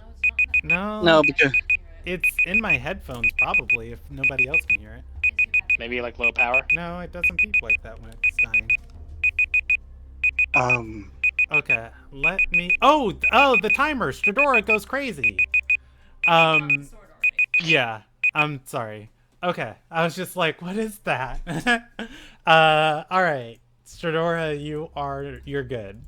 it's not. No, No, I because can't hear it. it's in my headphones probably. If nobody else can hear it. Is your battery- Maybe like low power. No, it doesn't beep like that when it's dying. Okay, let me. Oh, the timer. Stradora goes crazy. Drop the sword already. Yeah. I'm sorry. Okay, I was just like, what is that? All right, Stradora, you're good.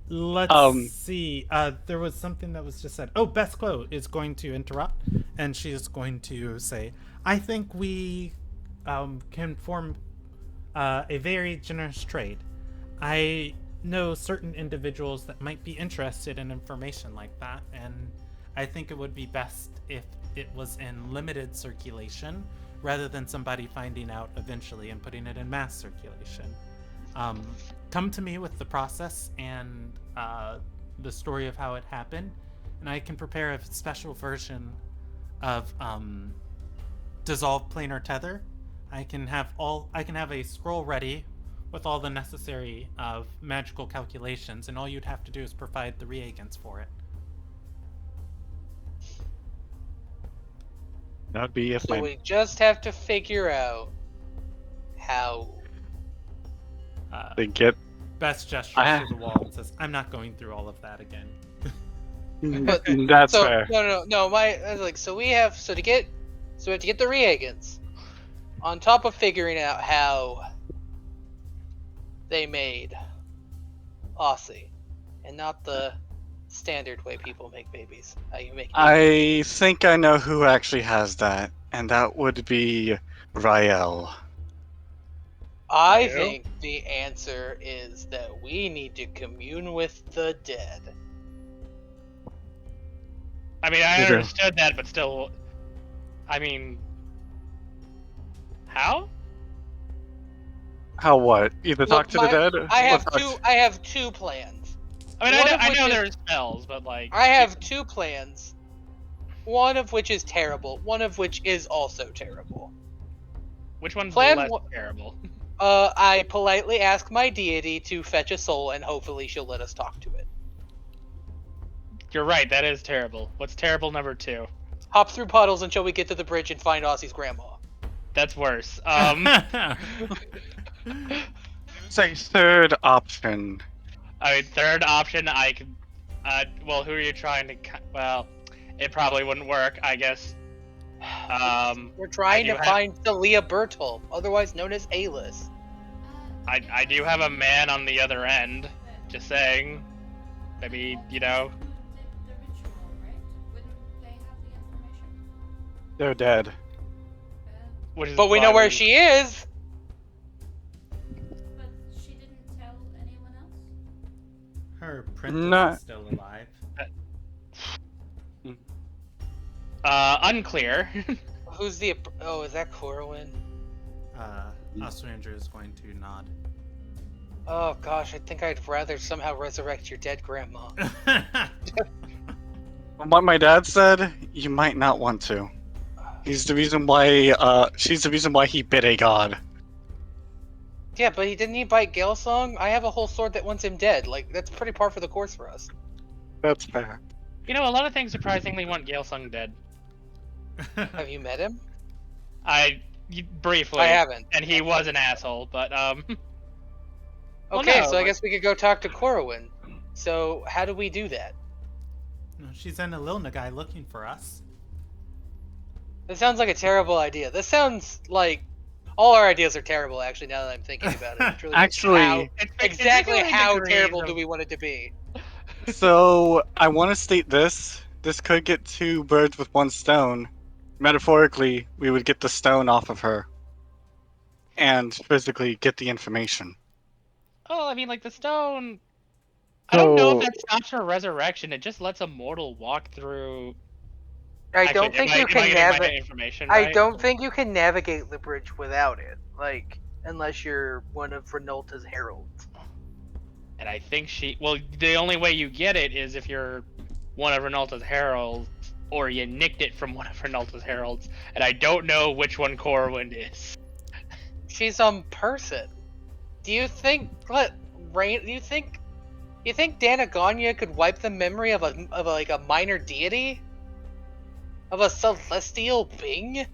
Let's see. There was something that was just said. Oh, Best-Quo is going to interrupt, and she is going to say, "I think we can form a very generous trade. I know certain individuals that might be interested in information like that, and I think it would be best if it was in limited circulation rather than somebody finding out eventually and putting it in mass circulation. Come to me with the process and the story of how it happened, and I can prepare a special version of dissolved planar tether. I can have a scroll ready with all the necessary magical calculations, and all you'd have to do is provide the reagents for it. That'd be if So my we just have to figure out how. they get. Best gestures I- to the wall and says, "I'm not going through all of that again." That's So fair. no. I was like, so we have to get the reagents. On top of figuring out how they made Aussie, and not the standard way people make babies. How you make I think I know who actually has that, and that would be Rael. I You? think the answer is that we need to commune with the dead. I mean, I You do. understood that, but still, I mean, how? How what? Either talk Look, to the dead? I or have talk I have two plans. I mean, One I of know, which is- there's spells, but like, I have two plans. One of which is terrible. One of which is also terrible. which one's Plan less one- terrible? I politely ask my deity to fetch a soul, and hopefully she'll let us talk to it. You're right, that is terrible. What's terrible number 2? Hop through puddles until we get to the bridge and find Aussie's grandma. That's worse. Say third option. I mean, third option, I could. Well, who are you trying to? Well, it probably wouldn't work, I guess. We're trying I to do find Celia Bertol, otherwise known as Alis. I do have a man on the other end. Just saying. Maybe, you know. The ritual, right? Wouldn't they have the information? They're dead. Which is But we why know where she is. But she didn't tell anyone else? Her apprentice Not- is still alive. Unclear. Who's the? Oh, is that Corwin? Ostrander is going to nod. Oh gosh, I think I'd rather somehow resurrect your dead grandma. From what my dad said, you might not want to. He's the reason why. She's the reason why he bit a god. Yeah, but didn't he bite Galesong? I have a whole sword that wants him dead. Like that's pretty par for the course for us. That's fair. You know, a lot of things surprisingly want Galesung dead. Have you met him? Briefly. I haven't. And he was an asshole, but Well, Okay, no, so I like- guess we could go talk to Corwin. So how do we do that? No, she's in a Lilna guy looking for us. This sounds like a terrible idea. This sounds like all our ideas are terrible. Actually, now that I'm thinking about it, it's really Actually- how- It's exactly basically how degrees terrible of- do we want it to be? So I want to state this. This could get two birds with one stone. Metaphorically, we would get the stone off of her, and physically get the information. Oh, I mean, like the stone. I don't know if So- that stops her resurrection. It just lets a mortal walk through. I don't Actually, think am you am can getting my navigate. information I right? don't think you can navigate the bridge without it. Like, unless you're one of Renolta's heralds. And I think she. Well, the only way you get it is if you're one of Renalta's heralds, or you nicked it from one of Renalta's heralds. And I don't know which one Corwin is. She's a person. Do you think you think Danaganya could wipe the memory of a minor deity? Of a celestial being?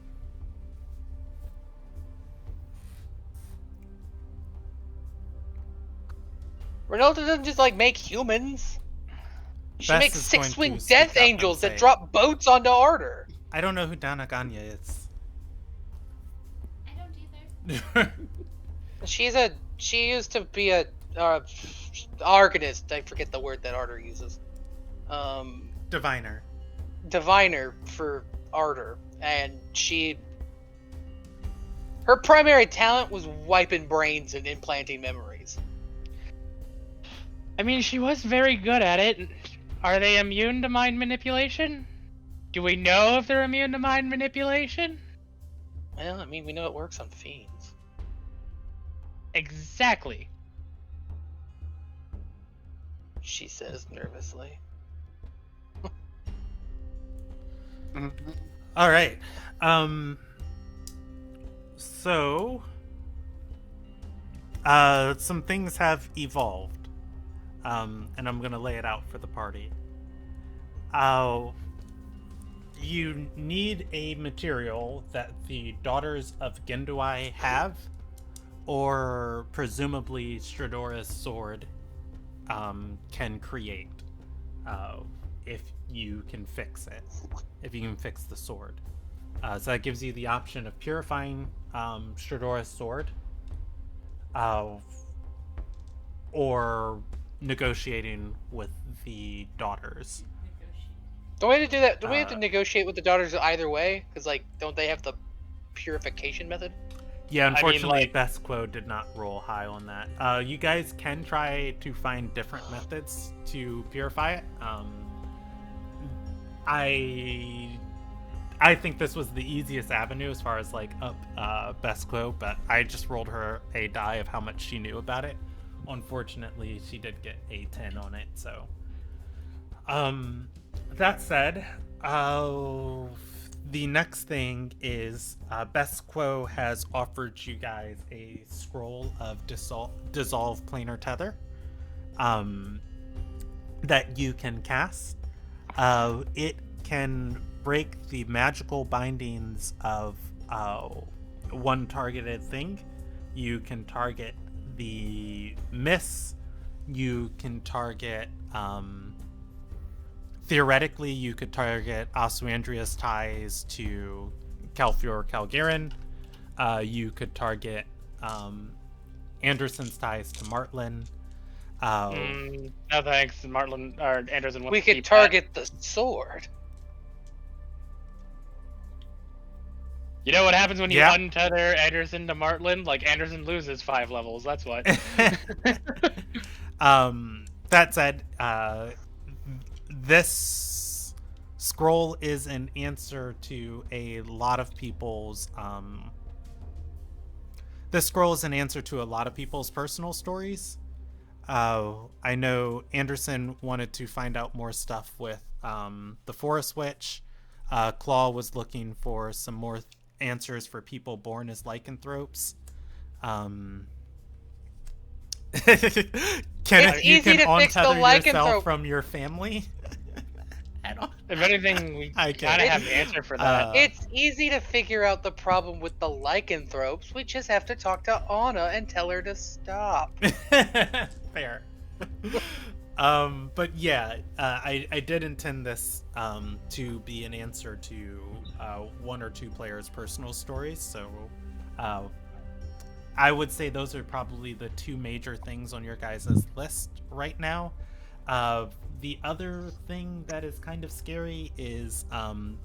Renolta doesn't just make humans. She Bess makes is going to six-winged speak death up and angels that say- drop boats onto Ardor. I don't know who Danaganya is. I don't either. She used to be a arcanist. I forget the word that Ardor uses. Diviner. Diviner for Ardor, and her primary talent was wiping brains and implanting memories. I mean, she was very good at it. Are they immune to mind manipulation? Do we know if they're immune to mind manipulation? Well, I mean, we know it works on fiends. Exactly. She says nervously. All right. So Some things have evolved, and I'm gonna lay it out for the party. You need a material that the Daughters of Genduai have, or presumably Stradora's sword can create, if you can fix it, if you can fix the sword. So that gives you the option of purifying Stradora's sword, or negotiating with the daughters. Don't we have to do that? Do we have to negotiate with the daughters either way? Because, like, don't they have the purification method? Yeah, unfortunately, I mean, like... Bestquo did not roll high on that. You guys can try to find different methods to purify it. I think this was the easiest avenue as far as, like, up Bestquo, but I just rolled her a die of how much she knew about it. Unfortunately, she did get a 10 on it, so... That said, the next thing is Bestquo has offered you guys a scroll of dissolve planar tether that you can cast. It can break the magical bindings of one targeted thing. You can target the miss. You can target... theoretically, you could target Oswandria's ties to Calfior Calgarin. You could target Anderson's ties to Martlin. No thanks, Martlin or Anderson. We could target the sword. You know what happens when you untether Anderson to Martlin? Like, Anderson loses 5 levels. That's what. That said, this scroll is an answer to a lot of people's personal stories. I know Anderson wanted to find out more stuff with the Forest Witch. Claw was looking for some more answers for people born as lycanthropes. It's easy to fix the lycanthrope from your family. If anything, we kind of have the answer for that. It's easy to figure out the problem with the lycanthropes. We just have to talk to Anna and tell her to stop. Fair. But yeah, I did intend this to be an answer to one or two players' personal stories. So I would say those are probably the two major things on your guys' list right now. The other thing that is kind of scary is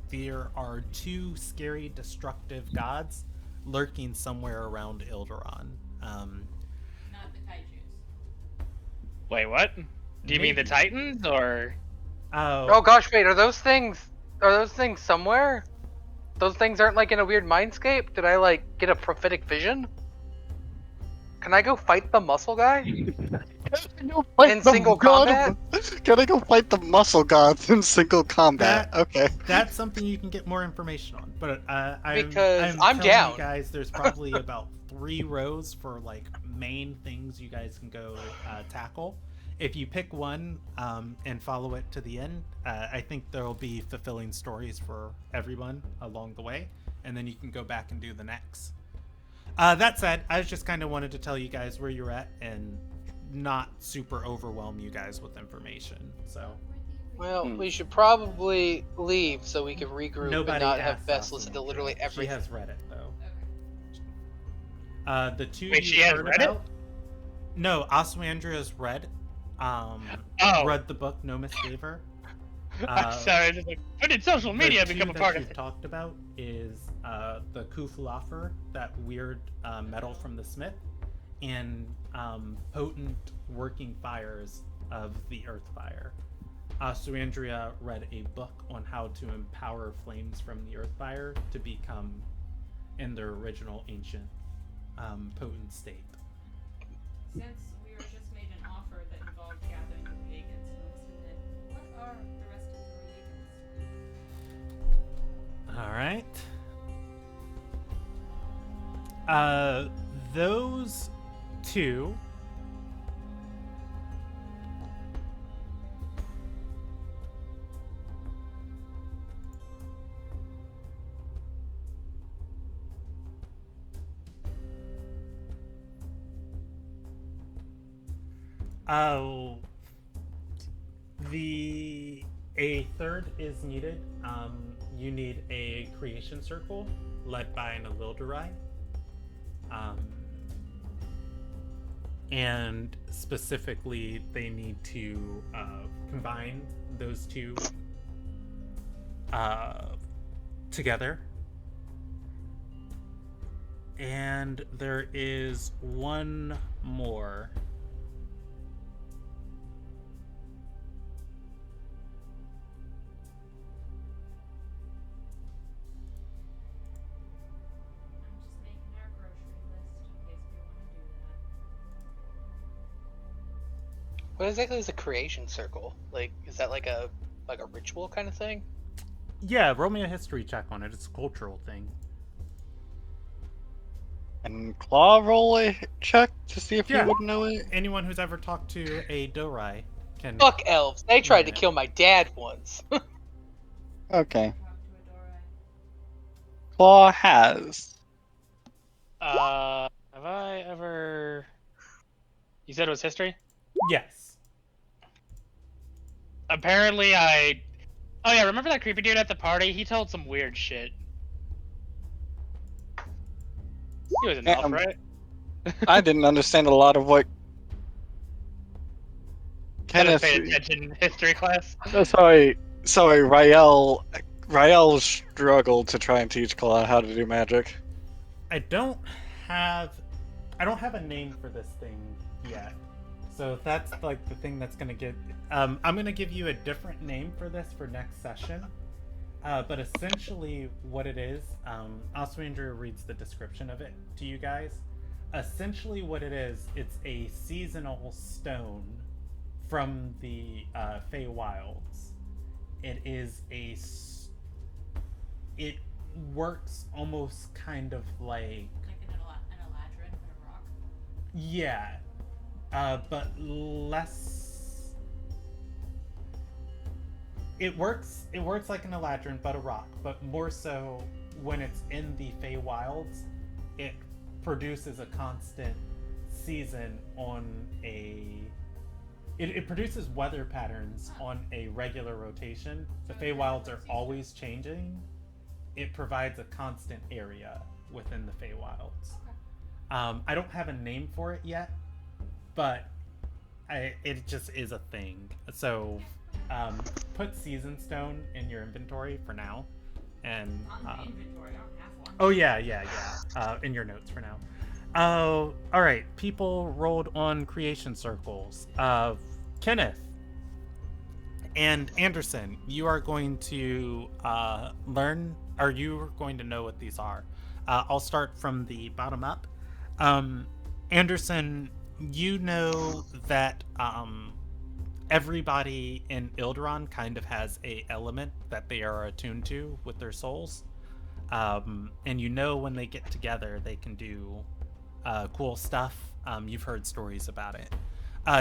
there are 2 scary, destructive gods lurking somewhere around Ilderon. Not the kaijus. Wait, what? Do you mean the Titans, or? Oh gosh, wait, are those things somewhere? Those things aren't like in a weird mindscape? Did I like get a prophetic vision? Can I go fight the muscle guy? In single combat? Can I go fight the muscle gods in single combat? Okay. That's something you can get more information on. But I'm down. You guys, there's probably about 3 rows for like main things you guys can go tackle. If you pick one and follow it to the end, I think there will be fulfilling stories for everyone along the way, and then you can go back and do the next. That said, I just kind of wanted to tell you guys where you're at and not super overwhelm you guys with information. So, well, we should probably leave so we can regroup and not have Bess listen to literally everything. She has read it though. The 2 Wait, she you has heard read about? it? No, Oswandria's read. Read the book Nomis gave her. I'm sorry, just like, when did social media become a part of it? Talked about is the Kufalafer, that weird metal from the Smith, and potent working fires of the Earth Fire. Oswandria read a book on how to empower flames from the Earth Fire to become in their original ancient potent state. Since we were just made an offer that involved gathering the reagents, what are the rest of the reagents? All right. Those to a third is needed. You need a creation circle led by an Ilderon. And specifically, they need to combine those two together. And there is one more. What exactly is a creation circle? Like, is that like a ritual kind of thing? Yeah, roll me a history check on it. It's a cultural thing. And Claw roll a check to see if Yeah. you would know it. Anyone who's ever talked to a Dorai can. Fuck elves. They tried to Yeah. kill my dad once. Okay. Talk to a Dorai. Claw has. Have I ever? You said it was history. Yes. Apparently, I. Oh yeah, remember that creepy dude at the party? He told some weird shit. He was an elf, right? I didn't understand a lot of what Kenneth Kenneth. paid attention in history class. Sorry, Rael struggled to try and teach Claw how to do magic. I don't have a name for this thing yet. So that's like the thing that's gonna get. I'm gonna give you a different name for this for next session. But essentially, what it is, Oswander reads the description of it to you guys. Essentially, what it is, it's a seasonal stone from the Feywilds. It is it works almost kind of like Like an eladrin, but a rock. yeah, but less. It works like an eladrin, but a rock. But more so, when it's in the Feywilds, it produces a constant season on a. It produces weather patterns on a regular rotation. The Feywilds are always changing. It provides a constant area within the Feywilds. I don't have a name for it yet, but it just is a thing. So put Season Stone in your inventory for now. And Not in my inventory, I don't have one. oh yeah. In your notes for now. Oh, all right. People rolled on creation circles. Kenneth and Anderson, you are going to learn, or you are going to know what these are. I'll start from the bottom up. Anderson, you know that everybody in Ilderon kind of has a element that they are attuned to with their souls. And you know when they get together, they can do cool stuff. You've heard stories about it.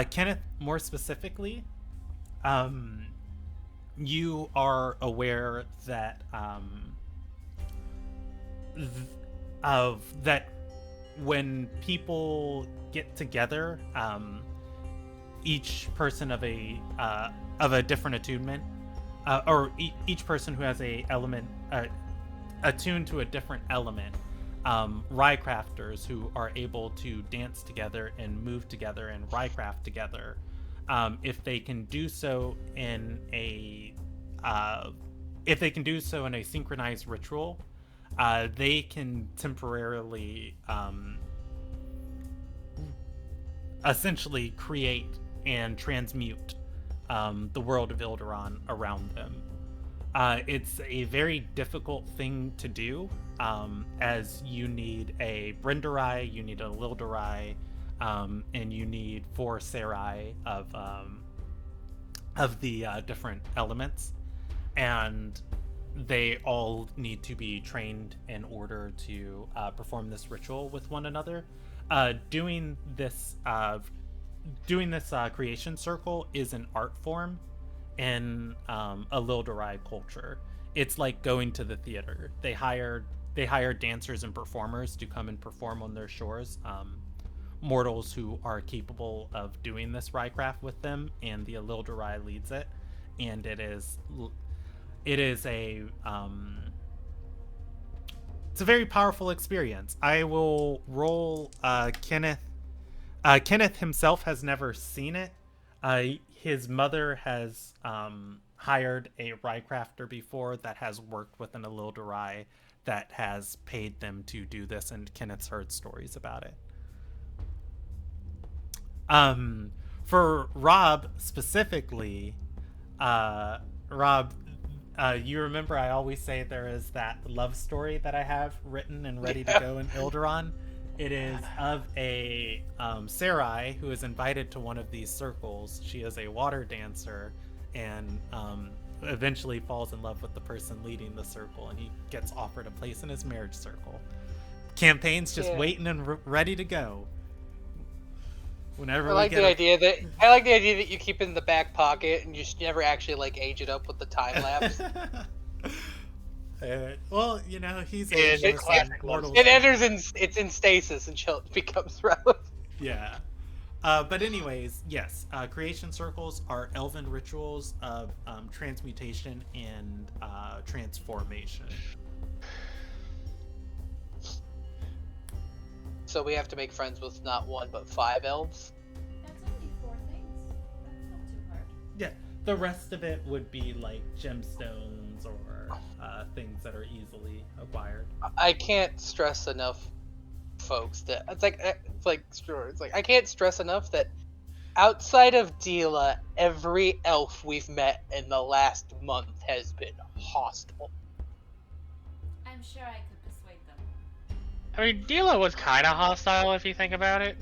Kenneth, more specifically, you are aware that that when people get together, each person of a different attunement, or each person who has a element attuned to a different element, Rycrafters who are able to dance together and move together and Rycraft together, if they can do so in a synchronized ritual, they can temporarily essentially create and transmute the world of Ilderon around them. It's a very difficult thing to do, as you need a Brenderai, you need a Lilderai, and you need 4 Sarai of the different elements, and they all need to be trained in order to perform this ritual with one another. Doing this creation circle is an art form in a Ilderon culture. It's like going to the theater. They hire dancers and performers to come and perform on their shores. Mortals who are capable of doing this Rycraft with them, and the Ilderon leads it. And it is a it's a very powerful experience. I will roll Kenneth. Kenneth himself has never seen it. His mother has hired a Rycrafter before that has worked with an Ilderon that has paid them to do this, and Kenneth's heard stories about it. For Rob specifically, Rob, you remember I always say there is that love story that I have written and ready to go in Ilderon. It is of a Sarai who is invited to one of these circles. She is a water dancer and eventually falls in love with the person leading the circle, and he gets offered a place in his marriage circle. Campaign's just waiting and ready to go. Whenever I like the idea that you keep it in the back pocket and you just never actually like age it up with the time lapse. Well, you know, he's it enters it's in stasis until it becomes relevant. Yeah. But anyways, yes, creation circles are elven rituals of transmutation and transformation. So we have to make friends with not 1 but 5 elves. That's only 4 things. That's not too hard. Yeah, the rest of it would be like gemstones or things that are easily acquired. I can't stress enough, folks, that it's like I can't stress enough that outside of Dila, every elf we've met in the last month has been hostile. I'm sure I could persuade them. I mean, Dila was kind of hostile if you think about it.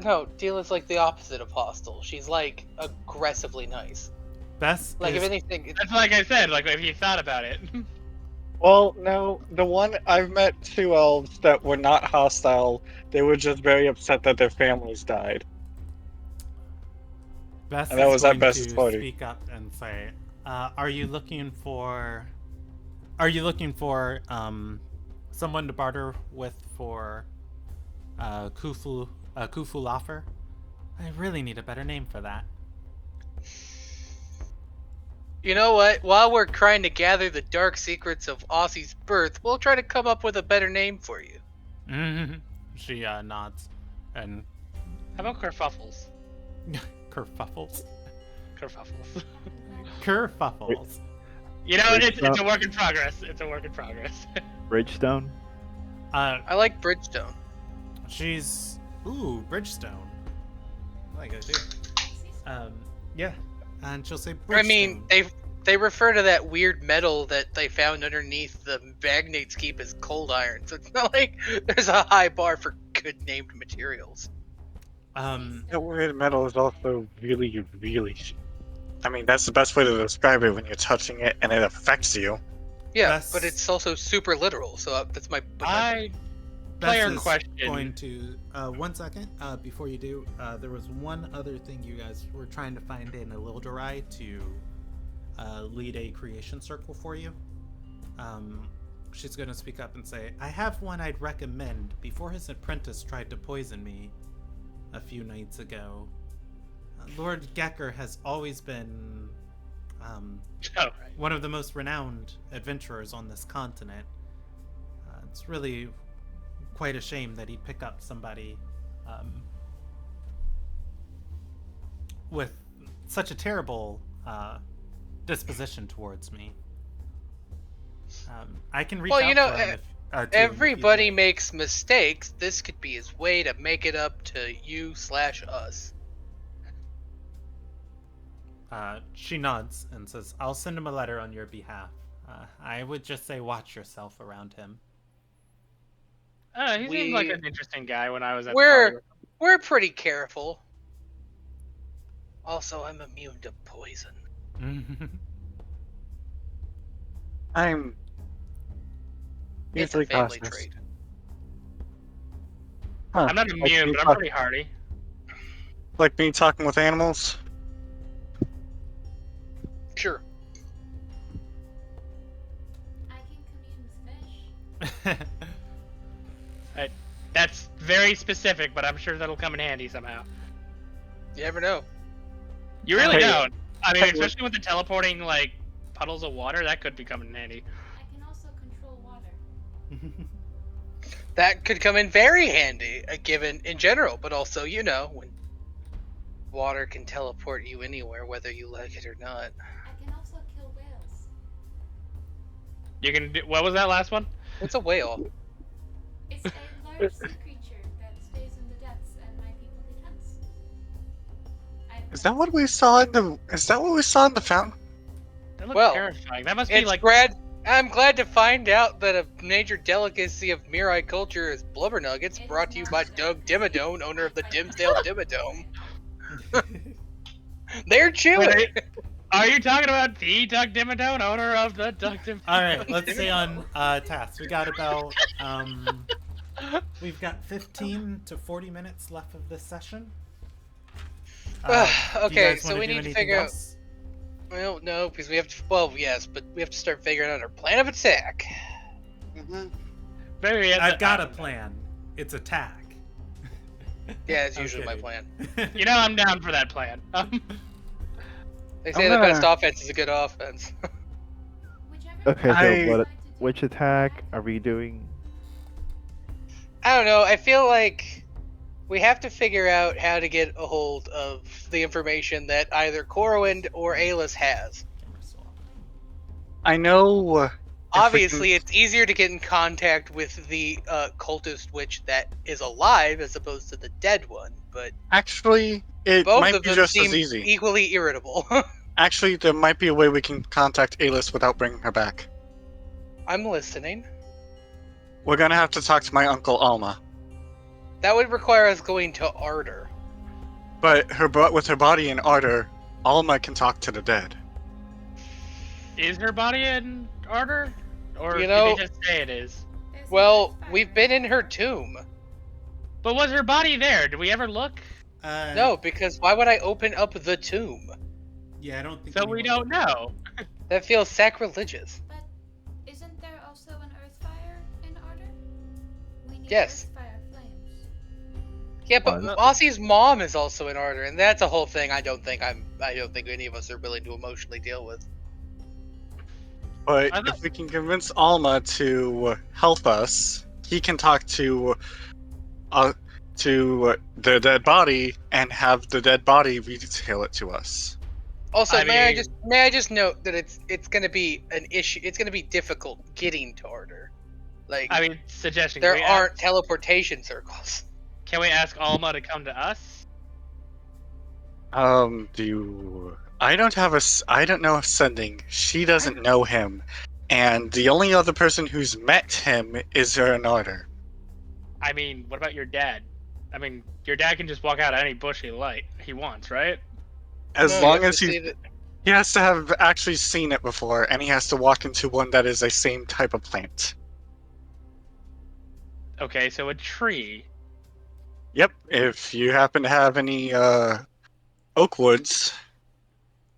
No, Dila's like the opposite of hostile. She's like aggressively nice. Best Like is, if anything, That's like I said, like if you thought about it. Well, no, the one I've met 2 elves that were not hostile. They were just very upset that their families died. Best And that is was at going best to party. speak up and say, are you looking for someone to barter with for Kufu Laffer? I really need a better name for that. you know what? While we're trying to gather the dark secrets of Aussie's birth, we'll try to come up with a better name for you. She nods and How about kerfuffles? kerfuffles. Kerfuffles. Kerfuffles. You know, it's a work in progress. It's a work in progress. Bridgestone. I like Bridgestone. She's Bridgestone. I like it too. Yeah, and she'll say Bridgestone. I mean, they refer to that weird metal that they found underneath the magnates keep as cold iron, so it's not like there's a high bar for good named materials. That weird metal is also really, really. I mean, that's the best way to describe it when you're touching it and it affects you. Yeah, That's- but it's also super literal, so that's my. Player Bess is question. going to 1 second before you do. There was one other thing you guys were trying to find in Ilderon to lead a creation circle for you. She's going to speak up and say, I have one I'd recommend. Before his apprentice tried to poison me a few nights ago, Lord Gecker has always been one of the most renowned adventurers on this continent. It's really quite a shame that he'd pick up somebody with such a terrible disposition towards me. I can reach Well, out you know, to him to him if everybody you'd like. makes mistakes. This could be his way to make it up to you/us. She nods and says, I'll send him a letter on your behalf. I would just say watch yourself around him. He seemed like an interesting guy when I was at the We're party. we're pretty careful. Also, I'm immune to poison. I'm It's a usually family cautious. trait. Huh. I'm not Like immune, me but I'm talk- pretty hardy. Like me talking with animals? Sure. I can commune with fish. That's very specific, but I'm sure that'll come in handy somehow. You never know. You really Hey. don't. I mean, Hey. especially with the teleporting like puddles of water, that could be coming in handy. I can also control water. That could come in very handy, given in general, but also, you know, when water can teleport you anywhere, whether you like it or not. I can also kill whales. You can do. What was that last one? What's a whale? It's a large sea creature that stays in the depths, and my people defense. Is that what we saw in the? Is that what we saw in the fountain? That looks Well, terrifying. That must be It's like. I'm glad to find out that a major delicacy of Mirai culture is blubber nuggets, It brought is to you not by a Doug delicacy. Dimmadome, owner of the I Dimsdale find- Dimmadome. They're chewy. Wait, are you talking about the Doug Dimmadome, owner of the Doug Dimmadome? All right, let's stay on task. We got about we've got 15 to 40 minutes left of this session. Do you Okay, guys so wanna we do need to anything figure out. else? Well, no, because we have to. Well, yes, but we have to start figuring out our plan of attack. Maybe it's I've got a plan. It's attack. Yeah, it's I'm usually my kidding. plan. You know, I'm down for that plan. They say I'm the gonna- best offense is a good offense. Whichever Okay, so I- what? Which attack are we doing? I don't know. I feel like we have to figure out how to get a hold of the information that either Corwin or Alis has. I know. Obviously, it's easier to get in contact with the cultist witch that is alive as opposed to the dead one, but Actually, it both might of be them just seem as easy. equally irritable. Actually, there might be a way we can contact Alice without bringing her back. I'm listening. We're gonna have to talk to my uncle Alma, That would require us going to Ardor. but with her body in Ardor, Alma can talk to the dead. Is her body in order? Or You did know- they just say it is? There's a Well, fire. we've been in her tomb. But was her body there? Did we ever look? No, because why would I open up the tomb? Yeah, I don't think. So we anyone don't would. know. That feels sacrilegious. But isn't there also an earth fire in Ardor? We need Yes. earth fire flames. Yeah, but Well, Mossie's mom is also in Ardor, and that's a whole thing I don't think any of us are willing to emotionally deal with. But I thought- if we can convince Alma to help us, he can talk to the dead body and have the dead body retail it to us. Also, I may mean- I just note that it's gonna be an issue. It's gonna be difficult getting to Ardor. Like I mean, suggestion. there can we aren't ask- teleportation circles. Can we ask Alma to come to us? I don't know if sending. She doesn't know him, and the only other person who's met him is her in Ardor. I mean, what about your dad? I mean, your dad can just walk out of any bush he wants, right? As No, you long have as to he see that- he has to have actually seen it before, and he has to walk into one that is the same type of plant. Okay, so a tree. Yep. If you happen to have any oak woods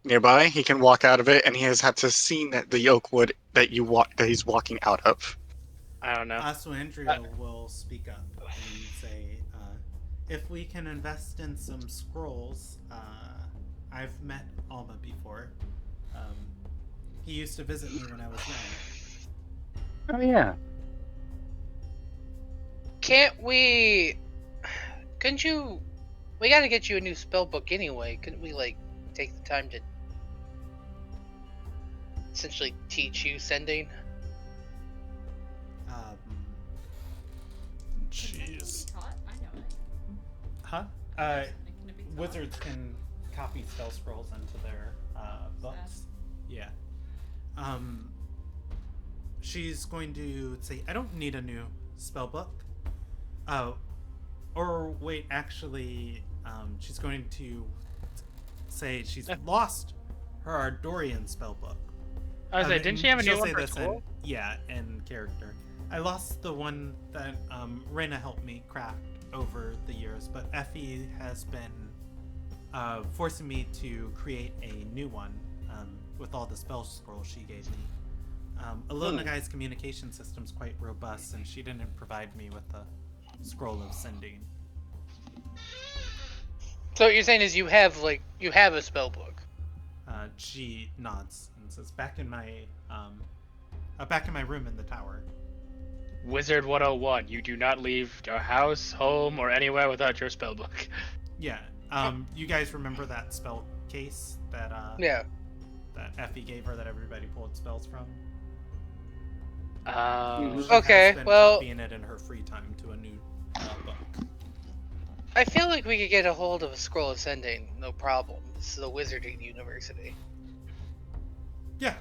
nearby, he can walk out of it, and he has had to seen the oak wood that he's walking out of. I don't know. So Andrea will speak up and say, if we can invest in some scrolls, I've met Alma before. He used to visit me when I was young. Oh yeah. Couldn't you? We gotta get you a new spell book anyway. Couldn't we take the time to essentially teach you sending? Can it Jeez. be taught? I know it. Huh? Can it be taught? Wizards can copy spell scrolls into their books. Yeah. She's going to say, I don't need a new spell book. Or wait, actually, she's going to say she's lost her Ardorian spell book. I was like, didn't she have a new She'll one say for this school? in character. I lost the one that Reyna helped me craft over the years, but Effie has been forcing me to create a new one with all the spell scrolls she gave me. Alone Guy's communication system's quite robust, and she didn't provide me with a scroll of sending. So what you're saying is you have a spell book. She nods and says, back in my room in the tower. Wizard 101, you do not leave your house, home, or anywhere without your spellbook. Yeah. You guys remember that spell case that that Effie gave her that everybody pulled spells from? She Okay, has been well, copying it in her free time to a new book. I feel like we could get a hold of a scroll of sending, no problem. This is a wizarding university. Yeah.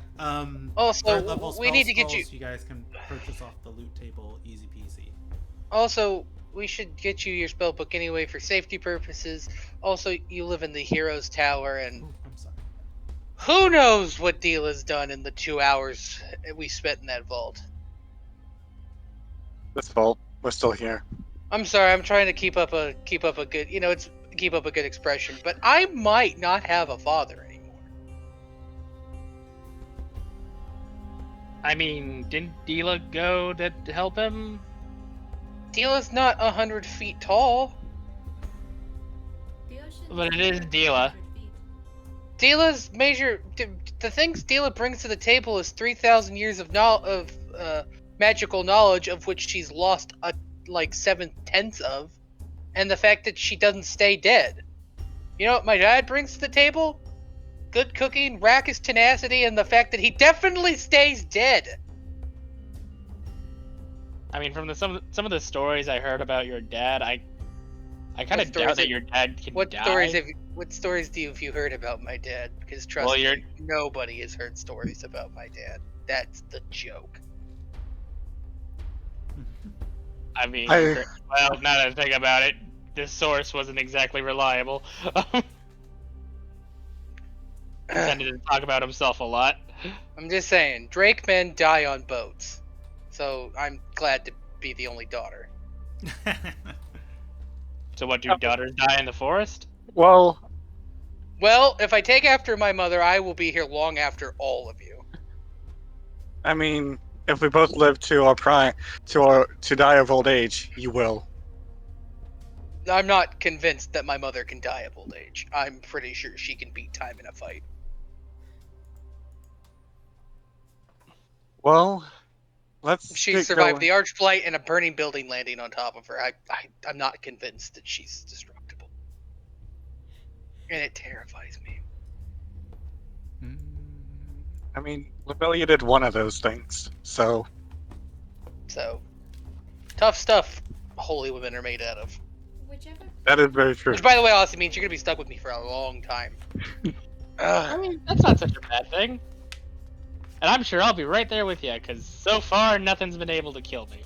Also, third-level we need to get spells, you guys can purchase off the loot table, easy peasy. Also, we should get you your spellbook anyway for safety purposes. Also, you live in the Hero's Tower, and Ooh, I'm sorry. who knows what deal is done in the 2 hours we spent in that vault. This fault. We're still here. I'm sorry, I'm trying to keep up a good, keep up a good expression, but I might not have a father anymore. I mean, didn't Dila go to help him? Dila's not 100 feet tall. The ocean But it is Dila. 100 feet. Dila's the things Dila brings to the table is 3,000 years of magical knowledge, of which she's lost 7/10 of, and the fact that she doesn't stay dead. You know what my dad brings to the table? Good cooking, raucous tenacity, and the fact that he definitely stays dead. I mean, from some of the stories I heard about your dad, I kind of doubt that your dad can die. What stories have you heard about my dad? Because trust me, nobody has heard stories about my dad. That's the joke. I mean, well, now that I think about it, this source wasn't exactly reliable. He tended to talk about himself a lot. I'm just saying, Drake men die on boats. So I'm glad to be the only daughter. So what, do daughters die in the forest? Well, if I take after my mother, I will be here long after all of you. I mean, if we both live to our prime, to die of old age, you will. I'm not convinced that my mother can die of old age. I'm pretty sure she can beat time in a fight. Well, let's. She survived the Archblight and a burning building landing on top of her. I'm not convinced that she's destructible. And it terrifies me. I mean, Labelia did one of those things, so. So, tough stuff holy women are made out of. Whichever. That is very true. Which, by the way, also means you're going to be stuck with me for a long time. I mean, that's not such a bad thing. And I'm sure I'll be right there with you, because so far, nothing's been able to kill me.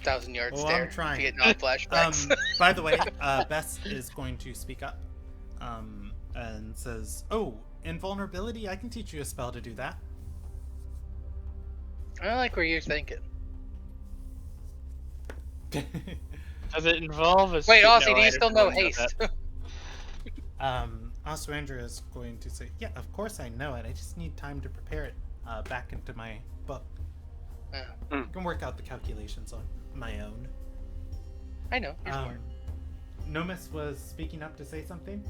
1,000-yard Well, stare. I'm trying. Vietnam flashbacks. By the way, Bess is going to speak up and says, "Oh, invulnerability, I can teach you a spell to do that." I like where you're thinking. Does it involve a... Wait, Aussie, No, do I you still didn't know know haste? that. Also, Andrea is going to say, "Yeah, of course I know it. I just need time to prepare it back into my book. I can work out the calculations on my own." I know. You're smart. Nomis was speaking up to say something.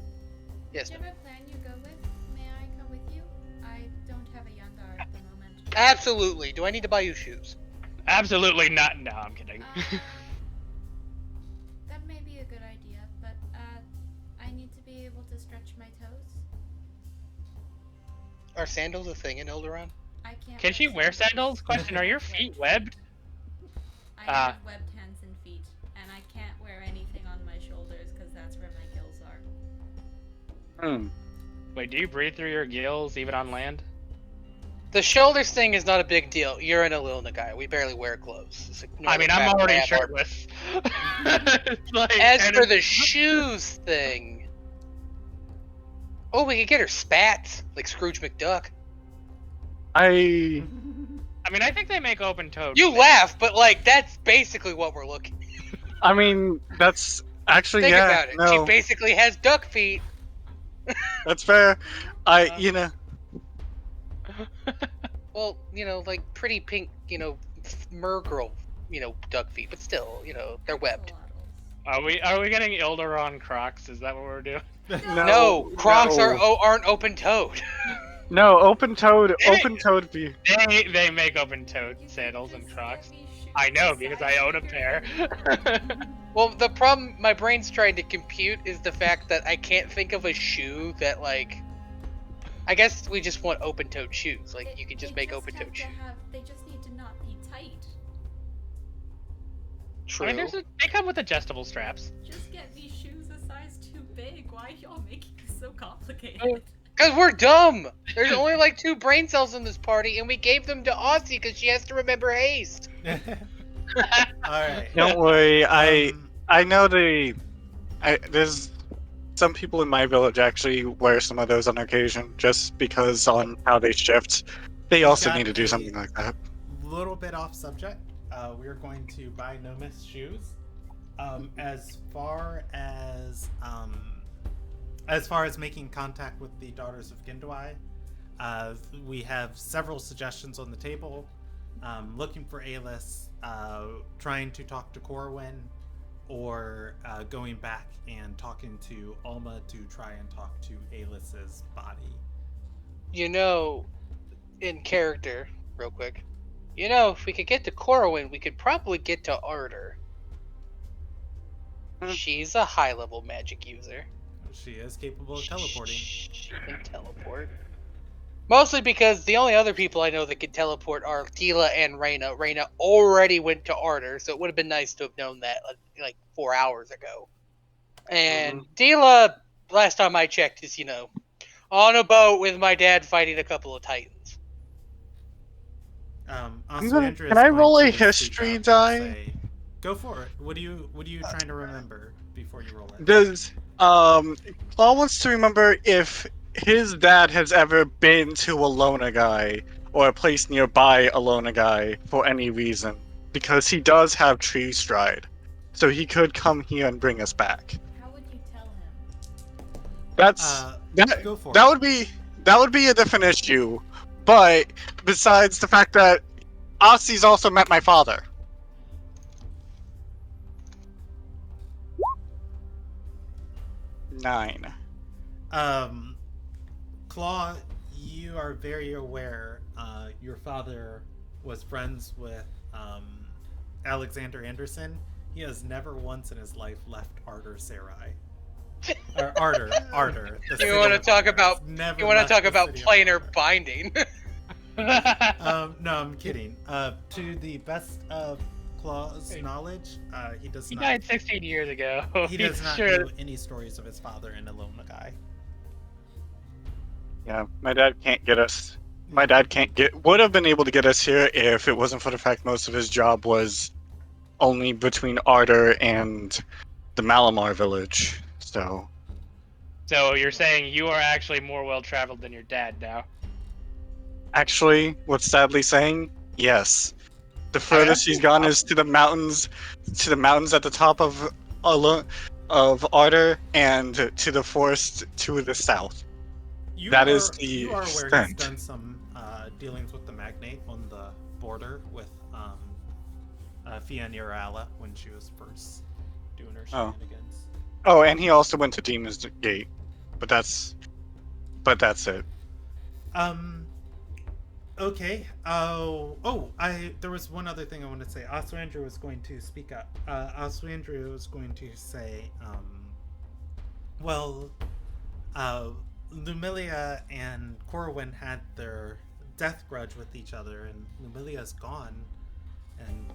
Yes. Whichever plan you go with, may I come with you? I don't have a Yandar at the moment. Absolutely. Do I need to buy you shoes? Absolutely not. No, I'm kidding. That may be a good idea, but I need to be able to stretch my toes. Are sandals a thing in Ilderon? I can't. Can she wear sandals? Question, are your feet webbed? I have webbed hands and feet, and I can't wear anything on my shoulders because that's where my gills are. Wait, do you breathe through your gills even on land? The shoulders thing is not a big deal. You're an Ililna guy. We barely wear clothes. It's like I mean, I'm already shirtless. As for the shoes thing... Oh, we could get her spats, like Scrooge McDuck. I mean, I think they make open-toed. You laugh, but, like, that's basically what we're looking at. I mean, that's actually Think yeah. about it. No, She basically has duck feet. that's fair. You know, Well, like pretty pink, mergirl, duck feet, but still, they're webbed. Are we getting Ilderon Crocs? Is that what we're doing? No, Crocs no. aren't open-toed. No, open-toed be. They make open-toed sandals and Crocs. I know because I own a pair. Well, the problem my brain's trying to compute is the fact that I can't think of a shoe that I guess we just want open-toed shoes. Like you could just make open-toed shoes. They just need to not be tight. True. I mean, they come with adjustable straps. Just get these shoes a size too big. Why are y'all making this so complicated? Because we're dumb. There's only like 2 brain cells in this party, and we gave them to Aussie because she has to remember haste. Alright. Don't worry, I know there's some people in my village actually wear some of those on occasion, just because on how they shift. They also got need to do a- something like that. Little bit off subject. We're going to buy Nomis shoes. As far as making contact with the Daughters of Gindwai, we have several suggestions on the table. Looking for Alis, trying to talk to Corwin, or going back and talking to Alma to try and talk to Alis's body. In character, real quick. If we could get to Corwin, we could probably get to Ardor. She's a high-level magic user. She is capable of teleporting. She can teleport. Mostly because the only other people I know that can teleport are Tila and Reyna. Reyna already went to Ardor, so it would have been nice to have known that like 4 hours ago. And Tila, last time I checked, is, on a boat with my dad fighting a couple of titans. Can I roll a history die? Go for it. What are you trying to remember before you roll it? Does Claw wants to remember if his dad has ever been to a Lona guy or a place nearby a Lona guy for any reason, because he does have tree stride, so he could come here and bring us back. How would you tell him? Go for That it. would be a different issue, but besides the fact that Ossie's also met my father. Nine. Claw, you are very aware. Your father was friends with Alexander Anderson. He has never once in his life left Ardor Sarai. Or Ardor. You want to talk about planar binding? No, I'm kidding. To the best of Claw's knowledge, he does He not. died 16 years ago. He does not Sure. know any stories of his father and Alona guy. Yeah, my dad can't get us. My dad would have been able to get us here if it wasn't for the fact most of his job was only between Ardor and the Malamar village. So you're saying you are actually more well-traveled than your dad now? actually, what's sadly saying, yes. The furthest he's gone is to the mountains at the top of Ardor, and to the forest to the south. You That are is the aware he's extent. done some dealings with the magnate on the border with Fia Nirala when she was first doing her shenanigans. Oh, and he also went to Demon's Gate, but that's it. Okay. There was one other thing I wanted to say. Oswandrew was going to speak up. Oswandrew was going to say, Lumilia and Corwin had their death grudge with each other, and Lumilia's gone, and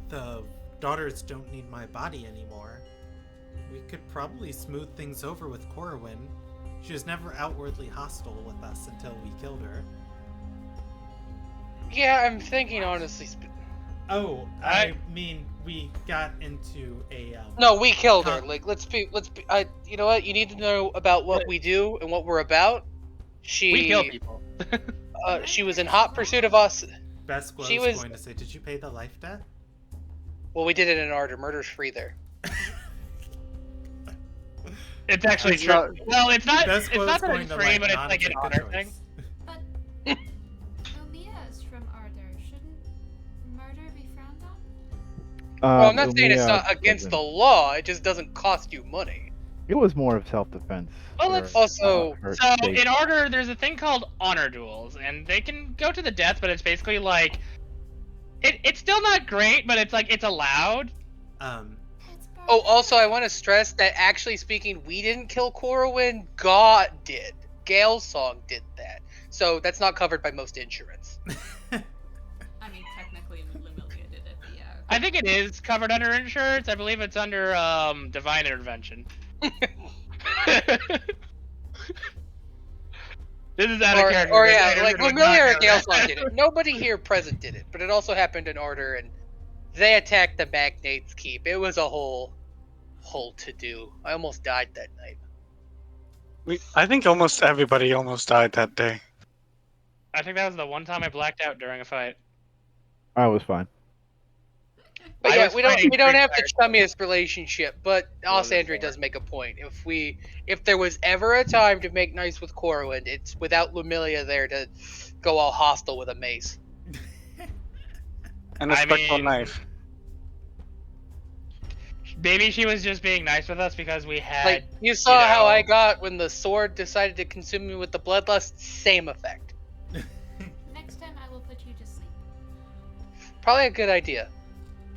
the daughters don't need my body anymore. We could probably smooth things over with Corwin. She was never outwardly hostile with us until we killed her. Yeah, I'm thinking honestly. I mean, we got into a. No, we killed her. Like, let's be. You know what? You need to know about what we do and what we're about. We kill people. She was in hot pursuit of us. Best was going to say, did you pay the life debt? Well, we did it in Ardor. Murder's free there. It's actually It's true. not- Well, it's not. Best It's quote's not that going it's to, free, like, but it's not like an take the honor thing. choice. But Lumia is from Ardor. Shouldn't murder be frowned on? Well, I'm not saying it's Lumia not against the doesn't- law. It just doesn't cost you money. It was more of self-defense. Well, for, it's also- her So safety. in Order, there's a thing called honor duels, and they can go to the death, but it's basically like it's still not great, but it's like it's allowed. It's Oh, also, I barbaric. want to stress that actually speaking, we didn't kill Corwin. God did. Gale's song did that. So that's not covered by most insurance. I mean, technically, Lumilia did it, but yeah. I think it is covered under insurance. I believe it's under divine intervention. This is out of character. Or because yeah, Anderson like would not Lumilia or know Gale's that. song did it. Nobody here present did it, but it also happened in Order, and they attacked the Magnate's Keep. It was a whole to-do. I almost died that night. I think almost everybody almost died that day. I think that was the one time I blacked out during a fight. I was fine. But I yeah, was we don't fighting have the Free chummiest relationship. But Well, Alessandra does make a point. If there was ever a time to make nice with Corwin, it's without Lumilia there to go all hostile with a mace. And a I spectral mean- knife. Maybe she was just being nice with us because we had. Like you saw you how know- I got when the sword decided to consume me with the bloodlust. Same effect. Next time, I will put you to sleep. Probably a good idea.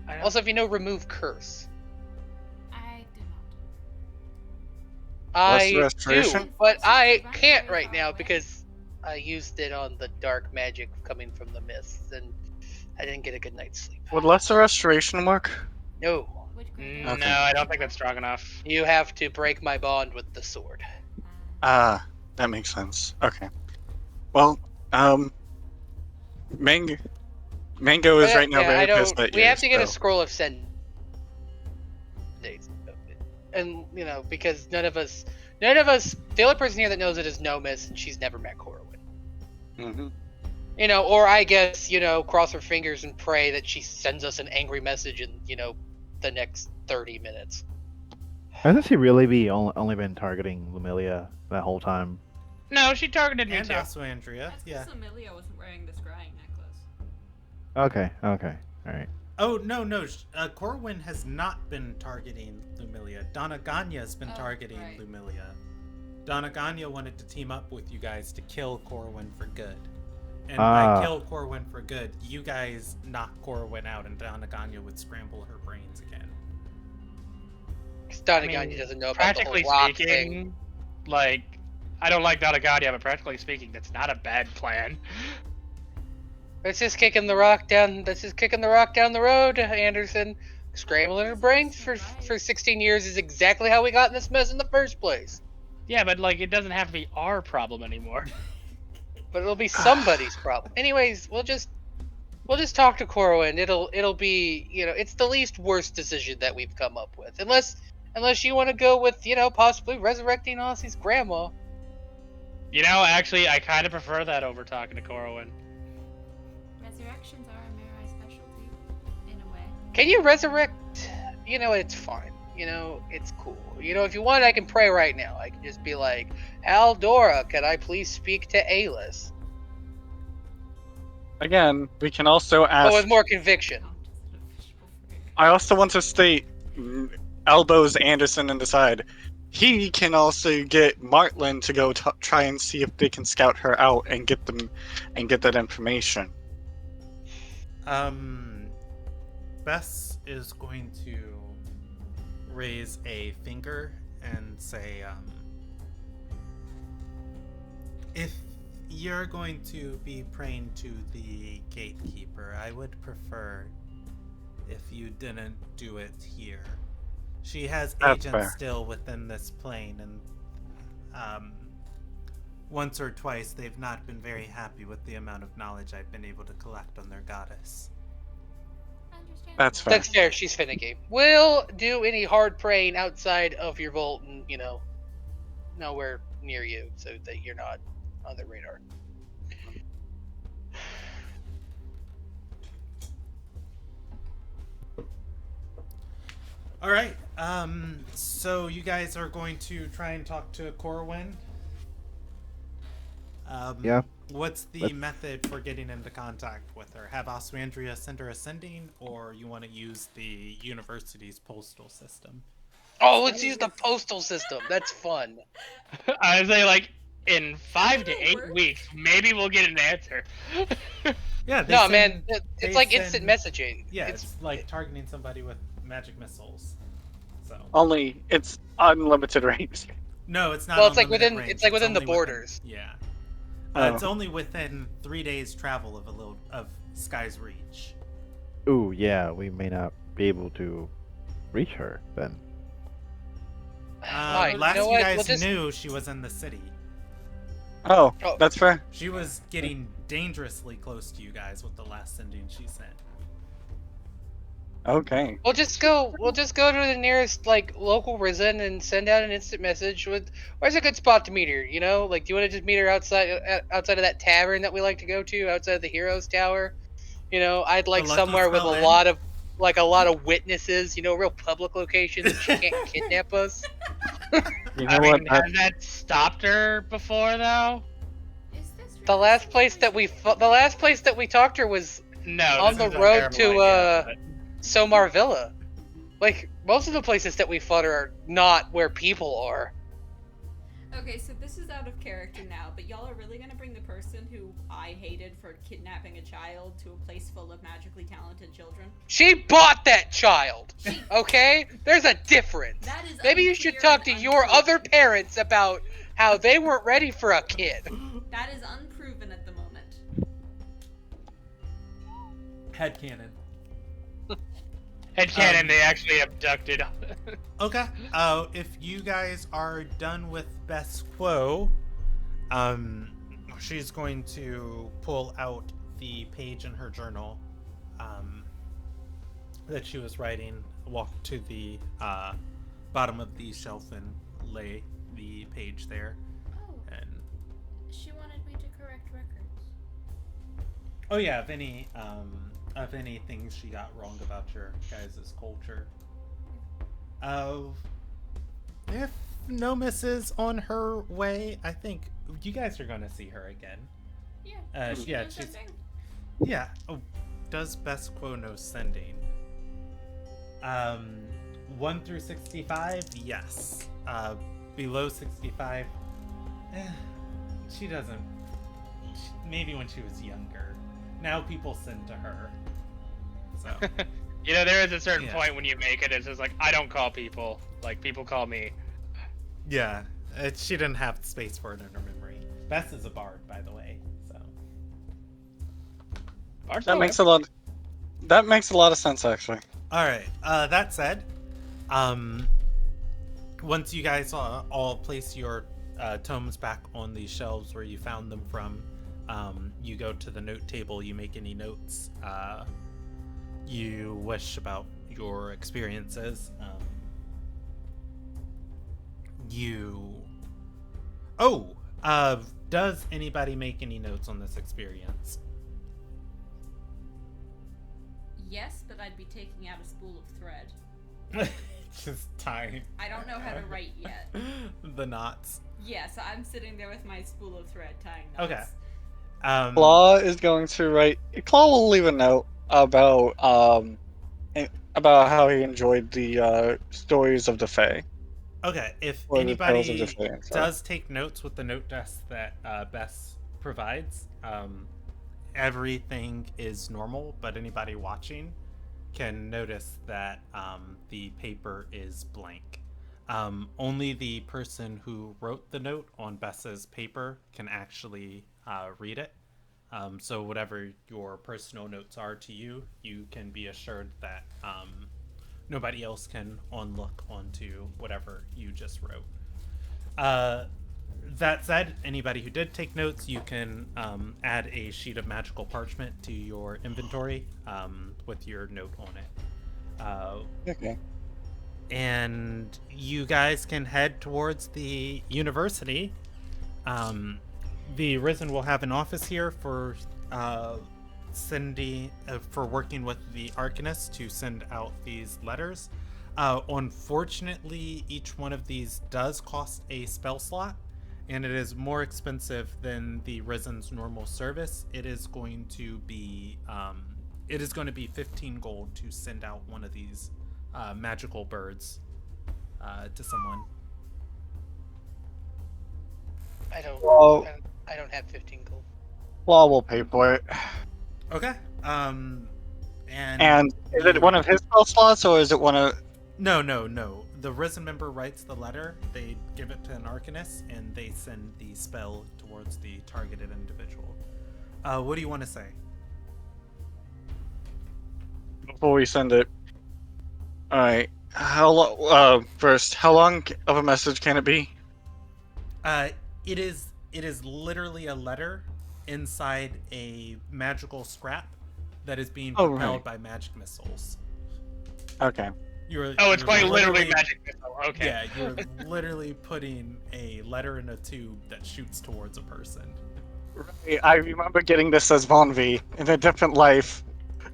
I don't- Also, if you know, remove curse. I do not. Plus I do, restoration? but I Run can't very right far now away. because I used it on the dark magic coming from the mists, and I didn't get a good night's sleep. Would lesser restoration work? No, Which grade? No, I don't think that's strong enough. you have to break my bond with the sword. Ah, that makes sense. Okay. Well, Mango is right now Yeah, I very pissed don't. at We you. have to get a so- scroll of send dates, and because none of us. The only person here that knows it is Nomis, and she's never met Corwin. Mhm. Or I guess, cross her fingers and pray that she sends us an angry message in, the next 30 minutes. Hasn't he really only been targeting Lumilia that whole time? No, she targeted me And too. also Andrea. That's Yeah. because Amelia wasn't wearing the scrying necklace. Okay, alright. Oh, no. Corwin has not been targeting Lumilia. Donaganya has been targeting right. Lumilia. Donaganya wanted to team up with you guys to kill Corwin for good. And by kill Corwin for good, you guys knock Corwin out and Donaganya would scramble her brains again. Because I Donaganya mean, doesn't know about the Practically whole rock speaking, thing. like, I don't like Donagadia, but practically speaking, that's not a bad plan. That's just kicking the rock down the road, Anderson. Scrambling her brains for 16 years is exactly how we got in this mess in the first place. Yeah, but like, it doesn't have to be our problem anymore. But it'll be somebody's problem. Anyways, we'll just talk to Corwin. It'll be, it's the least worst decision that we've come up with. Unless you want to go with, possibly resurrecting Ossie's grandma. Actually, I kind of prefer that over talking to Corwin. Resurrections are a Mirai specialty, in a way. Can you resurrect? It's fine. It's cool. If you want, I can pray right now. I can just be like, Aldora, can I please speak to Alis? Again, we can also ask. But with more conviction. Count as an official prayer. I also want to state, elbows Anderson in the side. He can also get Martlin to go try and see if they can scout her out and get that information. Bess is going to raise a finger and say, if you're going to be praying to the gatekeeper, I would prefer if you didn't do it here. She has That's agents fair. still within this plane, and once or twice they've not been very happy with the amount of knowledge I've been able to collect on their goddess. Understandable. That's fair. That's fair. She's finicky. We'll do any hard praying outside of your vault and, nowhere near you so that you're not on the radar. All right. So you guys are going to try and talk to Corwin? Yeah. What's the Let's- method for getting into contact with her? Have Oswandria send her a sending, or you want to use the university's postal system? Oh, let's use the postal system. That's fun. I would say like in 5 to That'll 8 work. weeks, maybe we'll get an answer. Yeah, they No, send- man, they it's like send- instant messaging. Yeah, it's like targeting somebody with magic missiles. So Only it's unlimited range. no, it's not. Well, it's like unlimited within- range. it's like within the only borders. Yeah, Oh. it's only within 3 days travel of Sky's reach. Ooh, yeah, we may not be able to reach her then. Fine, Last you know you what? guys We'll just- knew, she was in the city. Oh, Oh. that's fair. She was getting dangerously close to you guys with the last sending she sent. Okay. We'll just go to the nearest like local prison and send out an instant message with where's a good spot to meet her, you know? Like do you want to just meet her outside of that tavern that we like to go to outside of the Heroes Tower? You know, I'd like The Lucky somewhere with Skull a Inn? lot of witnesses, you know, real public locations that she can't kidnap us. You know I what? mean, has that stopped her before though? Is this The really last something place that we talked to her was No. On this the is a road terrible to, idea, but- Somar Villa. Like most of the places that we fought are not where people are. Okay, so this is out of character now, but y'all are really gonna bring the person who I hated for kidnapping a child to a place full of magically talented children? She bought that child. She- Okay? There's a difference. That is Maybe you should unclear talk to and your unproven. other parents about how they weren't ready for a kid. That is unproven at the moment. Headcanon. Headcanon, they actually abducted. Okay. If you guys are done with Best Quo, she's going to pull out the page in her journal, that she was writing, walk to the bottom of the shelf and lay the page there. Oh, And she wanted me to correct records. oh yeah, of any things she got wrong about your guys' culture. If Nomis is on her way, I think you guys are gonna see her again. Yeah. Yeah, Does she's something? yeah. Oh, does Best Quo know sending? 1 through 65, yes. Below 65, she doesn't. Maybe when she was younger. Now people send to her. So You know, there is a certain Yeah. point when you make it, it's just like, I don't call people. Like, people call me. yeah, she didn't have space for it in her memory. Bess is a bard, by the way. So That makes a lot. That makes a lot of sense, actually. all right. That said, once you guys all place your tomes back on the shelves where you found them from, you go to the note table. You make any notes you wish about your experiences. Does anybody make any notes on this experience? Yes, but I'd be taking out a spool of thread. Just tying I don't know how to write yet. the knots. Yeah, so I'm sitting there with my spool of thread tying knots. Okay. Claw is going to write. Claw will leave a note about how he enjoyed the stories of the Fae. Okay, if Or the Tales of anybody the Fae, I'm sorry. does take notes with the note desk that Bess provides, everything is normal, but anybody watching can notice that the paper is blank. Only the person who wrote the note on Bess's paper can actually read it. So whatever your personal notes are to you, you can be assured that nobody else can look onto whatever you just wrote. That said, anybody who did take notes, you can add a sheet of magical parchment to your inventory with your note on it. Okay. And you guys can head towards the university. The Risen will have an office here for for working with the Arcanist to send out these letters. Unfortunately, each one of these does cost a spell slot, and it is more expensive than the Risen's normal service. It is going to be 15 gold to send out one of these magical birds to someone. I don't. Well, I don't have 15 gold. Law will pay for it. Okay. And is it one of his spell slots, or is it one of... No. The Risen member writes the letter, they give it to an Arcanist, and they send the spell towards the targeted individual. What do you want to say? Before we send it... Alright. First, how long of a message can it be? It is literally a letter inside a magical scrap that is being propelled by magic missiles. Okay. It's quite literally magic missile. Okay. Yeah, you're literally putting a letter in a tube that shoots towards a person. Right, I remember getting this as Von V in a different life.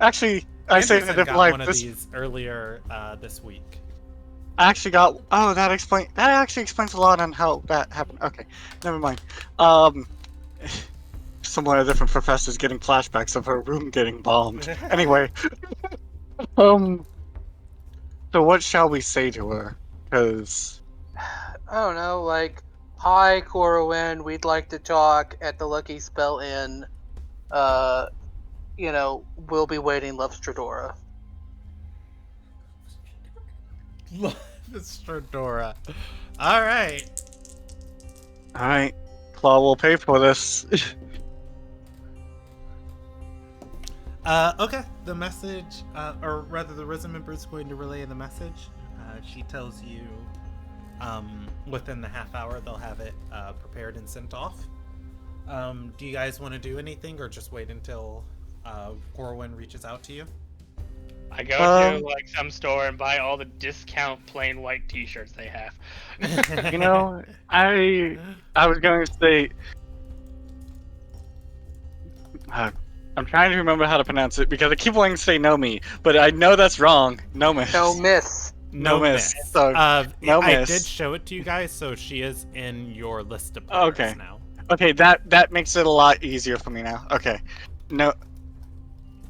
Actually, I say in a Anderson different got life. one of these earlier this week. I actually got... Oh, that actually explains a lot on how that happened. Okay, never mind. Some of the different professors getting flashbacks of her room getting bombed. Anyway. So what shall we say to her? Because... I don't know, like, hi, Corwin, we'd like to talk at the Lucky Spell Inn. We'll be waiting, love, Stradora. Stradora. Alright. Alright. Claw will pay for this. Okay, the message, or rather the Risen member is going to relay the message. She tells you within the half hour they'll have it prepared and sent off. Do you guys want to do anything, or just wait until Corwin reaches out to you? I go to like some store and buy all the discount plain white T-shirts they have. I was going to say... I'm trying to remember how to pronounce it because I keep wanting to say Nomi, but I know that's wrong. Nomis. No miss. No miss. So, no I miss. did show it to you guys, so she is in your list of players now. Okay, that makes it a lot easier for me now. Okay. No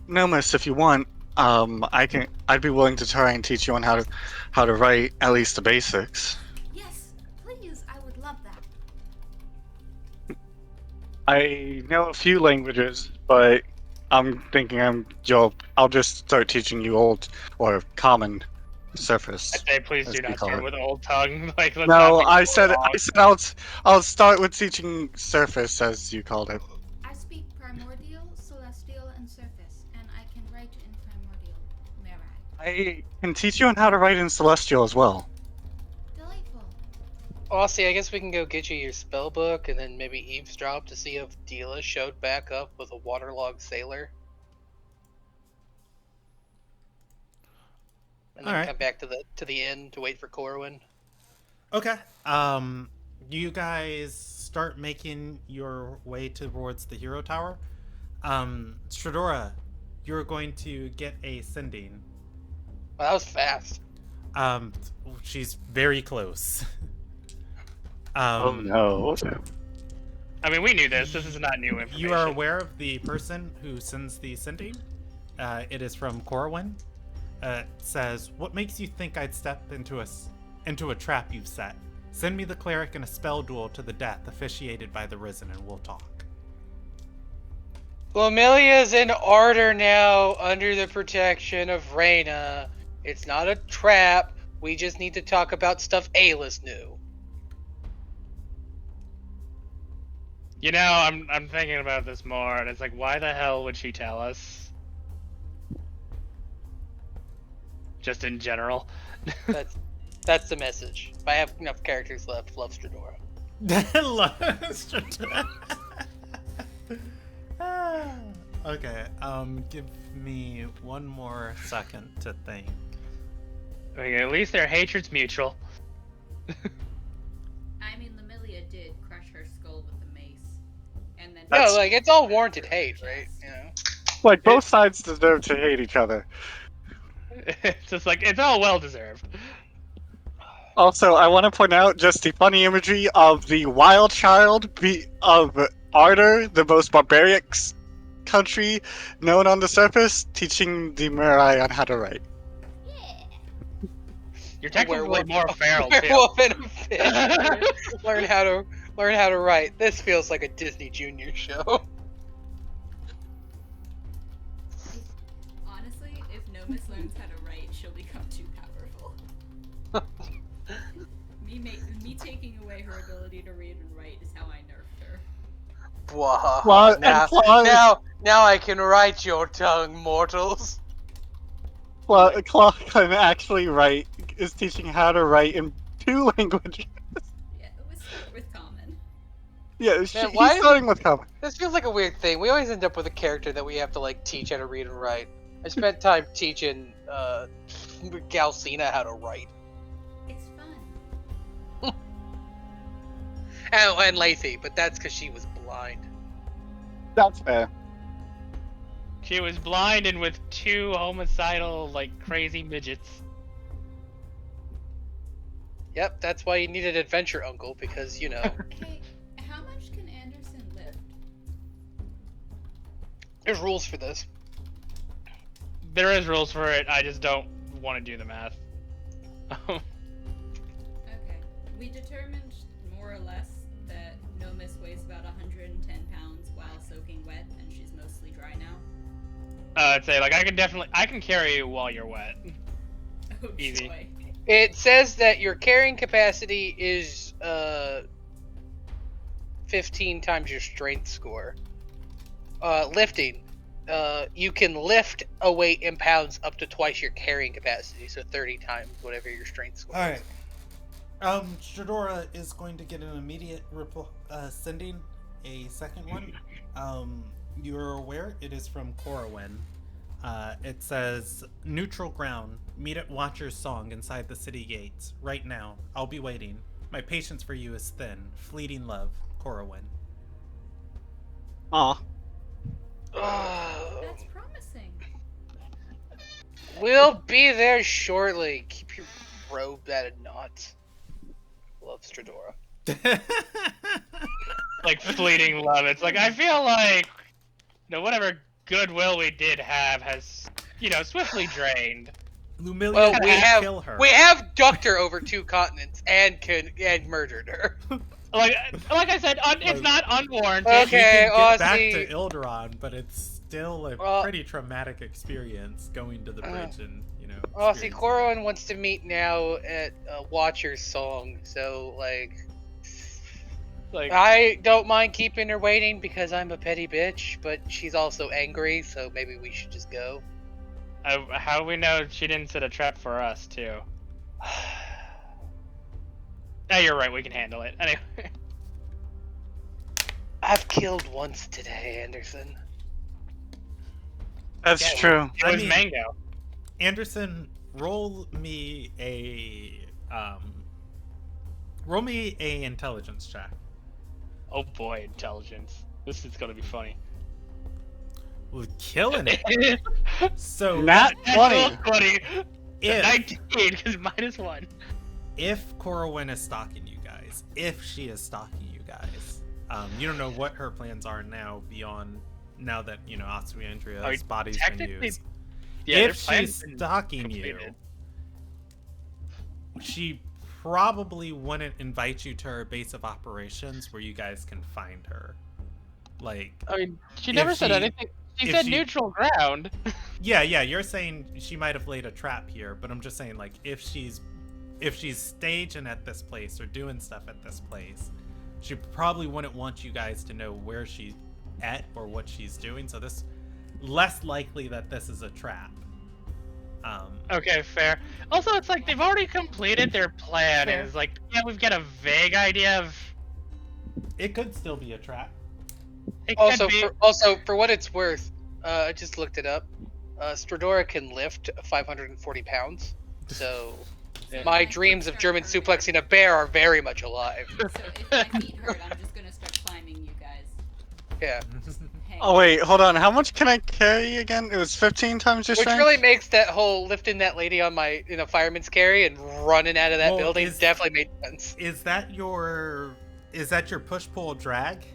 miss, if you want, I'd be willing to try and teach you on how to write at least the basics. Yes, please, I would love that. I know a few languages, but I'm thinking I'll just start teaching you old or common surface. I say please do not start with old tongue. Like, let's No, not I said I'll start with teaching surface, as you called it. I speak primordial, celestial, and surface, and I can write in primordial. May I? I can teach you on how to write in celestial as well. Delightful. Well, see, I guess we can go get you your spell book and then maybe eavesdrop to see if Dila showed back up with a waterlogged sailor. And then come back to the inn to wait for Corwin. Okay. You guys start making your way towards the hero tower. Stradora, you're going to get a sending. Well, that was fast. She's very close. Oh no. I mean, we knew this. This is not new information. You are aware of the person who sends the sending. It is from Corwin. It says, "What makes you think I'd step into a trap you've set? Send me the cleric in a spell duel to the death, officiated by the Risen, and we'll talk." Well, Amelia's in Ardor now, under the protection of Reyna. It's not a trap. We just need to talk about stuff Ayla's knew. You know, I'm thinking about this more, and it's like, why the hell would she tell us? Just in general. That's the message. If I have enough characters left, love Stradora. Okay, give me one more second to think. Okay, at least their hatred's mutual. I mean, Amelia did crush her skull with a mace, and then No, like, it's all warranted hate, right? You know? Like, both sides deserve to hate each other. It's just like it's all well deserved. Also, I want to point out just the funny imagery of the wild child of Ardor, the most barbaric country known on the surface, teaching the Mirai on how to write. You're technically Werewolf- more feral too. Werewolf and a fish. learn how to write. This feels like a Disney Junior show. Honestly, if Nomis learns how to write, she'll become too powerful. me taking away her ability to read and write is how I nerfed her. Claw- Now, and Claw- now I can write your tongue, mortals. Claw can actually write, is teaching how to write in 2 languages. Yeah, it was start with common. Yeah, Man, he's why- starting with common. This feels like a weird thing. We always end up with a character that we have to like teach how to read and write. I spent time teaching Galcina how to write. It's fun. And Lathy, but that's because she was blind. That's fair. She was blind and with 2 homicidal, like crazy midgets. Yep, that's why you need an adventure uncle, because, you know. Okay, how much can Anderson lift? There's rules for this. There is rules for it. I just don't want to do the math. Okay. We determined more or less that Nomis weighs about 110 pounds while soaking wet, and she's mostly dry now. I'd say like I can carry you while you're wet. Oh, Easy. joy. It says that your carrying capacity is 15 times your strength score. Lifting. You can lift a weight in pounds up to twice your carrying capacity, so 30 times whatever your strength score All is. right. Shadora is going to get an immediate sending a second one. You're aware it is from Corwin. It says, neutral ground, meet at Watcher's Song inside the city gates. Right now. I'll be waiting. My patience for you is thin. Fleeting love, Corwin. Aw. That's promising. We'll be there shortly. Keep your robe at a knot. Love, Stradora. Like fleeting love. It's like I feel like whatever goodwill we did have has swiftly drained. Lumilia Well, can't kill her. we have ducked her over 2 continents and murdered her. Like I said, it's not unwarranted. Okay. You can get back Aussie. to Ilderon, but it's still a pretty traumatic experience going to the bridge and See, experiencing Corwin wants to meet now at Watcher's Song, so like I don't mind keeping her waiting because I'm a petty bitch, but she's also angry, so maybe we should just go. How do we know she didn't set a trap for us too? Yeah, you're right. We can handle it. Anyway. I've killed once today, Anderson. That's Yeah, true. It was Mango. Anderson, roll me a intelligence check. Oh boy, intelligence. This is gonna be funny. We're killing it. So Nat 20. 20. if 19 because -1. if Corwin is stalking you guys, if she is stalking you guys, you don't know what her plans are now that Atsu Andrea's body's been technically, used. Yeah, if their plan's she's been stalking you, completed. she probably wouldn't invite you to her base of operations where you guys can find her. Like, I mean, she if never said she- anything. She if said she- neutral ground. yeah, you're saying she might have laid a trap here, but I'm just saying, like, if she's staging at this place or doing stuff at this place, she probably wouldn't want you guys to know where she's at or what she's doing. So this less likely that this is a trap. Okay, fair. Also, it's like they've already completed their plan, and it's like, yeah, we've got a vague idea of. It could still be a trap. It could Also, be. for what it's worth, I just looked it up. Stradora can lift 540 pounds, so my dreams of German suplexing a bear are very much alive. So if my feet hurt, I'm just gonna start climbing you guys. Yeah. Just hang Oh wait, hold on. How much can I carry again? It was 15 times your Which strength? really makes that whole lifting that lady on my fireman's carry and running out of that Well, building definitely made sense. Is that your push pull drag?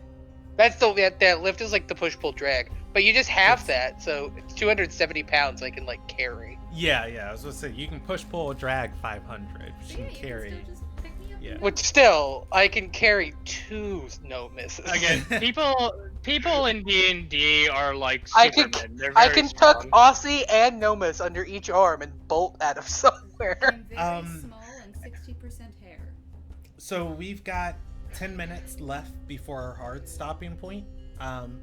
That's that lift is like the push pull drag, but you just have that, so it's 270 pounds I can like carry. Yeah. I was gonna say you can push pull drag 500. You can carry. Still just pick me up. Yeah. Which still, I can carry 2 no misses. Again, people in D&D are like I Supermen. can They're I very can tuck strong. Aussie and Nomus under each arm and bolt out of somewhere. I'm very Um, small and 60% hair. So we've got 10 minutes left before our hard stopping point.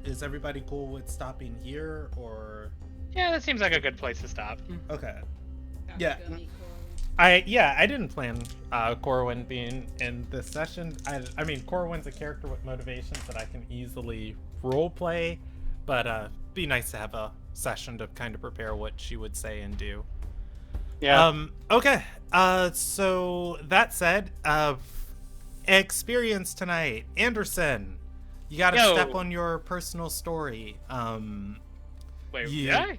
Is everybody cool with stopping here or? Yeah, that seems like a good place to stop. Okay. Gotta Yeah. go meet Coral. I didn't plan Corwin being in this session. I mean Corwin's a character with motivations that I can easily role play, but be nice to have a session to kind of prepare what she would say and do. Yeah. Okay. So that said, experience tonight, Anderson. You got to Yo. step on your personal story. Wait, You- yeah?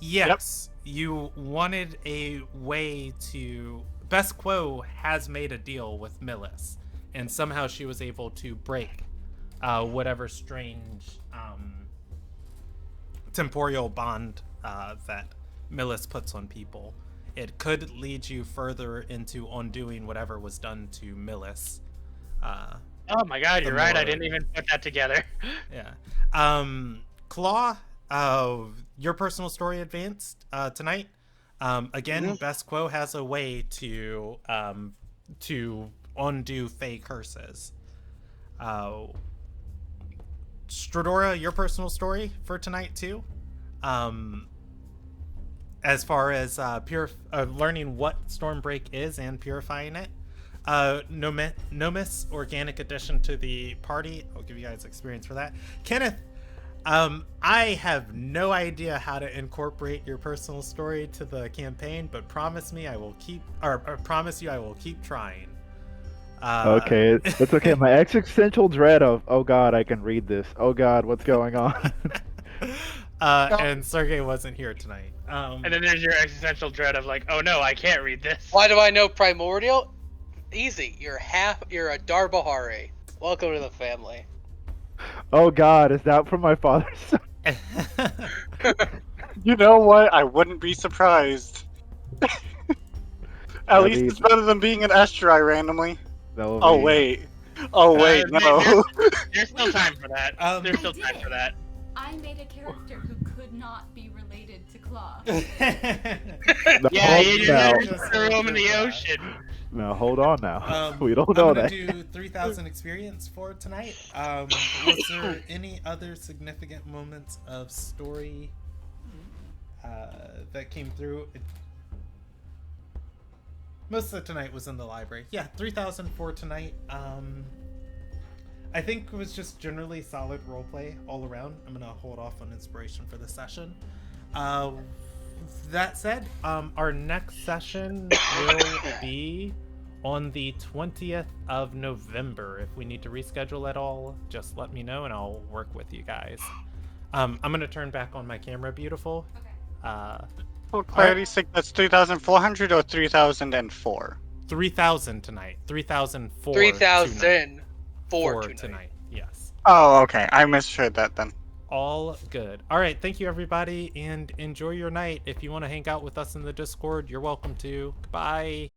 Yes, you wanted a way to. Best Quo has made a deal with Millis, and somehow she was able to break whatever strange temporal bond that Millis puts on people. It could lead you further into undoing whatever was done to Millis. Oh my god, you're right. I didn't even put that together. Yeah. Claw, your personal story advanced tonight. Again, Best Quo has a way to undo fake curses. Stradora, your personal story for tonight too. As far as learning what Stormbreak is and purifying it. Nomus, organic addition to the party. I'll give you guys experience for that. Kenneth, I have no idea how to incorporate your personal story to the campaign, but promise you I will keep trying. Okay, it's okay. My existential dread of, oh god, I can read this. Oh god, what's going on? And Sergey wasn't here tonight. And then there's your existential dread of like, oh no, I can't read this. Why do I know Primordial? Easy. You're a Darbahari. Welcome to the family. Oh god, is that from my father's son? You know what? I wouldn't be surprised. At least it's better than being an Estrai randomly. Oh wait. Oh wait, no. There's still time for that. There's still time for that. I made a character who could not be related to Claw. Yeah, you now. just threw him in the ocean. Now hold on now. We don't know I'm gonna that. do 3,000 experience for tonight. Was there any other significant moments of story that came through? Most of tonight was in the library. Yeah, 3,000 for tonight. I think it was just generally solid roleplay all around. I'm gonna hold off on inspiration for this session. That said, our next session will be on the 20th of November. If we need to reschedule at all, just let me know and I'll work with you guys. I'm gonna turn back on my camera, beautiful. Okay. For clarity's sake, that's 3,400 or 3,004? 3,000 tonight. 3,004. 3,004 tonight. Yes. Oh, okay. I misheard that then. All good. All right. Thank you, everybody, and enjoy your night. If you want to hang out with us in the Discord, you're welcome to. Goodbye.